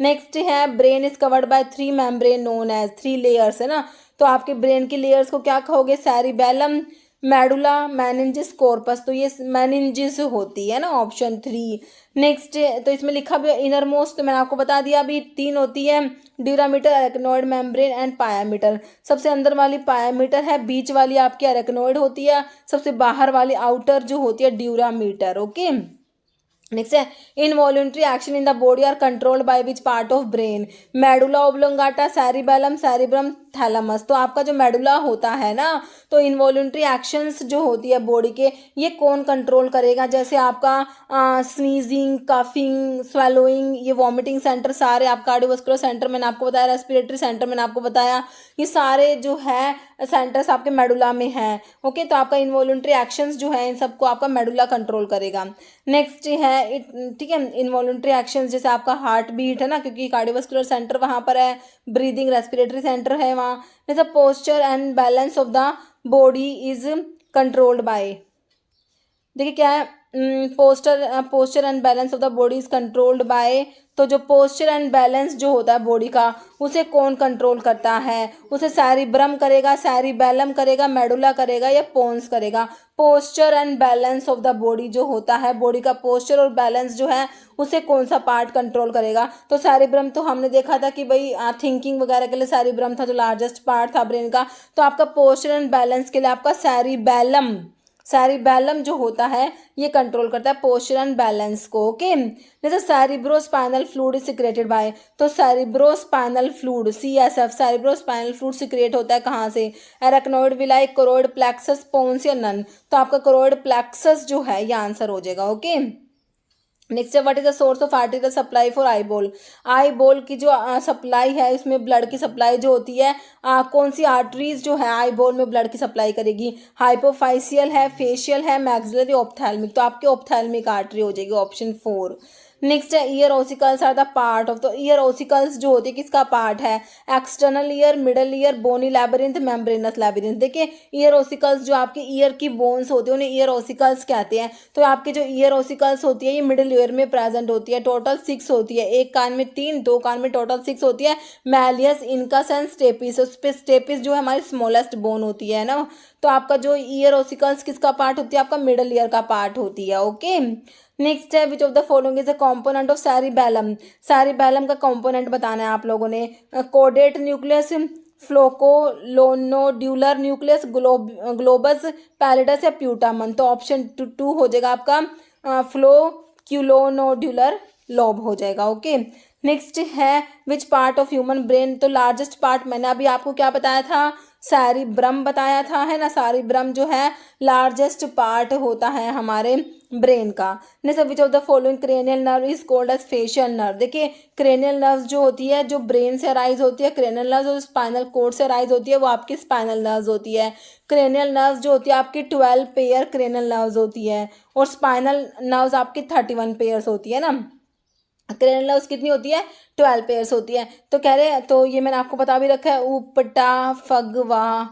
Speaker 2: नेक्स्ट है brain is covered by 3 membrane known as 3 layers, है ना। तो आपके ब्रेन की लेयर्स को क्या कहोगे, सेरिबेलम, मेडुला, मेनिंजिस, कॉर्पस, तो ये मेनिंजिस होती है ना, ऑप्शन 3। नेक्स्ट तो इसमें लिखा भी इनर मोस्ट, तो मैंने आपको बता दिया अभी 3 होती है, dura mater, arachnoid membrane and pia mater. सबसे अंदर वाली पायामीटर है, बीच वाली आपकी अरेक्नोइड होती है, सबसे बाहर वाली आउटर जो होती है ड्यूरामीटर। ओके, नेक्स्ट है involuntary action in the body are controlled by which part of brain, medulla oblongata, cerebellum, cerebrum, thalamus. तो आपका जो मेडुला होता है ना, तो इनवॉल्यूंटरी एक्शंस जो होती है बॉडी के, ये कौन कंट्रोल करेगा, जैसे आपका स्नीजिंग, कफिंग, स्वेलोइंग, ये वॉमिटिंग सेंटर सारे, आप कार्डियोवास्कुलर सेंटर मैंने आपको बताया, रेस्पिरेटरी सेंटर मैंने आपको बताया, ये सारे जो है सेंटर्स आपके मेडुला में हैं। ओके, तो आपका इनवॉल्यूंटरी एक्शंस जो है इन सबको आपका मेडुला कंट्रोल करेगा। नेक्स्ट है ठीक है, इनवॉल्यूंटरी एक्शंस जैसे आपका हार्ट बीट, है ना, क्योंकि कार्डियोवास्कुलर सेंटर वहाँ पर है, ब्रीदिंग, रेस्पिरेटरी सेंटर है वहाँ। जैसे posture and balance of the body is controlled by, देखिए क्या है, posture and balance of the body is controlled by. तो जो पोस्चर एंड बैलेंस जो होता है बॉडी का, उसे कौन कंट्रोल करता है, उसे सेरिब्रम करेगा, सेरिबेलम करेगा, मेडुला करेगा या पोन्स करेगा। Posture and balance of the body जो होता है, बॉडी का पोस्चर और बैलेंस जो है उसे कौन सा पार्ट कंट्रोल करेगा, तो सेरिब्रम। तो हमने देखा था कि भाई थिंकिंग वगैरह के लिए सेरिब्रम था जो लार्जेस्ट पार्ट था ब्रेन का, तो आपका पोस्चर एंड बैलेंस के लिए आपका सेरिबेलम सेरिबेलम जो होता है ये कंट्रोल करता है पोस्चर एंड बैलेंस को। ओके, जैसे सेरिब्रोस्पाइनल फ्लूइड सिक्रेटेड बाय, तो cerebrospinal fluid CSF, cerebrospinal fluid secrete होता है कहाँ से? Arachnoid villi, choroid plexus, pons या नन? तो आपका कोरोइड प्लेक्सस जो है ये आंसर हो जाएगा। ओके, नेक्स्ट है what is the source of arterial supply for eye ball? Eye ball की जो सप्लाई है इसमें ब्लड की सप्लाई जो होती है कौन सी आर्टरीज जो है आई बॉल में ब्लड की सप्लाई करेगी? हाइपोफाइशियल है, फेशियल है, मैक्सिलरी, ऑप्थेल्मिक? तो आपकी ऑप्थेल्मिक आर्टरी हो जाएगी ऑप्शन 4। नेक्स्ट है ear ossicles are the part of, तो ईयर ओसिकल्स जो होती है किसका पार्ट है? External ear, middle ear, bony labyrinth, membranous labyrinth. देखिए ईयर ओसिकल्स जो आपके ईयर की बोन्स होती है उन्हें ईयर ओसिकल्स कहते हैं। तो आपके जो ईयर ओसिकल्स होती है ये मिडिल ईयर में प्रेजेंट होती है, टोटल 6 होती है, एक कान में 3, 2 कान में टोटल 6 होती है। मैलियस, इनकस एंड स्टेपिस, उस पर स्टेपिस जो है हमारी स्मॉलेस्ट बोन होती है ना। तो आपका जो ईयर ओसिकल्स किसका पार्ट होती है? आपका मिडल ईयर का पार्ट होती है। ओके, नेक्स्ट है which of the following is a component of cerebellum? Cerebellum का कंपोनेंट बताना है आप लोगों ने। Caudate nucleus, फ्लोकोलोनोड्यूलर nucleus, globus pallidus या प्यूटामन? तो ऑप्शन 2 हो जाएगा आपका फ्लोक्यूलोनोड्यूलर लोब हो जाएगा। ओके, नेक्स्ट है विच पार्ट ऑफ ह्यूमन ब्रेन? तो लार्जेस्ट पार्ट मैंने अभी आपको क्या बताया था? सेरिब्रम बताया था, है ना। सेरिब्रम जो है लार्जेस्ट पार्ट होता है हमारे ब्रेन का। Next which of the following cranial nerve is called as facial nerve? देखिए क्रेनियल नर्व जो होती है जो ब्रेन से अराइज होती है, क्रेनियल नर्व जो स्पाइनल कोड से अराइज होती है वो आपकी स्पाइनल नर्व होती है। क्रेनियल नर्व जो होती है आपकी 12 पेयर क्रेनियल नर्व होती है और स्पाइनल नर्व आपकी 31 पेयर्स होती है ना। क्रेनियल नर्व्स कितनी होती है? 12 पेयर्स होती है। तो कह रहे हैं, तो ये मैंने आपको बता भी रखा है, उपटा फगवा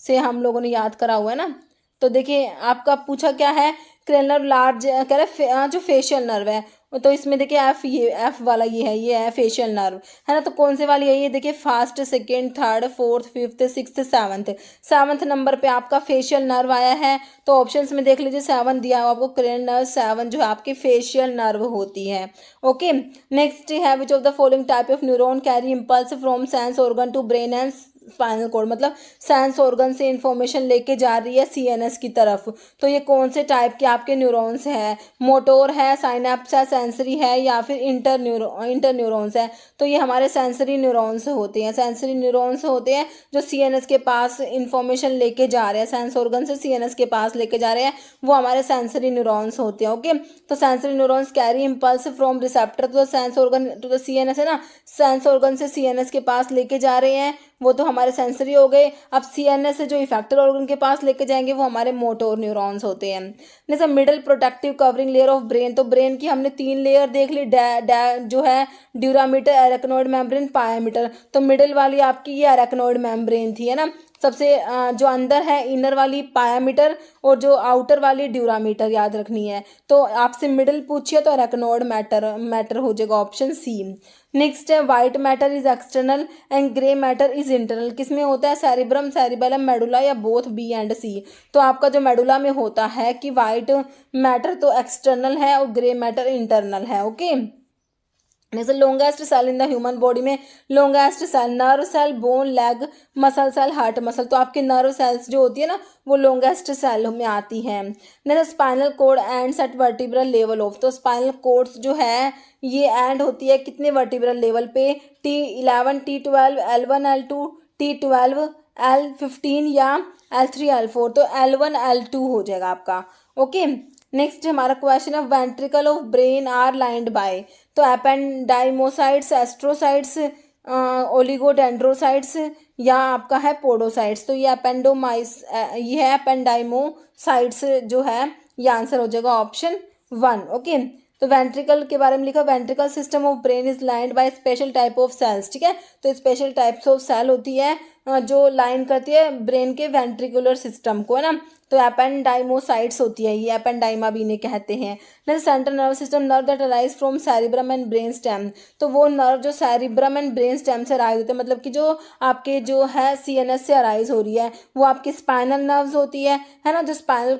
Speaker 2: से हम लोगों ने याद करा हुआ है ना। तो देखिए आपका पूछा क्या है? क्रेनियल नर्व लार्ज कह रहे जो फेशियल नर्व है, तो इसमें देखिए एफ वाला ये है फेशियल नर्व, है ना। तो कौन से वाली है ये? देखिए first, second, third, fourth, fifth, sixth, seventh number पे आपका फेशियल नर्व आया है। तो ऑप्शंस में देख लीजिए 7 दिया हुआ आपको, क्रेनियल नर्व 7 जो है आपकी फेशियल नर्व होती है। ओके, नेक्स्ट है which of the following type of neuron carry impulse from sense organ to brain and spinal cord? मतलब सेंस ऑर्गन से इंफॉर्मेशन लेके जा रही है CNS की तरफ। तो ये कौन से टाइप के आपके न्यूरॉन्स है? मोटोर है, साइनेप्स है, सेंसरी है या फिर इंटर न्यूरॉन्स है? तो ये हमारे सेंसरी न्यूरॉन्स होते हैं। सेंसरी न्यूरॉन्स होते हैं जो CNS के पास इंफॉर्मेशन लेके जा रहे हैं, सेंस ऑर्गन से CNS के पास लेके जा रहे हैं, वो हमारे सेंसरी न्यूरॉन्स होते हैं। ओके, तो sensory neurons carry impulse from receptor to the sense organ to the CNS, है ना। सेंस ऑर्गन से CNS के पास लेके जा रहे हैं, वो तो हमारे सेंसरी हो गए। अब CNS से जो इफेक्टर ऑर्गन के पास लेके जाएंगे वो हमारे मोटोर न्यूरॉन्स होते हैं। जैसे middle protective covering layer of brain, तो ब्रेन की हमने 3 लेयर देख ली, जो है ड्यूरामीटर, एराक्नोइड मेम्ब्रेन, पायामीटर। तो मिडिल वाली आपकी ये एराक्नोइड मेम्ब्रेन थी, है ना। सबसे जो अंदर है इनर वाली पायामीटर और जो आउटर वाली ड्यूरामीटर याद रखनी है। तो आपसे मिडिल पूछिए तो एराक्नोइड मैटर हो जाएगा ऑप्शन C। नेक्स्ट है white matter is external and grey matter is internal? किसमें होता है? सेरिब्रम, सेरिबेलम, मेडुला या बोथ B एंड C? तो आपका जो मेडुला में होता है कि वाइट मैटर तो एक्सटर्नल है और ग्रे मैटर इंटरनल है। ओके, जैसे longest cell in the human body में, longest cell nerve cell, bone, leg, muscle cell, heart muscle. तो आपके नर्व सेल्स जो होती है ना वो लॉन्गेस्ट सेल में आती हैं। जैसे spinal cord ends at vertebral level of, तो स्पाइनल कोड्स जो है ये एंड होती है कितने वर्टिब्रल लेवल पे? T11, T12, L1, L2, T12, L15 या L3, L4? तो L1, L2 हो जाएगा आपका। ओके, नेक्स्ट हमारा क्वेश्चन है ventricle of brain are lined by, तो एपेंडाइमोसाइट्स, एस्ट्रोसाइट्स, ओलिगोडेंड्रोसाइट्स या आपका है पोडोसाइट्स? तो ये ये है एपेंडाइमोसाइट्स जो है ये आंसर हो जाएगा ऑप्शन 1। ओके, तो वेंट्रिकल के बारे में लिखा ventricle system of brain is lined by special type of cells. ठीक है, तो स्पेशल टाइप्स ऑफ सेल होती है जो लाइन करती है ब्रेन के वेंट्रिकुलर सिस्टम को, है ना। तो एपेंडाइमोसाइट्स होती है, ये एपेंडाइमा भी इन्हें कहते हैं। जैसे central nervous system nerve that arise from cerebrum and brain stem, तो वो नर्व जो सेरिब्रम एंड ब्रेन स्टेम से अराइज होते हैं, मतलब कि जो आपके जो है CNS से अराइज हो रही है वो आपकी स्पाइनल नर्व्स होती है ना। जो स्पाइनल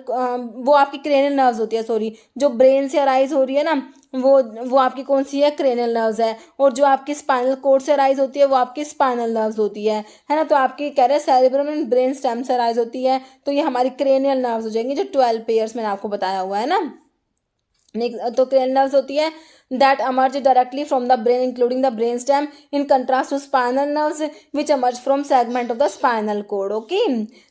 Speaker 2: वो आपकी क्रेनियल नर्व्स होती है, सॉरी, जो ब्रेन से अराइज हो रही है ना वो आपकी कौन सी है, क्रेनियल नर्व्स है। और जो आपकी स्पाइनल कोड से राइज होती है वो आपकी स्पाइनल नर्व्स होती है ना। तो आपकी कह रहे हैं सेरेब्रम एंड ब्रेन स्टेम से राइज होती है, तो ये हमारी क्रेनियल नर्व्स हो जाएंगी, जो 12 पेयर्स मैंने आपको बताया हुआ है ना। नेक्स्ट तो क्रेनियल नर्व्स होती है that emerge directly from the brain including the brain stem in contrast to spinal nerves which emerge from segment of the spinal cord. Okay,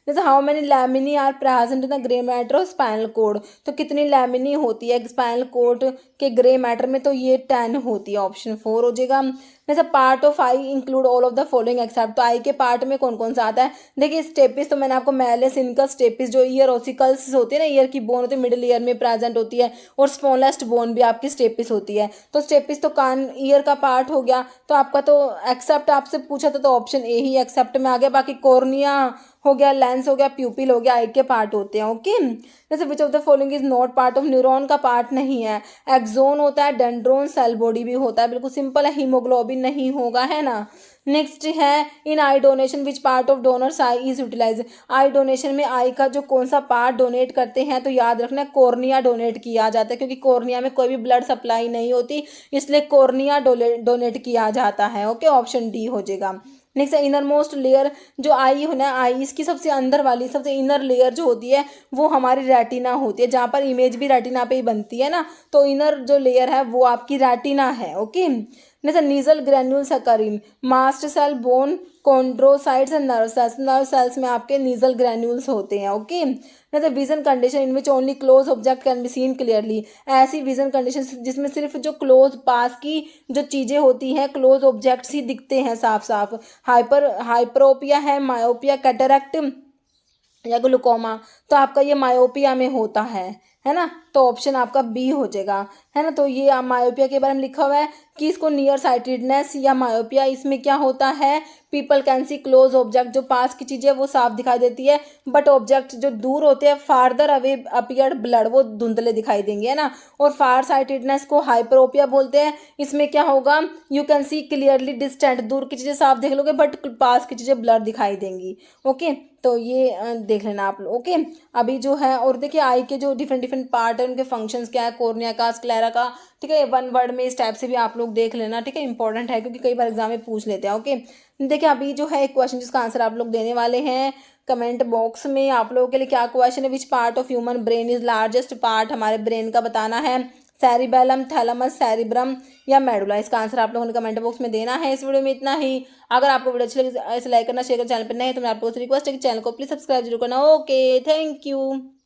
Speaker 2: जैसे how many laminae are present in the gray matter of spinal cord, तो कितनी laminae होती है spinal cord के grey matter में, तो ये 10 होती है, ऑप्शन 4 हो जाएगा। जैसे part of I include all of the following except, तो आई के पार्ट में कौन कौन सा आता है, देखिए स्टेपिस तो मैंने आपको मैलेस इनका स्टेपिस जो ईयर ओसिकल्स होती है ना, ईयर की बोन होती है, मिडिल ईयर में प्रेजेंट होती है, और स्मॉलेस्ट बोन भी आपकी स्टेपिस होती है। तो स्टेपिस तो कान ईयर का पार्ट हो गया, तो आपका तो एक्सेप्ट आपसे पूछा था तो ऑप्शन ए ही एक्सेप्ट में आ गया। बाकी कॉर्निया हो गया, लेंस हो गया, प्यूपिल हो गया, आई के पार्ट होते हैं। ओके, जैसे which of the following is not part of, neuron का पार्ट नहीं है, एक्सोन होता है, डेंड्रोन सेल बॉडी भी होता है, बिल्कुल सिंपल है, हीमोग्लोबिन नहीं होगा, है ना। नेक्स्ट है in eye donation which part of donors eye is utilize, eye donation में आई का जो कौन सा पार्ट डोनेट करते हैं, तो याद रखना कॉर्निया डोनेट किया जाता है, क्योंकि कॉर्निया में कोई भी ब्लड सप्लाई नहीं होती, इसलिए कॉर्निया डोनेट किया जाता है। ओके, ऑप्शन डी हो जाएगा। नेक्स्ट है इनर मोस्ट लेयर, जो आई है ना, आई इसकी सबसे अंदर वाली सबसे इनर लेयर जो होती है वो हमारी रेटिना होती है, जहाँ पर इमेज भी रेटिना पे ही बनती है ना, तो इनर जो लेयर है वो आपकी रेटिना है। ओके, जैसे Nissl granules occurring mast cell, bone, chondrocytes and nerve cells में आपके नीजल ग्रैन्यूल्स होते हैं। ओके, जैसे vision condition in which only close object can be seen clearly, ऐसी विजन कंडीशन जिसमें सिर्फ जो क्लोज पास की जो चीज़ें होती हैं, क्लोज ऑब्जेक्ट्स ही दिखते हैं साफ साफ। हाइपरोपिया है, मायोपिया, कैटरैक्ट या ग्लूकोमा, तो आपका ये मायोपिया में होता है ना, तो ऑप्शन आपका बी हो जाएगा, है ना। तो ये मायोपिया के बारे में लिखा हुआ है कि इसको नियर साइटेडनेस या मायोपिया, इसमें क्या होता है, people can see close object, जो पास की चीज़ें वो साफ दिखाई देती है, बट ऑब्जेक्ट जो दूर होते हैं फार्दर अवे अपीयर ब्लड, वो धुंधले दिखाई देंगे, है ना। और फार साइटेडनेस को हाइपरोपिया बोलते हैं, इसमें क्या होगा, you can see clearly distant, दूर की चीज़ें साफ देख लोगे बट पास की चीज़ें ब्लर दिखाई देंगी। ओके, तो ये देख लेना आप लोग। ओके, अभी जो है और देखिए आई के जो डिफरेंट पार्ट है उनके फंक्शंस क्या है, कॉर्निया का, स्क्लेरा का, ठीक है, वन वर्ड में इस टाइप से भी आप लोग देख लेना, ठीक है, इंपॉर्टेंट है क्योंकि कई बार एग्जाम में पूछ लेते हैं। ओके, देखिए अभी जो है एक क्वेश्चन जिसका आंसर आप लोग देने वाले हैं कमेंट बॉक्स में। आप लोगों के लिए क्या क्वेश्चन है, विच part of human brain is largest part, हमारे ब्रेन का बताना है, सेरिबेलम, थैलेमस, सेरिब्रम या मेडुला, इसका आंसर आप लोगों ने कमेंट बॉक्स में देना है। इस वीडियो में इतना ही। अगर आपको वीडियो अच्छी लगे ऐसे लाइक करना, शेयर करना, चैनल पर नहीं तो मैं आपको रिक्वेस्ट है कि चैनल को प्लीज सब्सक्राइब जरूर करना। Okay, thank you.